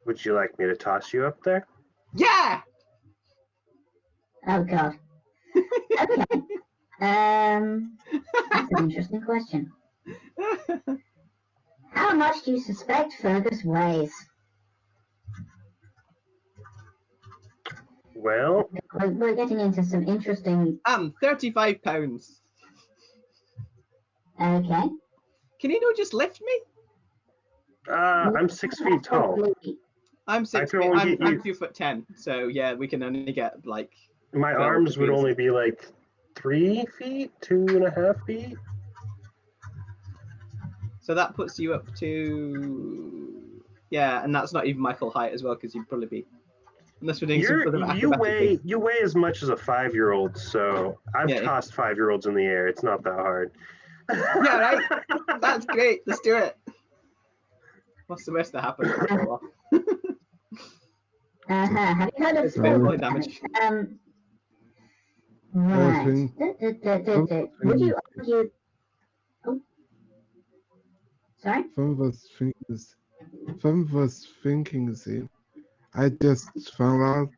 Would you like me to toss you up there? Yeah. Oh, God. Okay. That's an interesting question. How much do you suspect Fergus weighs? Well, We're getting into some interesting... 35 pounds. Okay. Can you not just lift me? I'm 6 feet tall. I'm I 6 can feet. only get I'm you- 2'10". So yeah, we can only get like. My Well, arms would degrees. only be like 3 feet, 2.5 feet. So that puts you up to. Yeah, and that's not even my full height as well, because you'd probably be. Unless we're doing some sort of acrobatic. You weigh as much as a 5-year-old, so I've Yeah. tossed 5-year-olds in the air. It's not that hard. Yeah, right. That's great. Let's do it. What's the worst that happens? Have you heard of It's spell point damage? damage. Right. think- Would you argue... Oh. Sorry? Fun was thinking, see, I just found out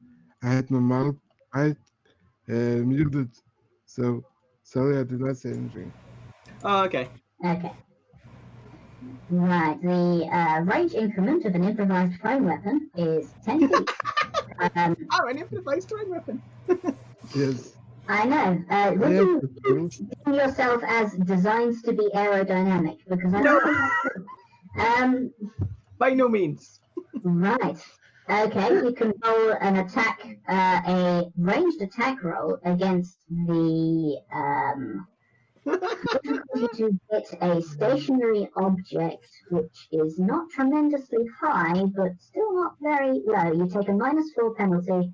I had my mouth muted, so sorry I did not say anything. Oh, okay. Okay. Right. The range increment of an improvised foam weapon is 10 feet. An improvised throwing weapon. Yes, I know. I Would have you the tools. deem yourself as designs to be aerodynamic? Because I don't think that's true. By no means. Right. Okay, you can roll an attack, a ranged attack roll against the difficulty to hit a stationary object, which is not tremendously high, but still not very low. You take a -4 penalty.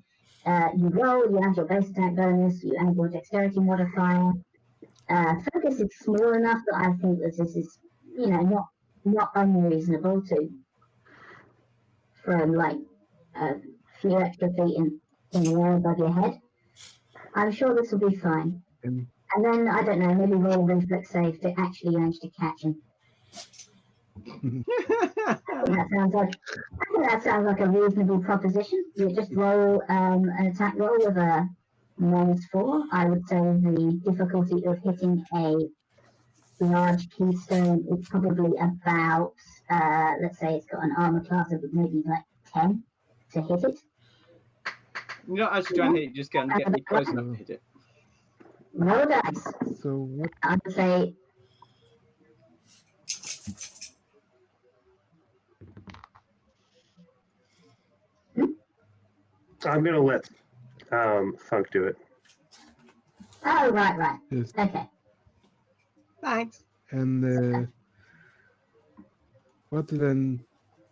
You roll, you add your base attack bonus, you add your dexterity modifier. Focus is small enough that I think that this is, not unreasonable to throw like a few extra feet in the air above your head. I'm sure this will be fine. And And then, I don't know, maybe roll a reflex save to actually manage to catch him. That sounds like a reasonable proposition. You just roll an attack roll with a -4. I would say the difficulty of hitting a large keystone is probably about, let's say it's got an armor class of maybe like 10 to hit it. You're not actually trying to hit it, just get me close enough to hit it. Roll dice. so what? I would say I'm gonna let Funk do it. oh, right. Yes. Okay. Thanks. And what did I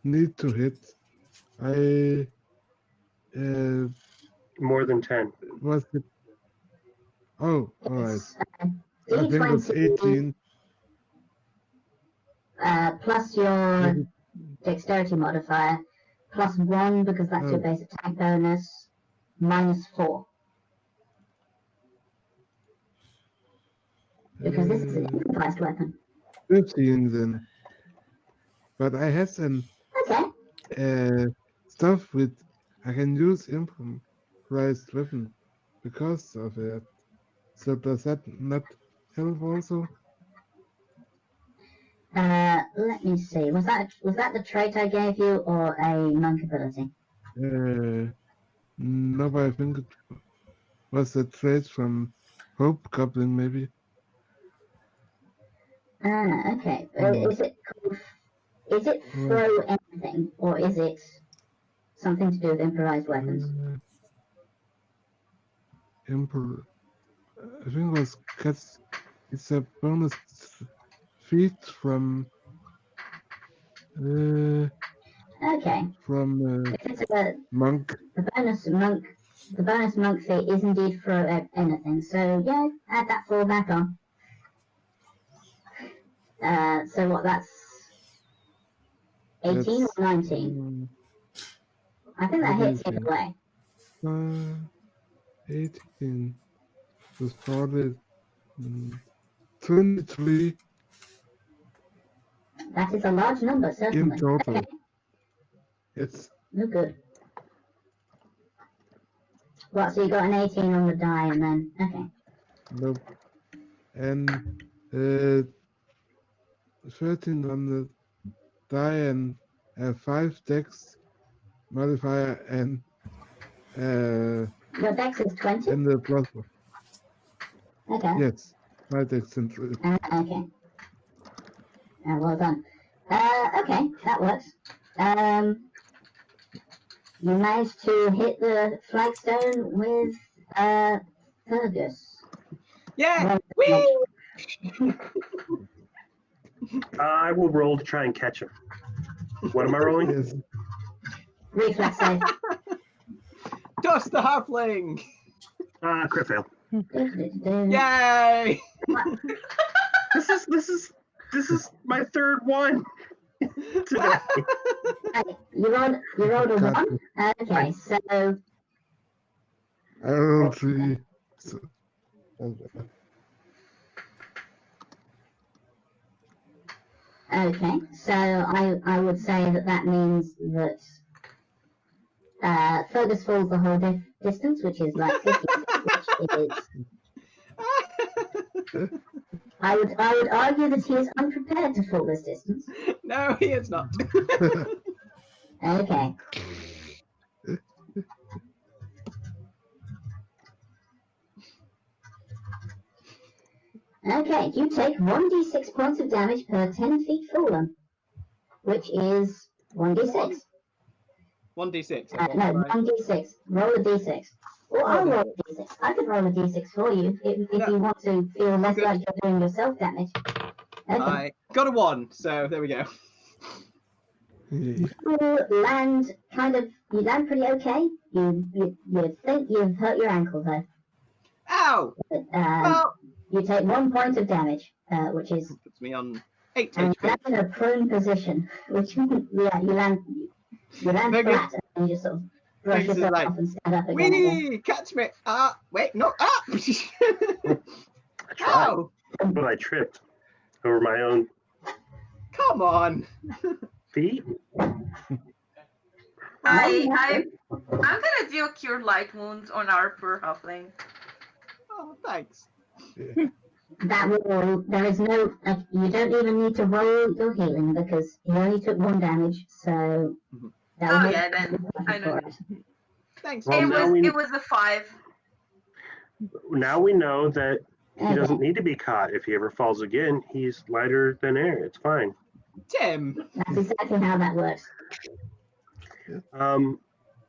need to hit? I More than 10. was it? Oh, all right. It's, I think it's D20 18. plus your dexterity modifier, +1 because that's your Oh. base attack bonus, -4. Because this is an improvised weapon. 15 then. But I have some Okay. stuff with I can use improvised weapon because of it. So does that not help also? Let me see. Was that the trait I gave you or a monk ability? No, but I think it was a trait from Hope Goblin, maybe. Okay. Is it throw anything, or is it something to do with improvised weapons? I think it was cats. It's a bonus feat from Okay. If it's monk. The bonus monk feat is indeed throw anything. So yeah, add that 4 back on. So what? That's 18 or 19? I think that hits either way. 18 was probably 23 That is a large number, certainly. in total. Okay. Yes. No good. What, so you got an 18 on the die and then, okay. Nope. And 13 on the die and 5 dex modifier and Your dex is 20? and the plus one. Okay. Yes. 5 dex and Okay. Well done. Okay, that works. You managed to hit the flagstone with Fergus. Yeah! Whee! I will roll to try and catch him. What am I rolling? yes. Reflex save. Dust the halfling! Crit fail. Yay! This is my third one today. You rolled a 1? Okay, so I rolled 3. So, okay, so I would say that means that Fergus falls the whole distance, which is like 50, which is. I would argue that he is unprepared to fall this distance. No, he is not. Okay. Okay, you take 1d6 points of damage per 10 feet fallen, which is 1d6. 1d6. No, 1d6. Roll a d6. Or I'll roll a d6. I could roll a d6 for you if you want to feel less like you're doing yourself damage. Okay. I got a 1, so there we go. You land pretty okay. You think you've hurt your ankle though. Ow! But, Well, you take 1 point of damage, which is puts me on 8 and HP. that's in a prone position, which you land Very good. flat and you just sort of brush Vegas is yourself like, off and stand up again. I guess. Whee! Catch me! Wait, no! I tried, Ow! but I tripped over my own Come on! feet. I'm gonna do a cure light wounds on our poor halfling. Oh, thanks. That will. There is no. You don't even need to roll your healing because he only took 1 damage. So. That will Oh make yeah, you then I for know. it. Thanks. Well, It was a 5. Now we know that he Okay. doesn't need to be caught. If he ever falls again, he's lighter than air. It's fine. Tim! That's exactly how that works.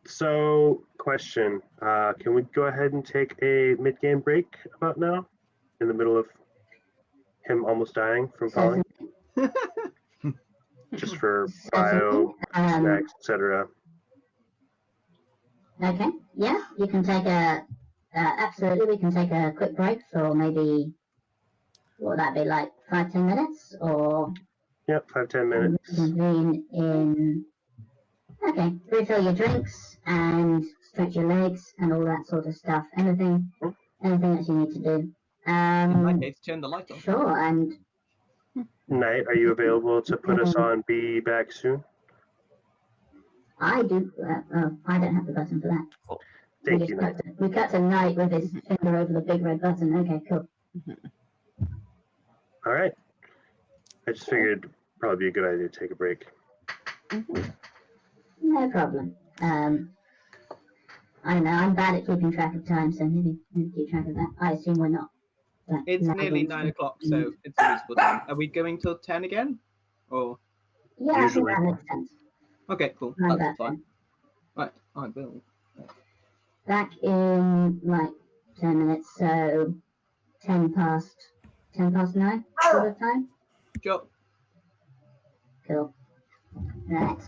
So, question. Can we go ahead and take a mid-game break about now? In the middle of him almost dying from falling? Just for bio, snacks, etc. Okay. Yeah, you can take absolutely. We can take a quick break for maybe. What would that be like? 5-10 minutes, or Yep, 5-10 minutes. convene in. Okay, refill your drinks and stretch your legs and all that sort of stuff. Anything that you need to do. In my Um, case, turn the light on. sure, and Knight, are you available to put us on Be Back Soon? I do. I don't have the button for that. Thank you, Knight. We cut to Knight with his finger over the big red button. Okay, cool. All right. I just figured it'd probably be a good idea to take a break. No problem. I don't know. I'm bad at keeping track of time, so maybe keep track of that. I assume we're not. It's nearly 9 o'clock, so it's a reasonable time. Are we going till 10 again? Or Yeah, I think Usually. that makes sense. okay, cool. Around That's that fine. then. Right, I will. Back in like 10 minutes, so 10 past 9 sort of time. Sure. Cool. Right.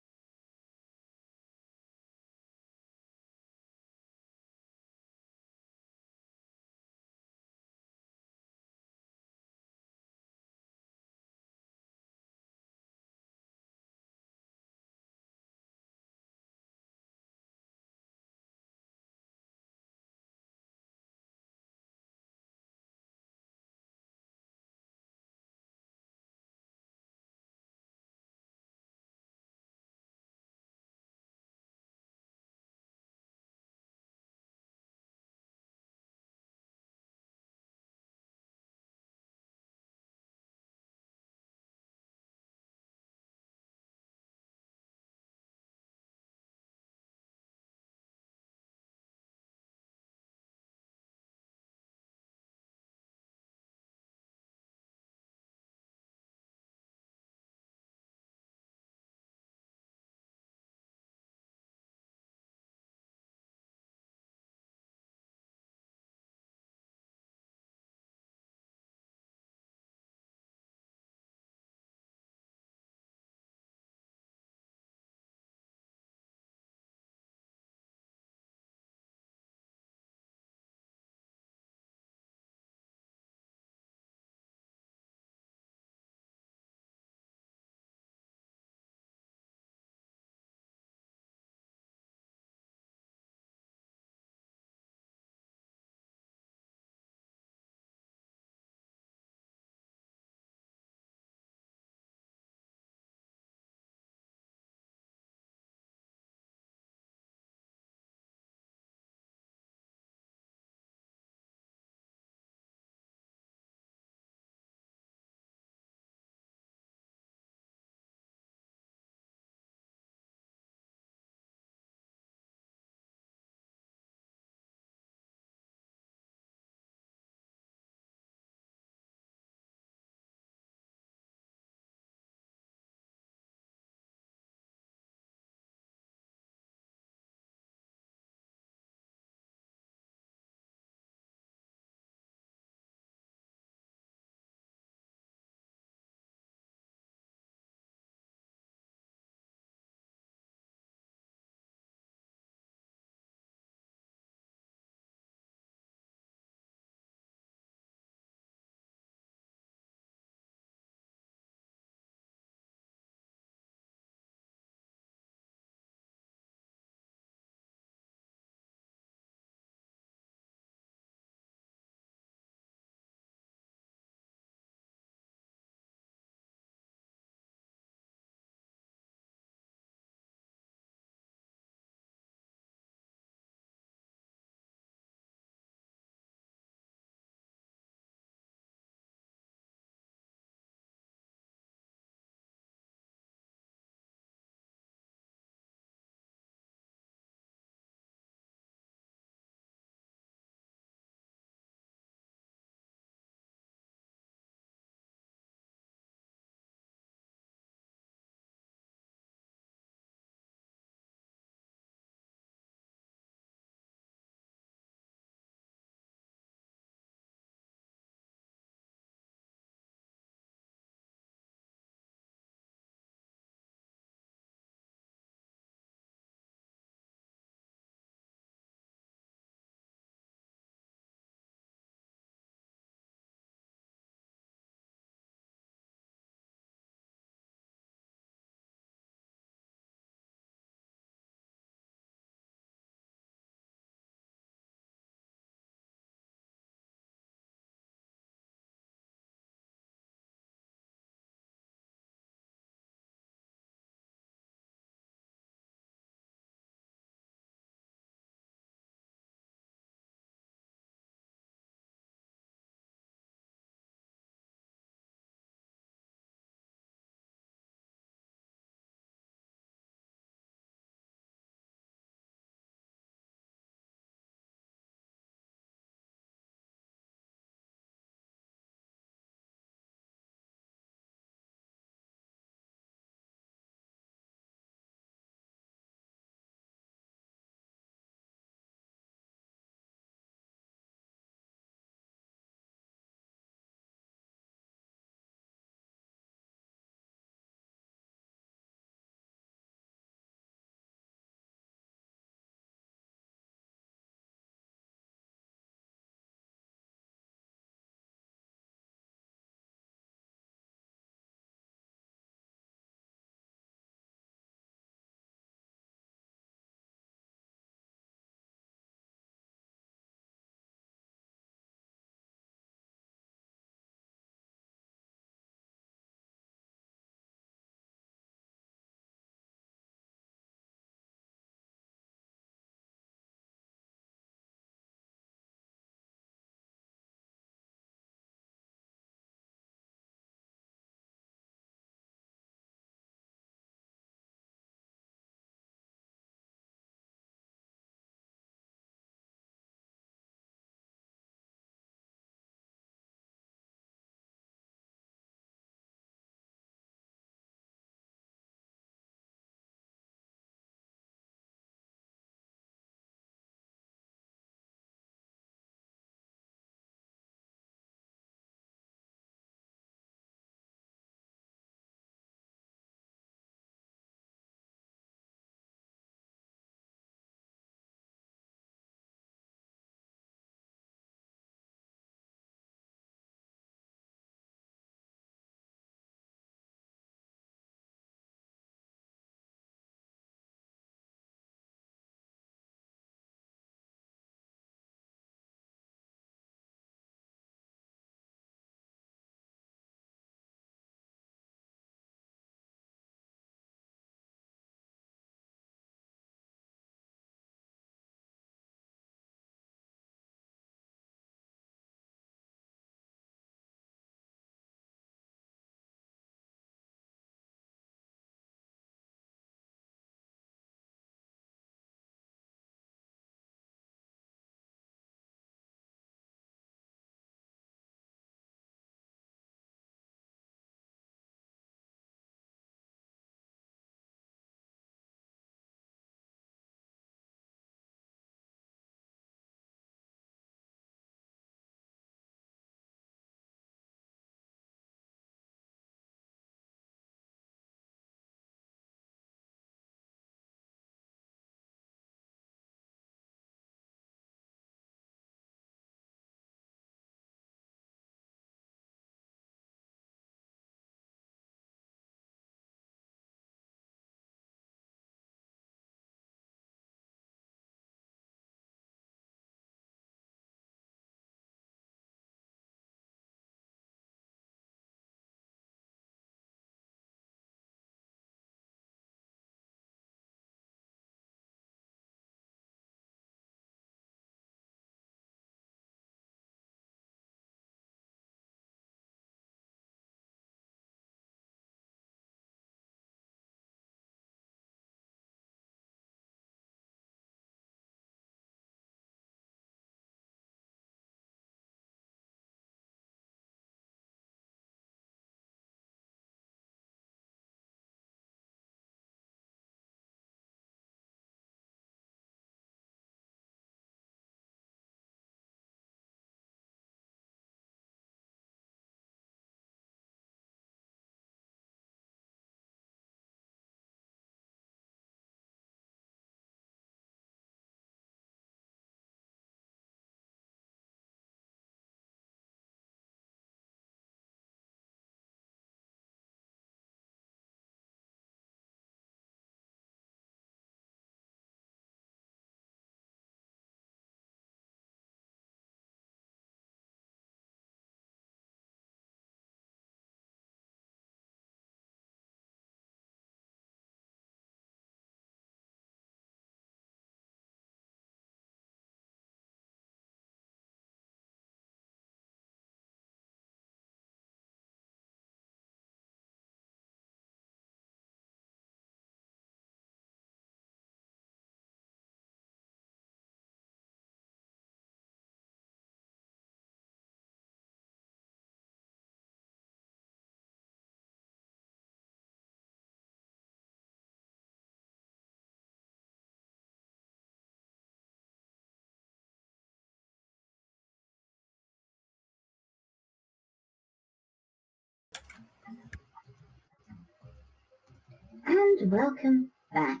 And welcome back.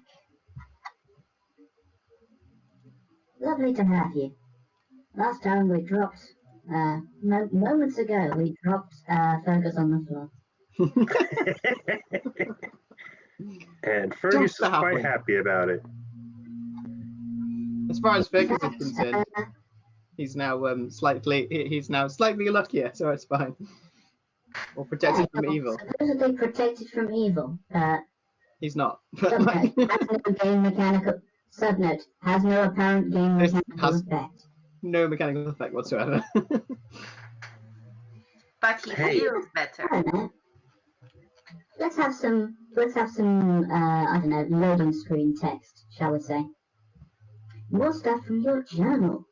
Lovely to have you. Last time we dropped, moments ago, we dropped Fergus on the floor. And Fergus Just is quite happened. happy about it. As far as In Fergus is fact, concerned, he's now slightly luckier, so it's fine. Or protected from you're evil. supposedly protected from evil. He's not. But Subnote, has no game mechanical. Subnote, has no apparent game This mechanical has- effect. no mechanical effect whatsoever. But he Hey. feels better. I don't know. Let's have some, I don't know, loading screen text, shall we say. More stuff from your journal.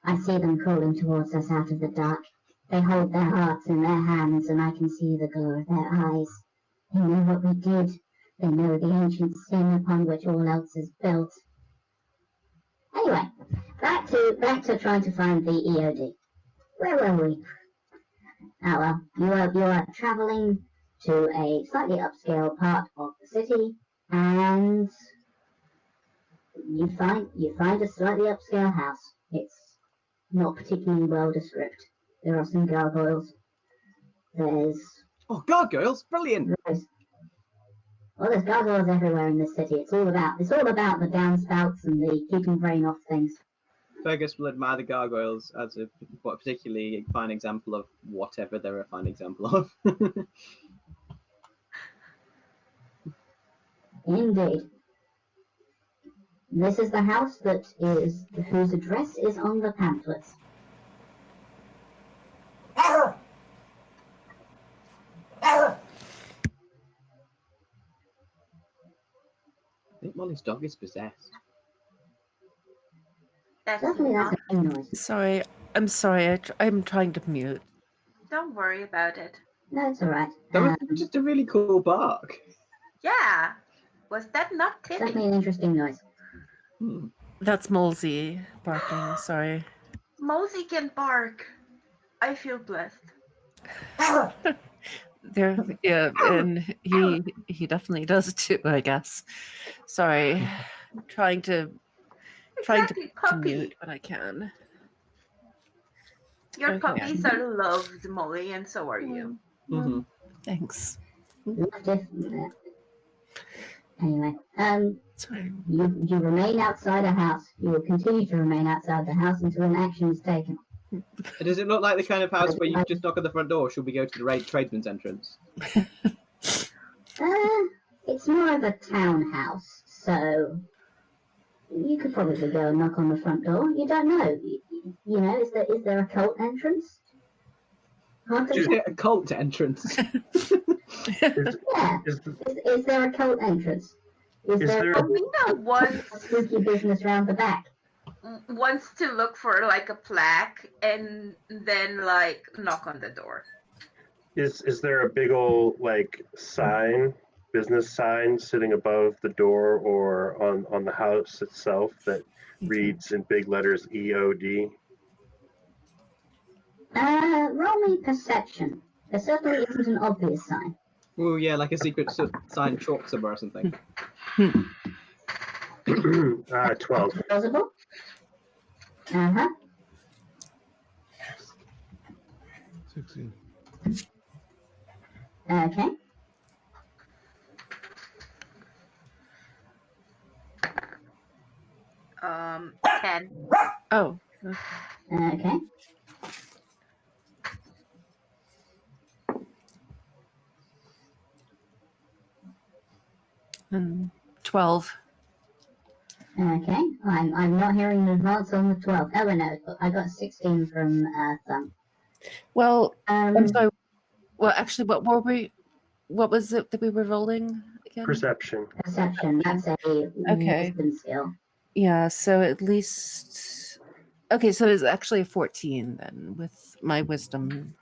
I see them crawling towards us out of the dark. They hold their hearts in their hands, and I can see the glow of their eyes. They know what we did. They know the ancient sin upon which all else is built. Anyway, back to trying to find the EOD. Where were we? Ah well, you are travelling to a slightly upscale part of the city, and you find a slightly upscale house. It's not particularly well described. There are some gargoyles. There's Gargoyles, brilliant. there's gargoyles everywhere in this city. It's all about the downspouts and the keeping brain off things. Fergus will admire the gargoyles as a particularly fine example of whatever they're a fine example of. Indeed. This is the house whose address is on the pamphlets. I think Molly's dog is possessed. That's Definitely not. that's a noise. Sorry, I'm sorry. I'm trying to mute. Don't worry about it. No, it's alright. That was just a really cool bark. Yeah. Was that not Definitely Timmy? an interesting noise. Hmm. That's Molesy barking. Sorry. Mosey can bark. I feel blessed. There, yeah, and he definitely does too. I guess. Sorry, trying to Exactly, puppy. mute when I can. Your Okay. puppies are loved, Molly, and so are you. Mm-hmm. Thanks. Anyway, Sorry. you remain outside a house. You will continue to remain outside the house until an action is taken. Does it look like the kind of house where you just knock at the front door? Should we go to the tradesman's entrance? It's more of a townhouse, so you could probably go and knock on the front door. You don't know. You know, is there a cult entrance? Can't Did you there- say a cult entrance? Yeah. Is there a cult entrance? Is Is there there- Mina wants spooky business round the back? to look for like a plaque and then like knock on the door. Is there a big old like business sign sitting above the door or on the house itself that reads in big letters EOD? Roll me perception. There certainly isn't an obvious sign. Oh yeah, like a secret sign chalk somewhere or something. 12. Plausible? Uh-huh. 16. Okay. Um, 10. Oh, Okay. and 12. Okay. I'm not hearing an advance on the 12. Oh, no. I got 16 from Thumb. Well, I'm Um, sorry. Well, actually, what were we? What was it that we were rolling again? Perception. perception. That's a Okay. wisdom skill. Yeah. So at least. Okay, so it's actually a 14 then with my wisdom.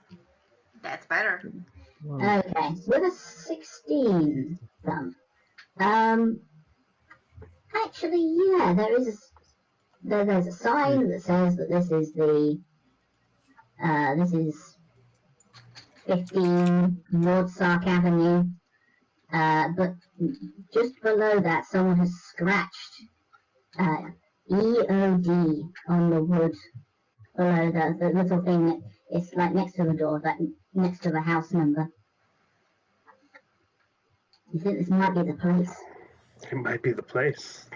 That's better. Wow. Okay. With a 16, Thumb. Actually, yeah, there's a sign that says that this is 15 Lord Sark Avenue. but just below that, someone has scratched EOD on the wood below the little thing that is like next to the door, like next to the house number. You think this might be the place? It might be the place.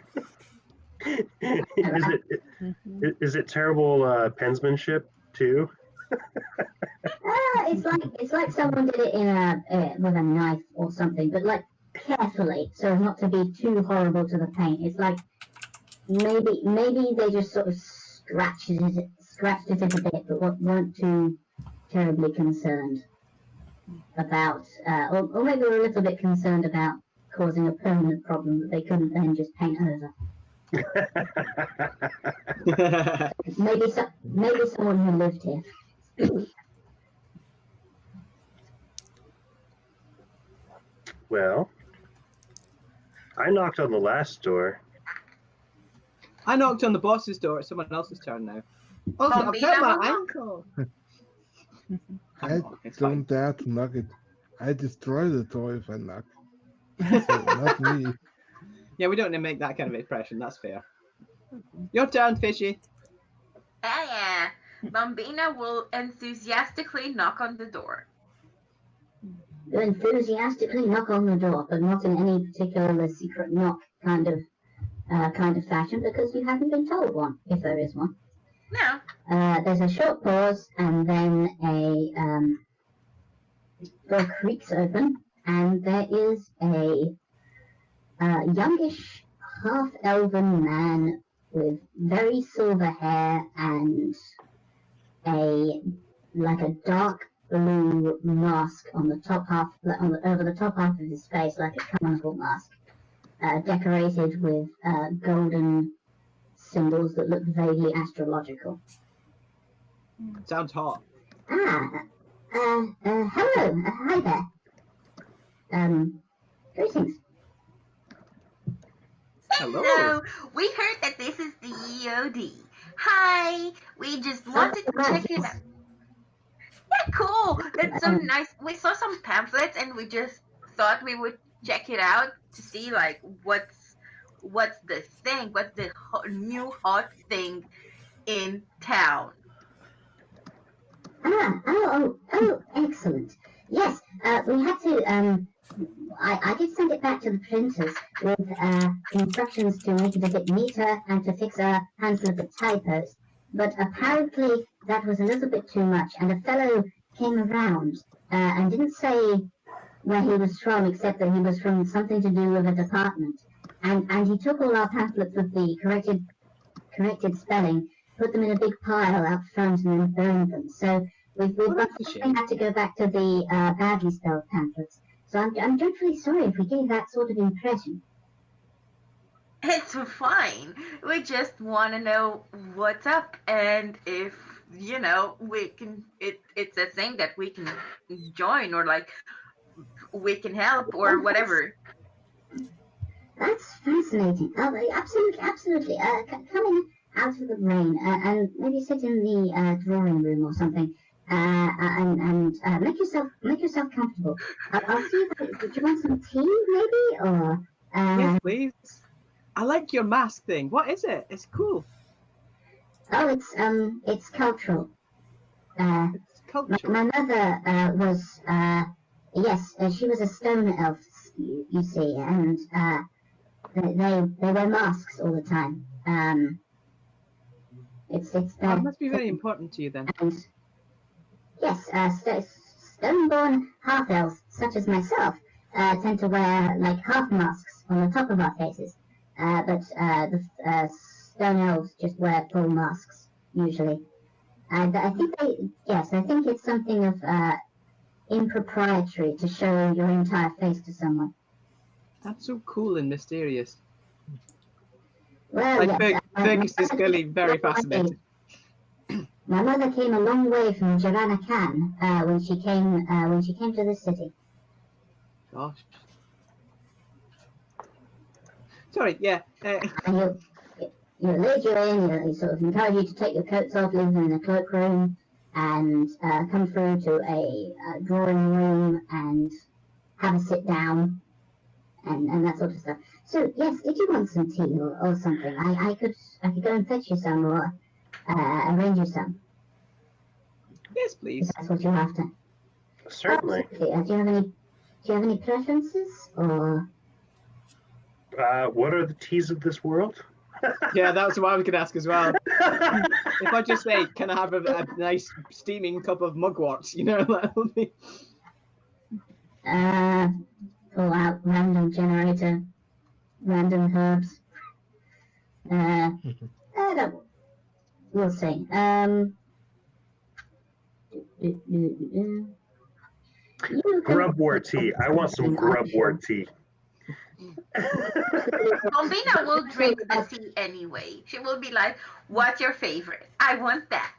Mm-hmm. Is it terrible pensmanship too? It's like someone did it in with a knife or something, but like carefully, so as not to be too horrible to the paint. It's like maybe they just sort of scratched it a bit, but weren't too terribly concerned about, or maybe were a little bit concerned about causing a permanent problem that they couldn't then just paint over. Maybe someone who lived here. Well, I knocked on the last door. I knocked on the boss's door. It's someone else's turn now. Also, I've Bambina hurt my will knock. ankle. I It's fine. don't dare to knock it. I destroy the door if I knock. So not me. Yeah, we don't need to make that kind of impression. That's fair. Your turn, Fishy. Yeah. Bambina will enthusiastically knock on the door. You enthusiastically knock on the door, but not in any particular secret knock kind of fashion, because you haven't been told one, if there is one. No. There's a short pause, and then door creaks open, and there is a youngish, half-elven man with very silver hair and a dark blue mask on the top half, over the top half of his face, like a carnival mask, decorated with golden symbols that look vaguely astrological. Sounds hot. Hello, hi there. Greetings. Hello. We heard that this is the EOD. Hi. We just wanted to check it out. Yeah, cool. That's some nice. We saw some pamphlets and we just thought we would check it out to see like what's the thing, what's the new hot thing in town. Oh, excellent. Yes, we had to, I did send it back to the printers with instructions to make it a bit neater and to fix a handful of the typos. But apparently that was a little bit too much, and a fellow came around and didn't say where he was from, except that he was from something to do with a department. And he took all our pamphlets with the corrected spelling, put them in a big pile out front, and then burned them. So we've had to go back to the badly spelled pamphlets. So I'm dreadfully sorry if we gave that sort of impression. It's fine. We just want to know what's up, and if we can. It's a thing that we can join, or like we can help, or whatever. That's fascinating. Oh, absolutely. Come in out of the rain and maybe sit in the drawing room or something, and make yourself comfortable. I'll see. Do you want some tea, maybe, or? Yes, please. I like your mask thing. What is it? It's cool. Oh, it's cultural. It's cultural. My mother was yes, she was a stone elf, you see, and they wear masks all the time. That must be very important to you then. And yes, stone-born half-elves such as myself tend to wear like half masks on the top of our faces, but the stone elves just wear full masks usually. And I think it's something of impropriety to show your entire face to someone. That's so cool and mysterious. Well, yes, Fergus is clearly very fascinated. My mother came a long way from Javana Khan when she came to this city. Gosh. Sorry, yeah. And you lead you in, you sort of encourage you to take your coats off, leave them in the cloakroom, and come through to a drawing room and have a sit down. and that sort of stuff. So yes, did you want some tea or something? I could go and fetch you some or arrange you some Yes, if please. that's what you're after. Certainly. Absolutely. Do you have any preferences or? What are the teas of this world? Yeah, that was what I was going to ask as well. If I just say, can I have a nice steaming cup of mugwort? You know, that would be... Pull out random generator, random herbs. I don't. We'll see. Grubwort tea. I want some grubwort tea. Bombina will drink the tea anyway. She will be like, "What's your favorite? I want that."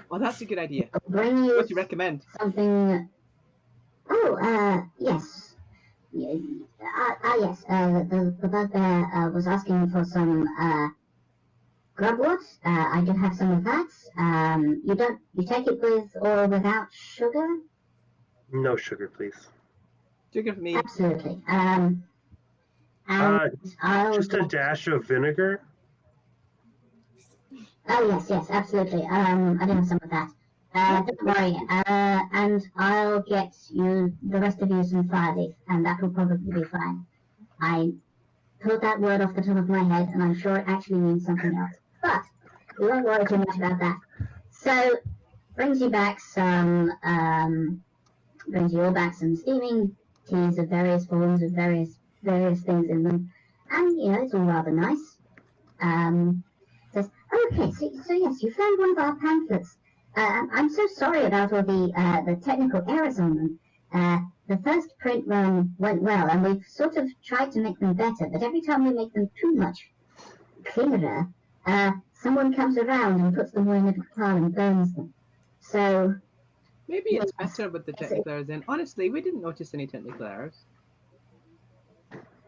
Oh, that's a good idea. Bring you What do you recommend? something. Oh, yes. Yes. The bugbear was asking for some grubwort. I do have some of that. You take it with or without sugar? No sugar, please. Sugar for me. Absolutely. And I'll Just a get- dash of vinegar. Oh yes, absolutely. I do have some of that. Don't worry. And I'll get you the rest of you some fire leaf, and that will probably be fine. I pulled that word off the top of my head, and I'm sure it actually means something else. But we won't worry too much about that. So brings you all back some steaming teas of various forms of various things in them, and it's all rather nice. Says, okay, so yes, you found one of our pamphlets. I'm so sorry about all the technical errors on them. The first print run went well, and we've sort of tried to make them better, but every time we make them too much clearer, someone comes around and puts them all in a pile and burns them. So Maybe it's better with the technical errors in. Honestly, we didn't notice any technical errors.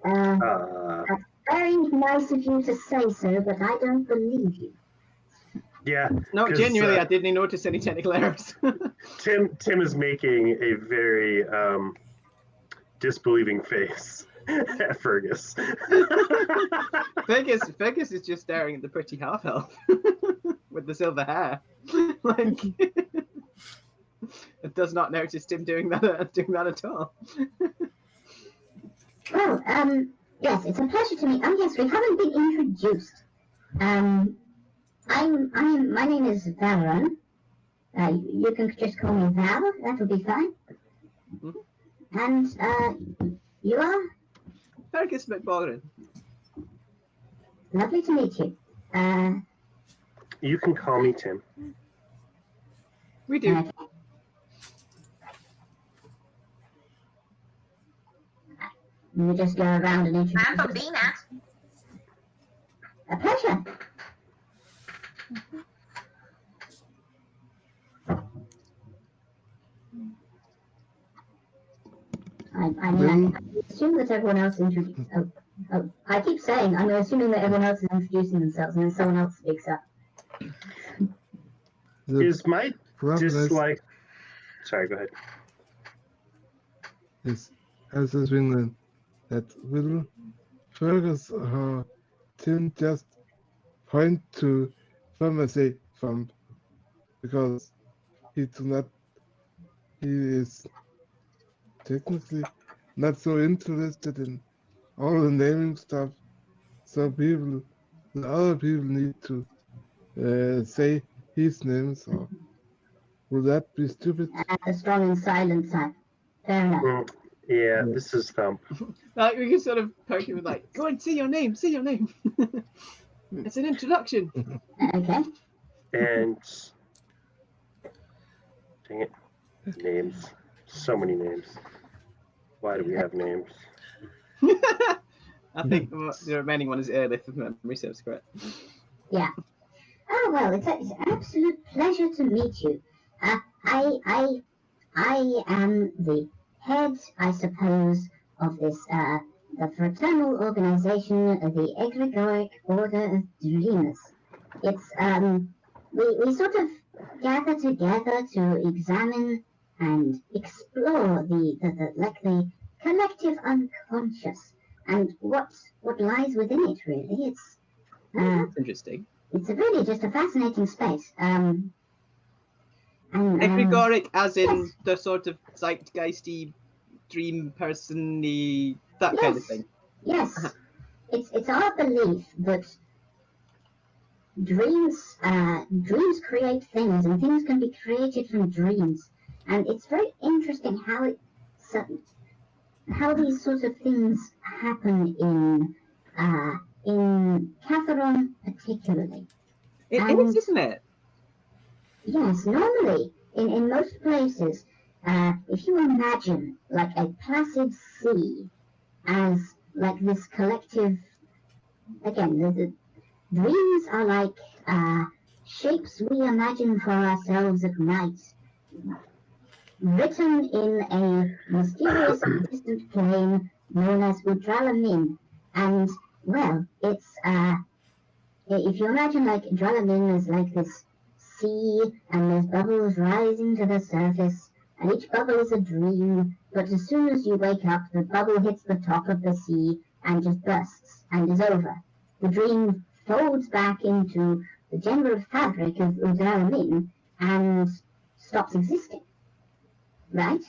that's very nice of you to say so, but I don't believe you. Yeah. No, 'cause, genuinely, I didn't notice any technical errors. Tim is making a very disbelieving face at Fergus. Fergus is just staring at the pretty half elf with the silver hair. Like, it does not notice Tim doing that at all. Well, yes, it's a pleasure to meet. Oh, yes, we haven't been introduced. My name is Valeron. You can just call me Val. That will be fine. Mm-hmm. And you are? Fergus McBogren. Lovely to meet you. You can call me Tim. We do. Okay. You just go around and introduce. I'm Bombina. A pleasure. I assume that everyone else introduces. Oh, I keep saying I'm assuming that everyone else is introducing themselves, and then someone else speaks up. Is my problem is, dislike? Sorry, go ahead. is as a England that will Fergus or Tim just point to pharmacy thumb because he is technically not so interested in all the naming stuff. So the other people need to say his names, or will that be stupid? A strong and silent type. Fair enough. Yeah, this is Thump. Like, we can sort of poke him with like, go and say your name. It's an introduction. Okay. And dang it, names. So many names. Why do we have names? I think the remaining one is early, if memory serves correct. Yeah. Oh well, it's an absolute pleasure to meet you. I am the head, I suppose, of this the fraternal organization of the Egregoric Order of Dreamers. It's we sort of gather together to examine and explore the collective unconscious and what lies within it. Really, it's That's interesting. it's really just a fascinating space. And Egregoric, as in yes. the sort of zeitgeisty, dream person-y, that kind of Yes. thing. Yes, it's our belief that dreams create things, and things can be created from dreams. And it's very interesting how these sorts of things happen in Catharon particularly. It And is, isn't it? yes, normally in most places, if you imagine like a placid sea as like this collective, again, the dreams are like shapes we imagine for ourselves at night, written in a mysterious and distant plane known as Udralamin. And, well, it's, if you imagine like Udralamin is like this sea, and there's bubbles rising to the surface, and each bubble is a dream, but as soon as you wake up, the bubble hits the top of the sea and just bursts and is over. The dream folds back into the general fabric of Udralamin and stops existing. Right?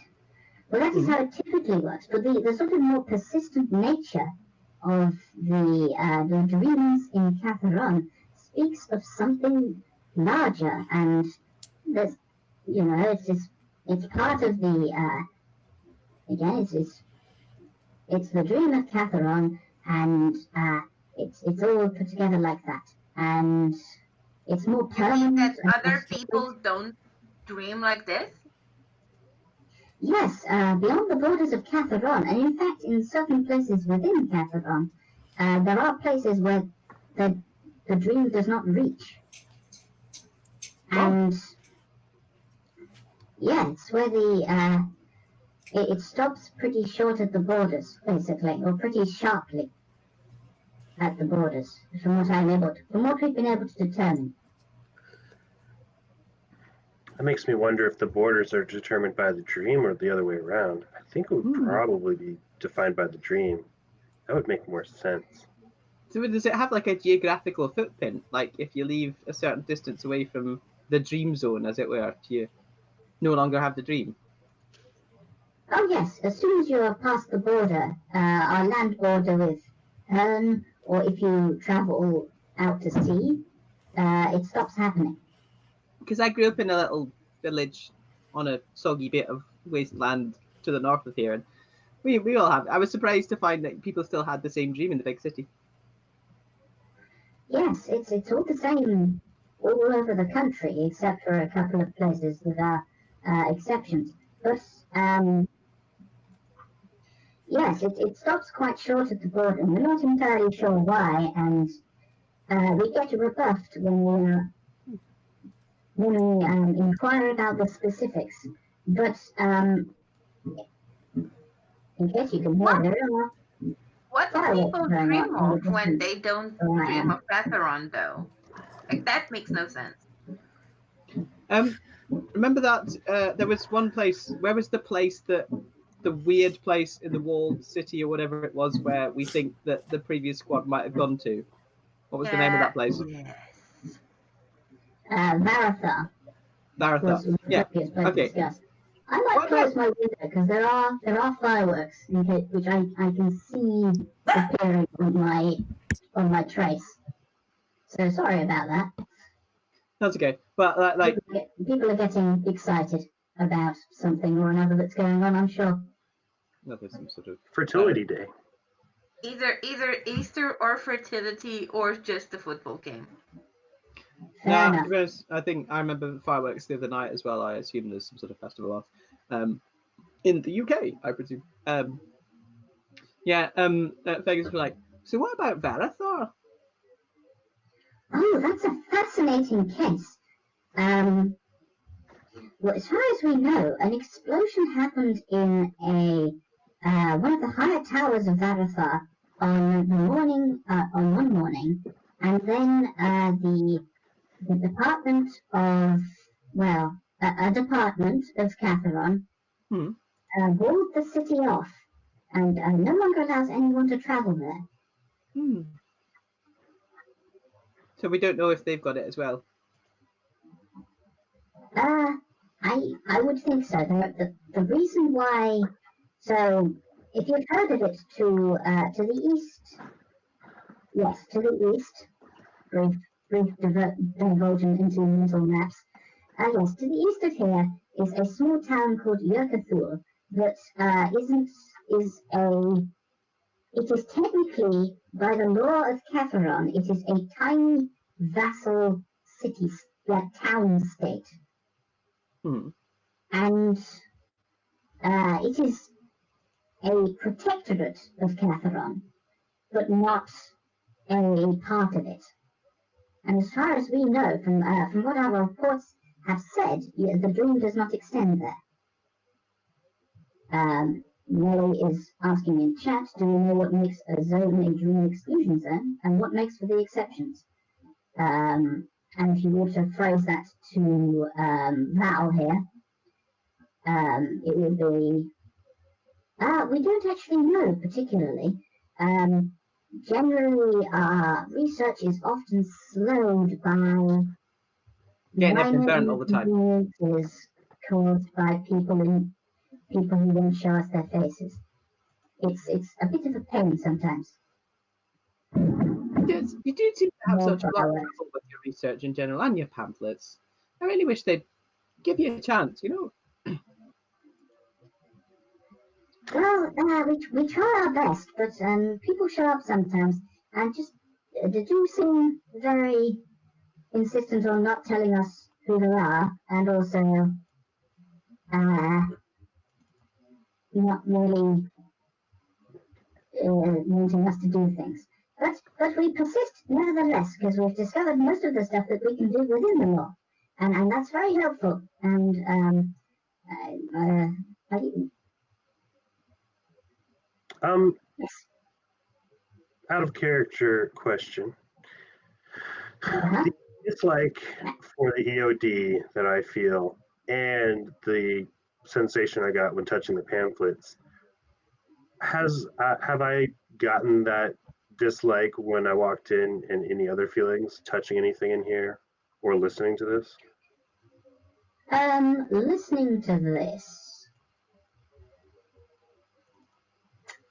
Well, that is how it typically works. But the sort of more persistent nature of the dreams in Catharon speaks of something larger, and there's, it's part of the again, it's the dream of Catharon, and it's all put together like that, and it's more You mean that permanent. And other people don't dream like this? Yes, beyond the borders of Catharon, and in fact, in certain places within Catharon, there are places where the dream does not reach. And yeah, it's where it stops pretty short at the borders, basically, or pretty sharply at the borders, from what we've been able to determine. That makes me wonder if the borders are determined by the dream or the other way around. I think it would probably be defined by the dream. That would make more sense. So does it have like a geographical footprint? Like if you leave a certain distance away from the dream zone, as it were, do you no longer have the dream? Oh yes, as soon as you are past the border, our land border with Herne, or if you travel out to sea, it stops happening. Because I grew up in a little village on a soggy bit of wasteland to the north of here, and we all have. I was surprised to find that people still had the same dream in the big city. Yes, it's all the same all over the country, except for a couple of places that are exceptions. But yes, it stops quite short at the border, and we're not entirely sure why, and we get rebuffed when we inquire about the specifics. But in case you can hear, there are What do fireworks people going dream on in of the when distance. they don't where I dream am. of Catharon, though? Like, that makes no sense. Remember that there was one place. Where was the place that the weird place in the walled city or whatever it was where we think that the previous squad might have gone to? What was the name of that place? Yes. Marathon Marathon. was the Yeah. previous place Okay. discussed. I might What close about- my window because there are fireworks which I can see appearing on my trace. So sorry about that. That's okay. But like People are getting excited about something or another that's going on, I'm sure. there's some sort of Fertility Day. Either Easter or fertility or just the football game. Fair to enough. be honest, I think I remember fireworks the other night as well. I assume there's some sort of festival on. In the UK, I presume. Vegas were like, so what about Varathor? Oh, that's a fascinating case. Well, as far as we know, an explosion happened in one of the higher towers of Varathar on one morning, and then the department of a department of Catharon walled the city off and no longer allows anyone to travel there. Hmm. So we don't know if they've got it as well. I would think so. The reason why, so if you've heard of it, to the east, yes, to the east, brief divulging into mental maps. Yes, to the east of here is a small town called Yerkathur that it is technically, by the law of Catharon, it is a tiny vassal city, like town state. Hmm. And it is a protectorate of Catharon, but not a part of it. And as far as we know, from what our reports have said, the dream does not extend there. Nelly is asking in chat, do we know what makes a zone a dream exclusion zone, and what makes for the exceptions? And if you were to phrase that to Val here, it would be, we don't actually know particularly. Generally, research is often slowed by Getting everything minor burnt all the time. inconveniences caused by people who won't show us their faces. It's a bit of a pain sometimes. Yes, you do seem to have More such a lot of violence. trouble with your research in general and your pamphlets. I really wish they'd give you a chance, you know. Well, we try our best, but people show up sometimes and just they do seem very insistent on not telling us who they are, and also not really wanting us to do things. But we persist nevertheless, because we've discovered most of the stuff that we can do within the law, and that's very helpful. And yes. Out of character question. Uh-huh. The dislike for the EOD that I feel and the sensation I got when touching the pamphlets, have I gotten that dislike when I walked in, and any other feelings touching anything in here or listening to this? Listening to this,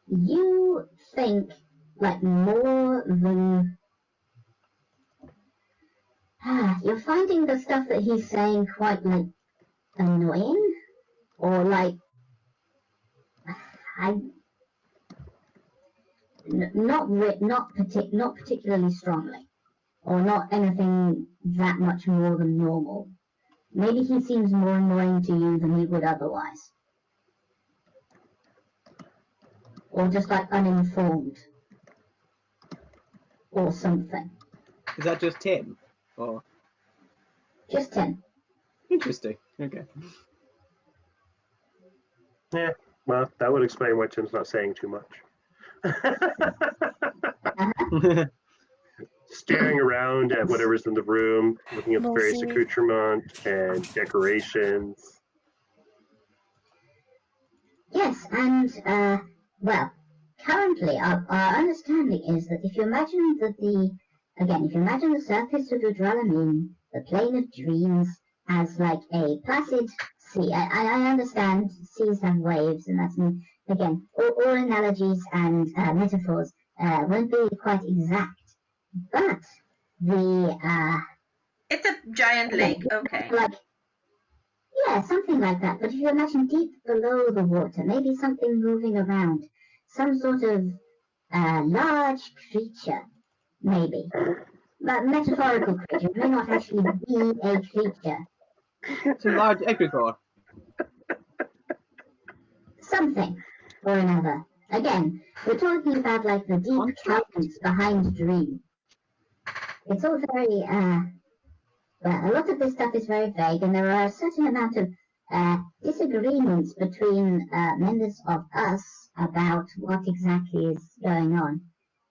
you think like more than you're finding the stuff that he's saying quite like annoying, or like not particularly strongly, or not anything that much more than normal. Maybe he seems more annoying to you than he would otherwise, or just like uninformed, or something. Is that just Tim? Or Just him. interesting. Okay. Yeah, well, that would explain why Tim's not saying too much. Staring around at whatever's in the room, looking at the various Mostly. accoutrements and decorations. Yes, and well, currently our understanding is that if you imagine the surface of Udralamine, the plane of dreams, as like a placid sea. I understand seas have waves, and that's again all analogies and metaphors won't be quite exact, but It's a giant lake, okay. like yeah, something like that. But if you imagine deep below the water, maybe something moving around, some sort of large creature, maybe. But metaphorical creature, it may not actually be a creature. Some large egregore. Something or another. Again, we're talking about like the deep caverns behind Dream. It's all very, well, a lot of this stuff is very vague, and there are a certain amount of disagreements between members of us about what exactly is going on.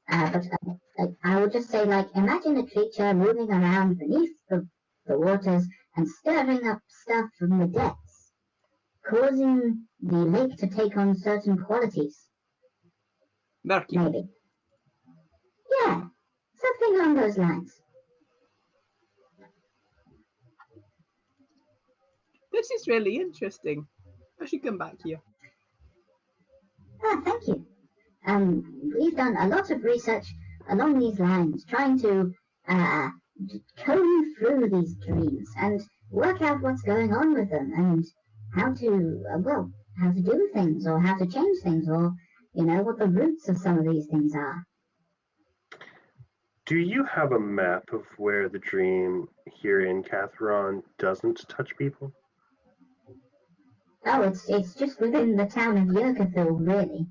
But I would just say, like, imagine a creature moving around beneath the waters and stirring up stuff from the depths, causing the lake to take on certain qualities. Murky. maybe. Yeah, something along those lines. This is really interesting. I should come back here. Ah, thank you. We've done a lot of research along these lines, trying to comb through these dreams and work out what's going on with them and how to, how to do things or how to change things or, what the roots of some of these things are. Do you have a map of where the dream here in Catharon doesn't touch people? Oh, it's just within the town of Yerkathil, really.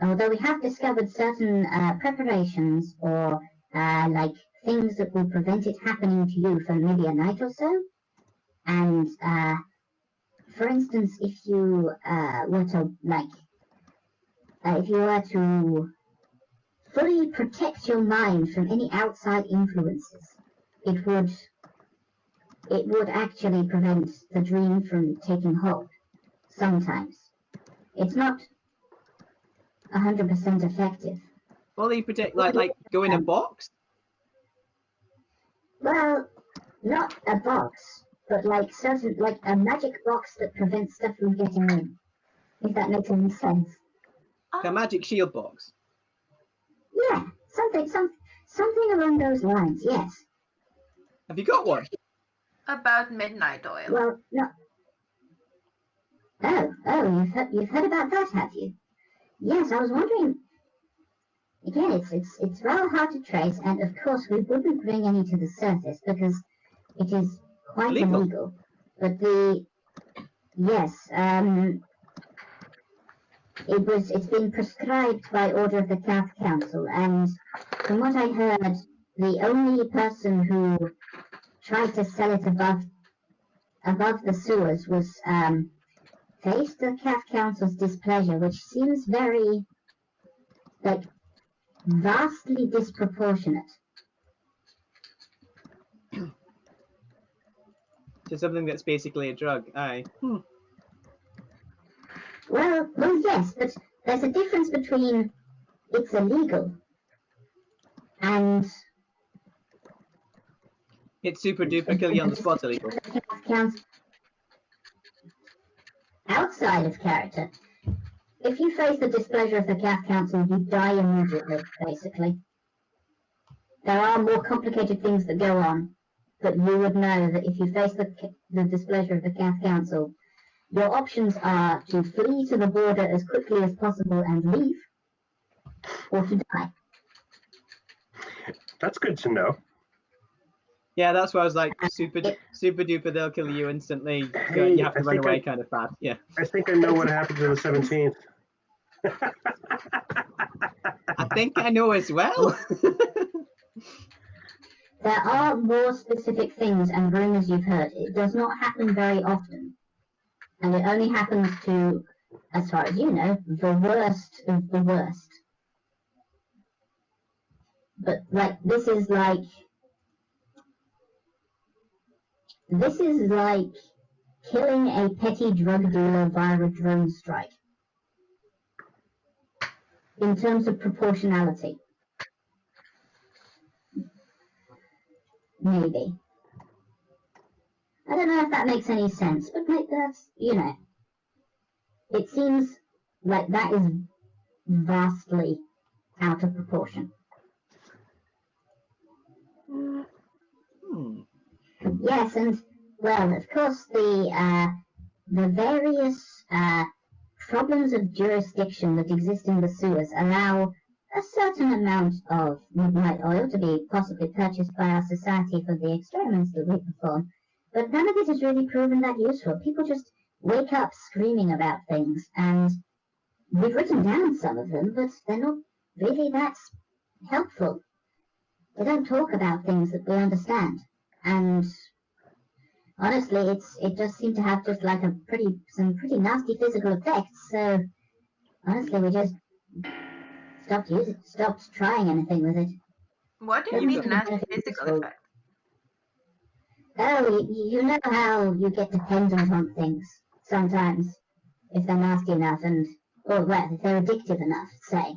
Although we have discovered certain preparations or like things that will prevent it happening to you for maybe a night or so. And for instance, if you were to fully protect your mind from any outside influences, it would actually prevent the dream from taking hold. Sometimes it's not 100% effective. Fully protect, like go in a box? Well, not a box, but like a magic box that prevents stuff from getting in. If that makes any sense. Like a magic shield box. Yeah, something along those lines. Yes. Have you got one? About midnight oil. Well, no. Oh, you've heard about that, have you? Yes, I was wondering. Again, it's rather hard to trace, and of course we wouldn't bring any to the surface because it is quite illegal. But it's been prescribed by order of the South Council, and from what I heard, the only person who tried to sell it above the sewers was faced the Cat Council's displeasure, which seems very vastly disproportionate. To something that's basically a drug, aye. Well, yes, but there's a difference between it's illegal and It's super duper kill you on the spot illegal. Outside of character, if you face the displeasure of the Cat Council, you die immediately, basically. There are more complicated things that go on, but you would know that if you face the displeasure of the Cat Council, your options are to flee to the border as quickly as possible and leave, or to die. That's good to know. Yeah, that's why I was like, super duper, they'll kill you instantly. Hey, you have to run away kind of fast. Yeah. I think I know what happened to the 17th. I think I know as well. There are more specific things and rumors you've heard. It does not happen very often. And it only happens to, as far as you know, the worst of the worst. But this is like killing a petty drug dealer via a drone strike. In terms of proportionality. Maybe. I don't know if that makes any sense, but that's, it seems like that is vastly out of proportion. Yes, and, well, of course, the various problems of jurisdiction that exist in the sewers allow a certain amount of midnight oil to be possibly purchased by our society for the experiments that we perform, but none of it has really proven that useful. People just wake up screaming about things, and we've written down some of them, but they're not really that helpful. They don't talk about things that we understand, and honestly, it does seem to have just like some pretty nasty physical effects. So honestly, we just stopped trying anything with it. What do you mean nasty physical effect? Oh, you know how you get dependent on things sometimes if they're nasty enough, and or well, if they're addictive enough, say.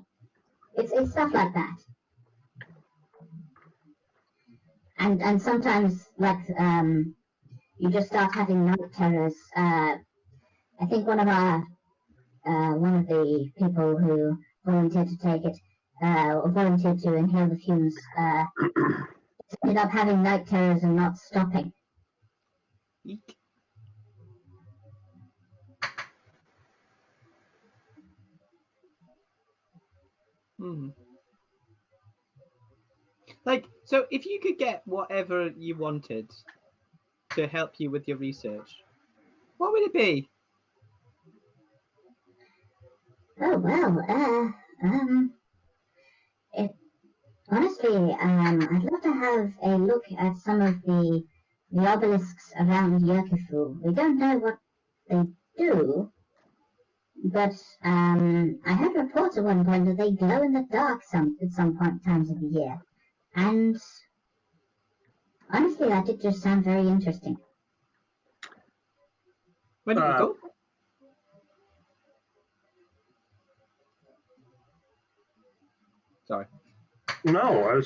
It's stuff like that. And sometimes, like, you just start having night terrors. I think one of the people who volunteered to take it, or volunteered to inhale the fumes, ended up having night terrors and not stopping. Eek. Hmm. Like, so if you could get whatever you wanted to help you with your research, what would it be? Oh well, it honestly, I'd love to have a look at some of the obelisks around Yerkeful. We don't know what they do, but I heard reports at one point that they glow in the dark at some point times of the year, and honestly, that did just sound very interesting. Where did you go? Sorry. No,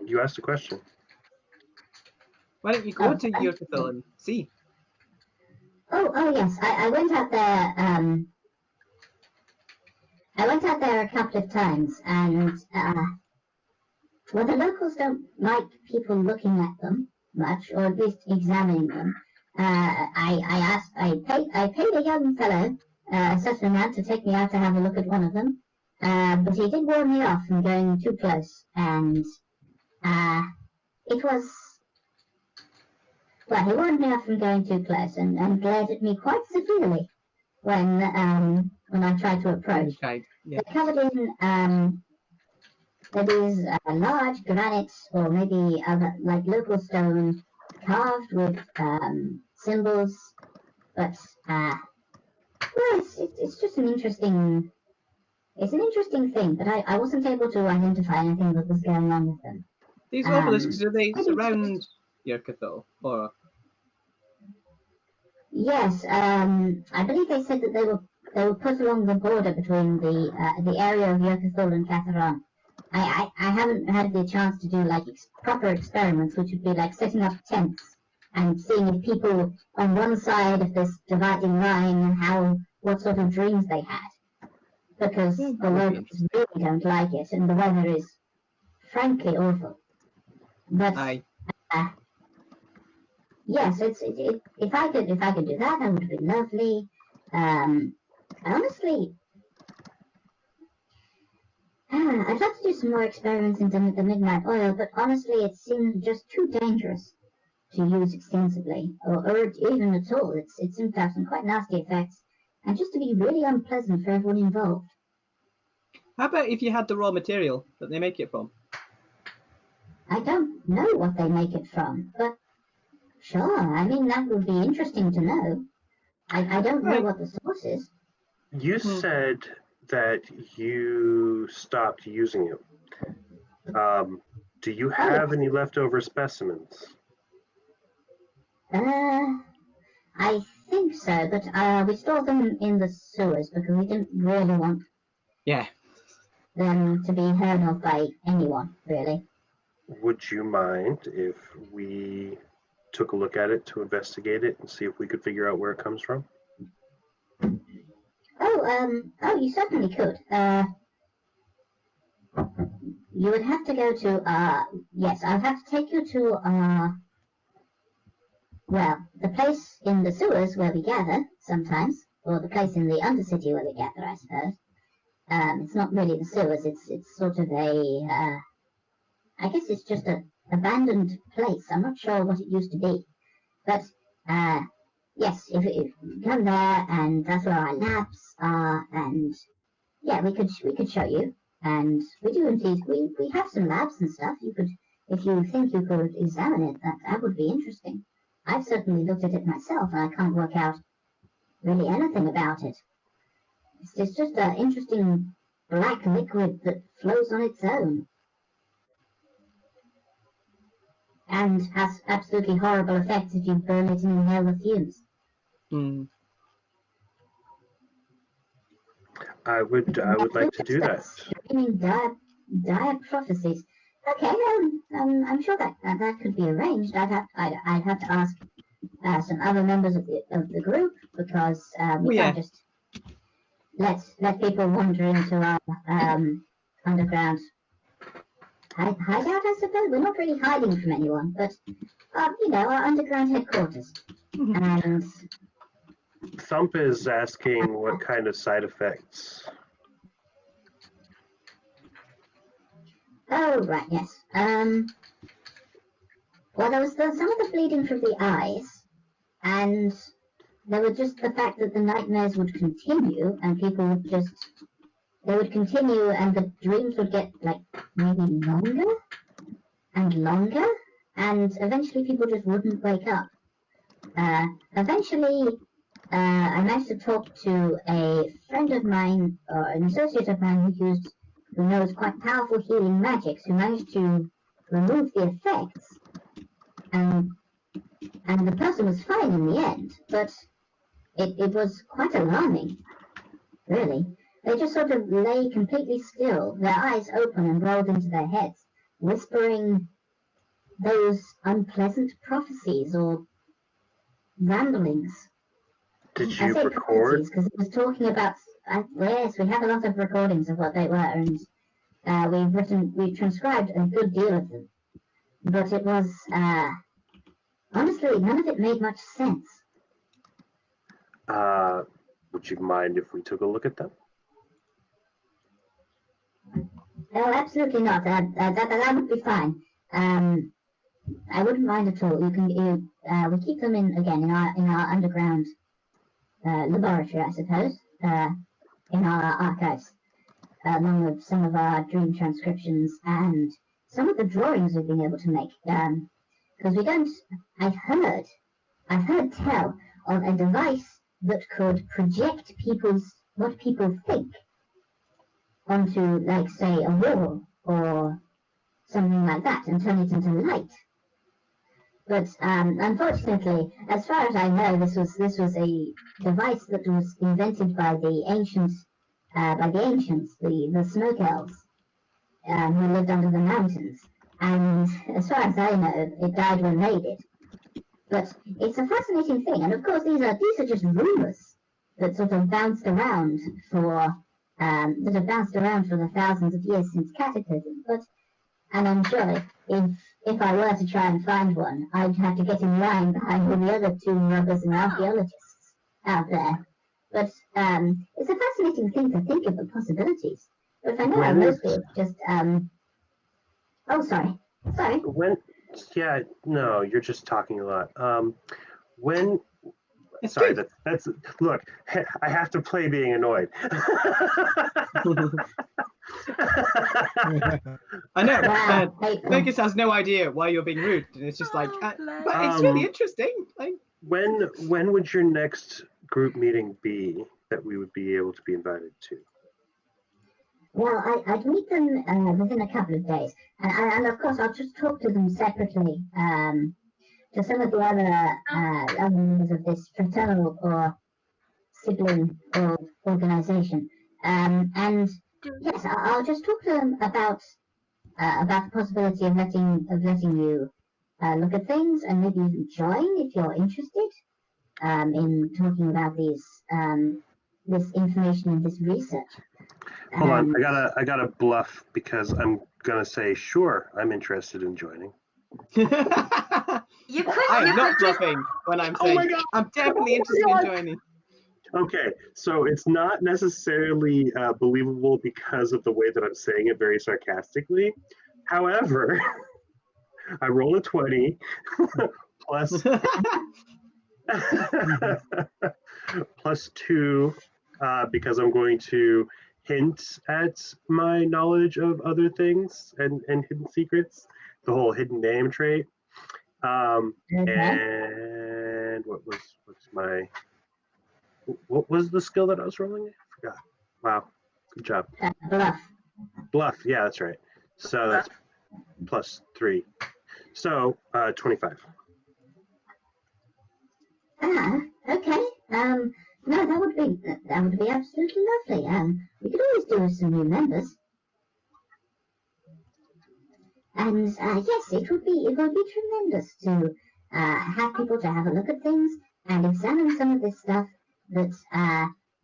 you asked a question. Why don't you go Oh, to Yerkeful and see? Oh yes, I went out there. I went out there a couple of times, and well, the locals don't like people looking at them much, or at least examining them. I paid a young fellow a certain amount to take me out to have a look at one of them, but he did warn me off from going too close, and it was. Well, he warned me off from going too close and glared at me quite severely when I tried to approach. Okay. Yeah. They're covered in there is large granite or maybe other like local stone carved with symbols, but well, it's just an interesting. It's an interesting thing, but I wasn't able to identify anything that was going on with them. These obelisks, do they maybe surround Yerkeful? Or yes, I believe they said that they were put along the border between the area of Yerkeful and Catharon. I haven't had the chance to do like proper experiments, which would be like setting up tents and seeing if people on one side of this dividing line what sort of dreams they had, because the locals really don't like it, and the weather is frankly awful. But yes, if I could do that, that would be lovely. Honestly, I'd love to do some more experiments into the midnight oil, but honestly, it seems just too dangerous to use extensively, or even at all. It seems to have some quite nasty effects, and just to be really unpleasant for everyone involved. how about if you had the raw material that they make it from? I don't know what they make it from, but sure, I mean, that would be interesting to know. I don't know what the source is. You said that you stopped using it. Do you have any leftover specimens? I think so, but we stored them in the sewers because we didn't really want them to be heard of by anyone, really. Would you mind if we took a look at it to investigate it and see if we could figure out where it comes from? Oh, you certainly could. You would have to go to, yes, I'll have to take you to, well, the place in the sewers where we gather, sometimes, or the place in the Undercity where we gather, I suppose. It's not really the sewers, it's sort of I guess it's just an abandoned place. I'm not sure what it used to be. But, yes, if you come there, and that's where our labs are, and yeah, we could show you. And we do indeed, we have some labs and stuff. You could, if you think you could examine it, that would be interesting. I've certainly looked at it myself, and I can't work out really anything about it. It's just an interesting black liquid that flows on its own. And has absolutely horrible effects if you burn it and inhale the fumes. I would like to do that. Screaming dire prophecies. Okay, I'm sure that could be arranged. I'd have to ask some other members of the group, because we can't just let people wander into our underground hideout, I suppose. We're not really hiding from anyone, but our underground headquarters. And Thump is asking what kind of side effects. oh right, yes. Well, there was some of the bleeding from the eyes, and there was just the fact that the nightmares would continue, and people would continue, and the dreams would get like maybe longer and longer, and eventually people just wouldn't wake up. Eventually, I managed to talk to a friend of mine, or an associate of mine who knows quite powerful healing magics, who managed to remove the effects, and the person was fine in the end, but it was quite alarming, really. They just sort of lay completely still, their eyes open and rolled into their heads, whispering those unpleasant prophecies or ramblings. Did I you say record? prophecies because it was talking about. Yes, we have a lot of recordings of what they were, and we've transcribed a good deal of them. But it was honestly, none of it made much sense. Would you mind if we took a look at them? Oh, absolutely not. That would be fine. I wouldn't mind at all. We keep them in our underground laboratory, I suppose, in our archives, along with some of our dream transcriptions and some of the drawings we've been able to make. Because we don't. I've heard tell of a device that could project what people think onto, like, say, a wall or something like that, and turn it into light. But unfortunately, as far as I know, this was a device that was invented by the ancients, the smoke elves, who lived under the mountains. And as far as I know, it died when they did. But it's a fascinating thing, and of course these are just rumors that sort of bounced around for the thousands of years since Cataclysm. And I'm sure if I were to try and find one, I'd have to get in line behind all the other tomb robbers and archaeologists out there. But it's a fascinating thing to think of the possibilities. But I know mostly it's just oh, sorry. Yeah, no, you're just talking a lot. It's Sorry, good. that's look. I have to play being annoyed. I know. Wow, Vegas has no idea why you're being rude, and it's just like, but it's really interesting. Like, when would your next group meeting be that we would be able to be invited to? Well, I'd meet them within a couple of days, and of course I'll just talk to them separately. To some of the other members of this fraternal or sibling or organization, and yes, I'll just talk to them about the possibility of letting you look at things, and maybe even join if you're interested in talking about this information and this research. Hold on, I gotta bluff, because I'm gonna say sure, I'm interested in joining. I'm not bluffing when I'm saying I'm definitely interested in joining. Okay, so it's not necessarily believable because of the way that I'm saying it very sarcastically. However, I roll a 20 plus plus 2 because I'm going to hint at my knowledge of other things and hidden secrets, the whole hidden name trait. And what was the skill that I was rolling? I forgot. Wow, good job. Bluff, yeah, that's right. So that's plus 3. So 25. Okay. No, that would be absolutely lovely. We could always do with some new members. And yes, it would be tremendous to have people to have a look at things and examine some of this stuff that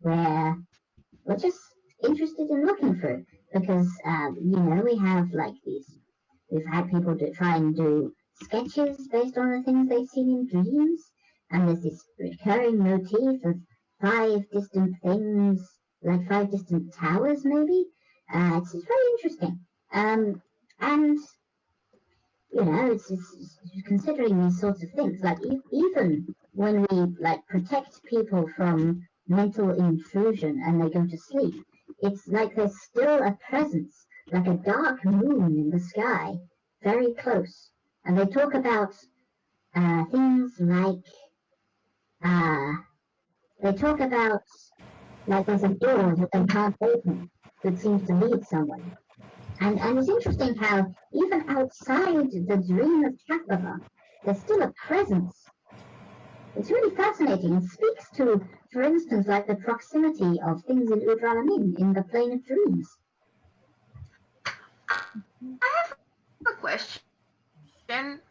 we're just interested in looking through. Because we have like we've had people try and do sketches based on the things they've seen in dreams, and there's this recurring motif of 5 distant things, like 5 distant towers, maybe. It's very interesting. And it's considering these sorts of things, like even when we like protect people from mental intrusion and they go to sleep, it's like there's still a presence, like a dark moon in the sky, very close. And they talk about things like there's a door that they can't open that seems to lead somewhere. And it's interesting how even outside the dream of Chakrava, there's still a presence. It's really fascinating and speaks to, for instance, like the proximity of things in Udralamin in the plane of dreams. I have a question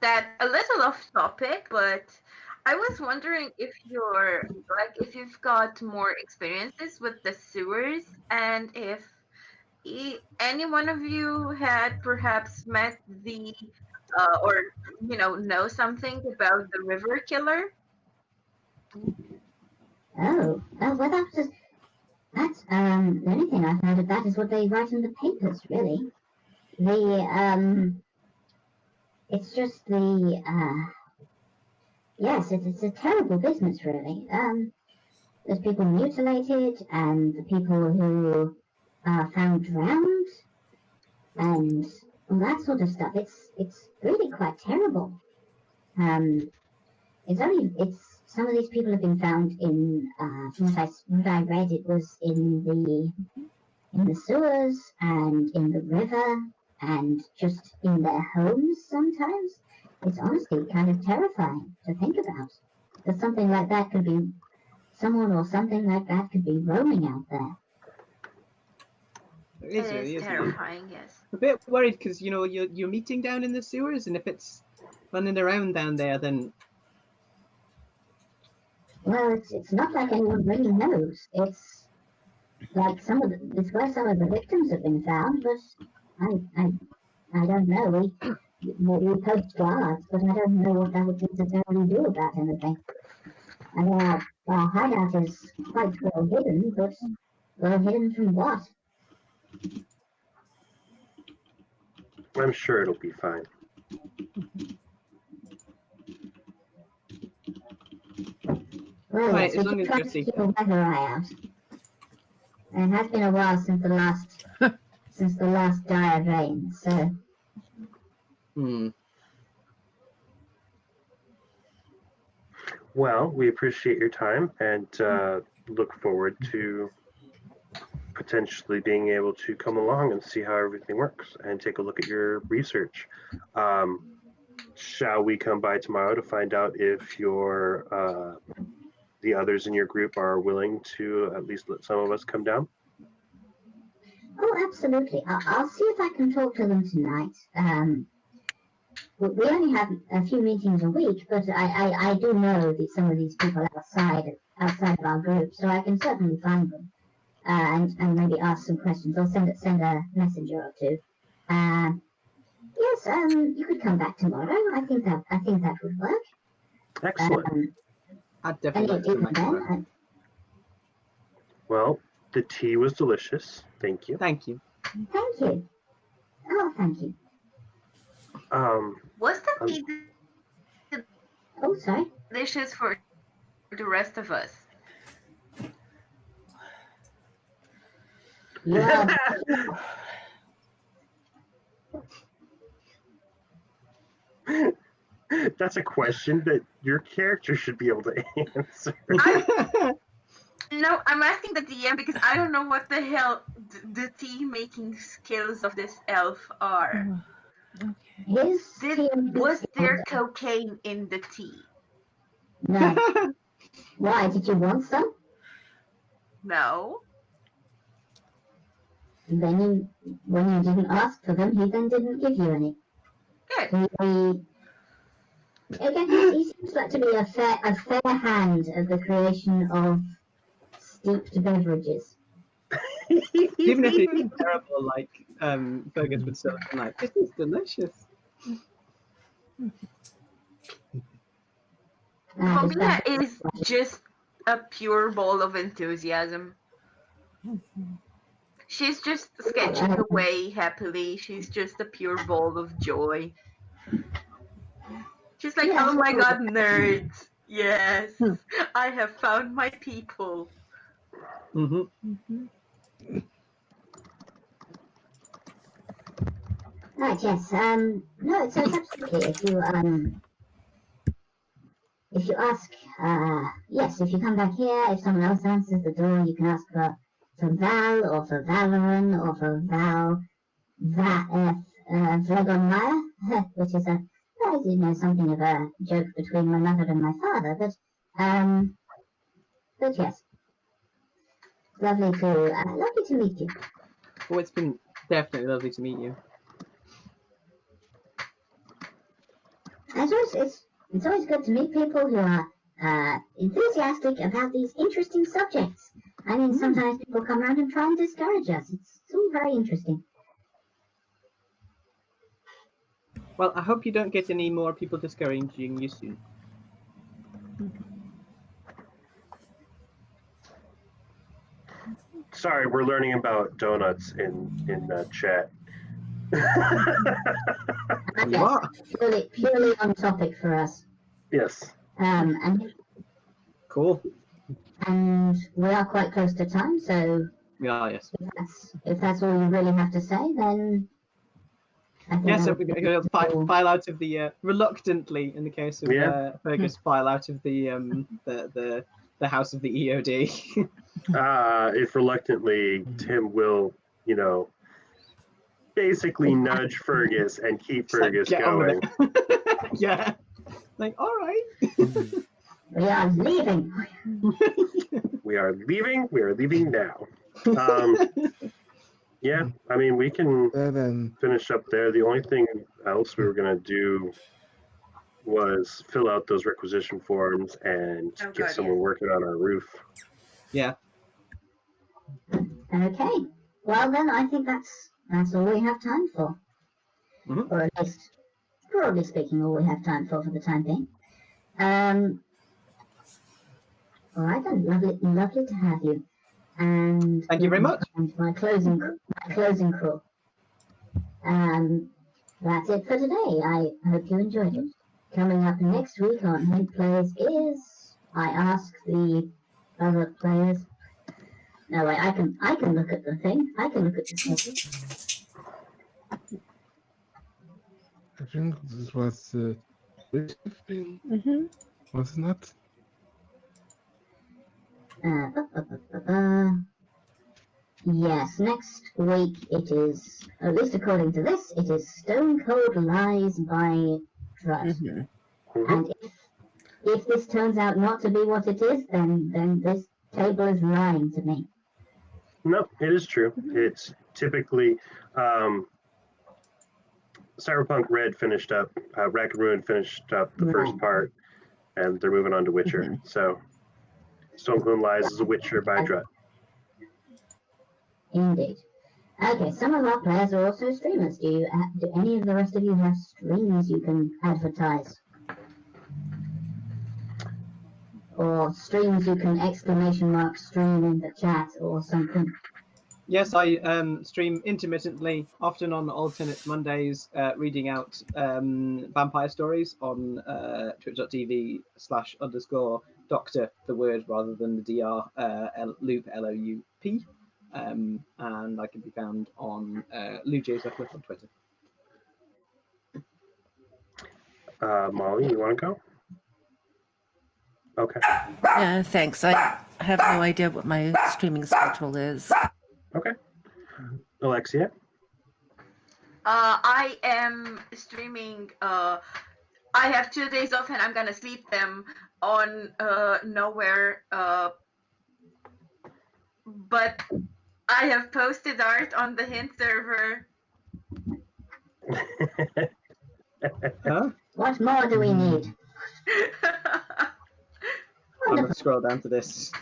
that a little off topic, but I was wondering if you've got more experiences with the sewers, and if any one of you had perhaps met the or know something about the river killer. Oh, well, that's the only thing I've heard of that is what they write in the papers, really. It's just yes, it's a terrible business, really. There's people mutilated, and the people who are found drowned, and all that sort of stuff. It's really quite terrible. Some of these people have been found in from what I read, it was in the sewers and in the river and just in their homes sometimes. It's honestly kind of terrifying to think about. That something like that could be someone or something like that could be roaming out there. It is terrifying, yes. A bit worried because you're meeting down in the sewers, and if it's running around down there, then well, it's not like anyone really knows. It's like it's where some of the victims have been found, but I don't know. We post guards, but I don't know what that would necessarily do about anything. I mean, our hideout is quite well hidden, but well hidden from what? I'm sure it'll be fine. Well, right, yes, as we long can as try you're to safe. keep a better eye out. And it has been a while since the last dire rain, so Well, we appreciate your time and look forward to potentially being able to come along and see how everything works and take a look at your research. Shall we come by tomorrow to find out if the others in your group are willing to at least let some of us come down? oh, absolutely. I'll see if I can talk to them tonight. We only have a few meetings a week, but I do know some of these people outside of our group, so I can certainly find them and maybe ask some questions or send a messenger or two. Yes, you could come back tomorrow. I think that would work. Excellent. I'd definitely like to come back tomorrow. Well, the tea was delicious. Thank you. Thank you. Thank you. Oh, thank you. Was the tea Oh, sorry. delicious for the rest of us? Yeah. That's a question that your character should be able to answer. No, I'm asking the DM because I don't know what the hell the tea making skills of this elf are. Okay. Was there cocaine in the tea? No. Why? Did you want some? No. Then when you didn't ask for them, he then didn't give you any. Good. Again, he seems like to be a fair hand at the creation of steeped beverages. Even if it's terrible, like Fergus would still be like, this is delicious. Pomina is just a pure ball of enthusiasm. She's just sketching away happily. She's just a pure ball of joy. She's like, Yeah. oh my god, nerds. Yes, I have found my people. Right, yes. No, so it's absolutely, if you ask, yes, if you come back here, if someone else answers the door, you can ask for Val, or for Valoran, or for Vlegonmire, which is something of a joke between my mother and my father, but yes. Lovely to meet you. Well, it's been definitely lovely to meet you. It's always good to meet people who are enthusiastic about these interesting subjects. I mean, sometimes people come around and try and discourage us. It's all very interesting. Well, I hope you don't get any more people discouraging you soon. Sorry, we're learning about donuts in chat. Purely on topic for us. Yes. And cool. And we are quite close to time, so yes. If that's all you really have to say, then I think yes, so we're going to file out of the reluctantly, in the case of Fergus, file out of the house of the EOD. If reluctantly, Tim will, basically nudge Fergus and keep Fergus going. Yeah. Like, all right. We are leaving. We are leaving. We are leaving now. Yeah, I mean, we can finish up there. The only thing else we were going to do was fill out those requisition forms and get someone working on our roof. Yeah. Okay. Well, then I think that's all we have time for. Mm-hmm. Or at least, broadly speaking, all we have time for the time being. All right then, lovely to have you. And thank you very much. And my closing call. That's it for today. I hope you enjoyed it. Coming up next week on Head Plays is I ask the other players. No, wait, I can look at the thing. I can look at the schedule. I think this was briefing, was it not? Yes, next week it is, at least according to this, it is Stone Cold Lies by Drud. And if this turns out not to be what it is, then this table is lying to me. No, it is true. It's typically Cyberpunk Red finished up, Rack and Ruin finished up the first part, and they're moving on to Witcher. So Stone Cold Lies is a Witcher by Drud. Indeed. Okay, some of our players are also streamers. Do any of the rest of you have streams you can advertise? Or streams you can _stream in the chat or something? Yes, I stream intermittently, often on alternate Mondays, reading out vampire stories on twitch.tv/_doctor, the word rather than the DR, loop, LOUP. And I can be found on LouJSuckliff on Twitter. Molly, you want to go? Okay. Yeah, thanks. I have no idea what my streaming schedule is. Okay. Alexia? I am streaming. I have 2 days off and I'm going to sleep them on Nowhere but I have posted art on the hint server. Huh? What more do we need? I'm gonna scroll down to this.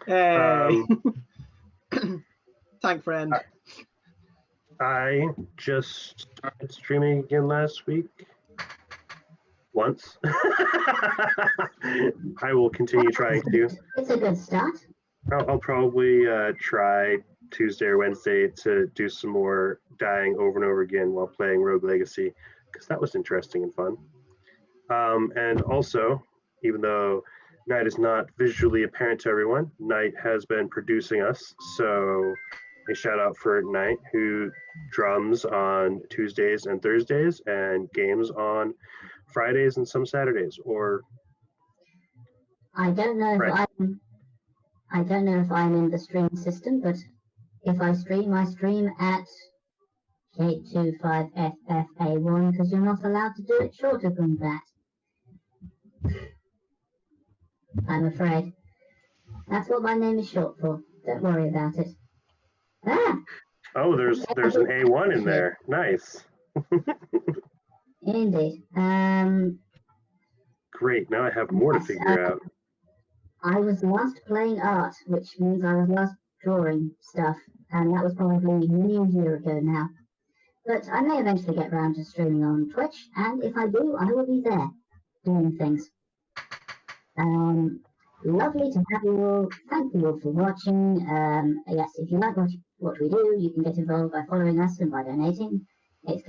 Hey, tank friend. I just started streaming again last week. Once. I will continue trying to. It's a good start. I'll probably try Tuesday or Wednesday to do some more dying over and over again while playing Rogue Legacy, because that was interesting and fun. And also, even though Knight is not visually apparent to everyone, Knight has been producing us. So a shout out for Knight, who drums on Tuesdays and Thursdays and games on Fridays and some Saturdays. Or I don't know if Right. I don't know if I'm in the stream system, but if I stream at 825FFA1 because you're not allowed to do it shorter than that. I'm afraid. That's what my name is short for. Don't worry about it. Ah, oh, there's an A1 in there. Nice. indeed. Great. Now I have more to Yes, figure out. I was last playing art, which means I was last drawing stuff, and that was probably nearly a year ago now. But I may eventually get round to streaming on Twitch, and if I do, I will be there doing things. Lovely to have you all. Thank you all for watching. Yes, if you like what we do, you can get involved by following us and by donating. !donate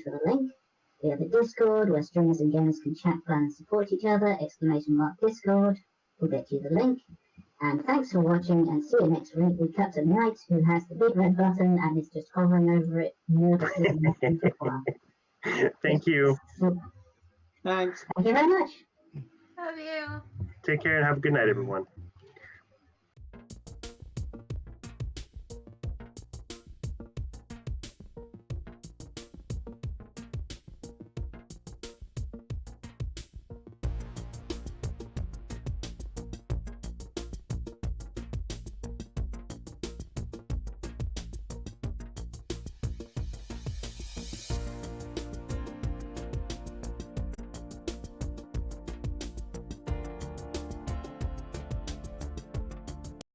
for the link. We have a Discord where streamers and gamers can chat, plan, and support each other. !Discord will get you the link. And thanks for watching, and see you next week. We cut to Knight, who has the big red button and is just hovering over it nervously and listening for a while. Thank you. Thanks. Thank you very much. Love you. Take care and have a good night, everyone.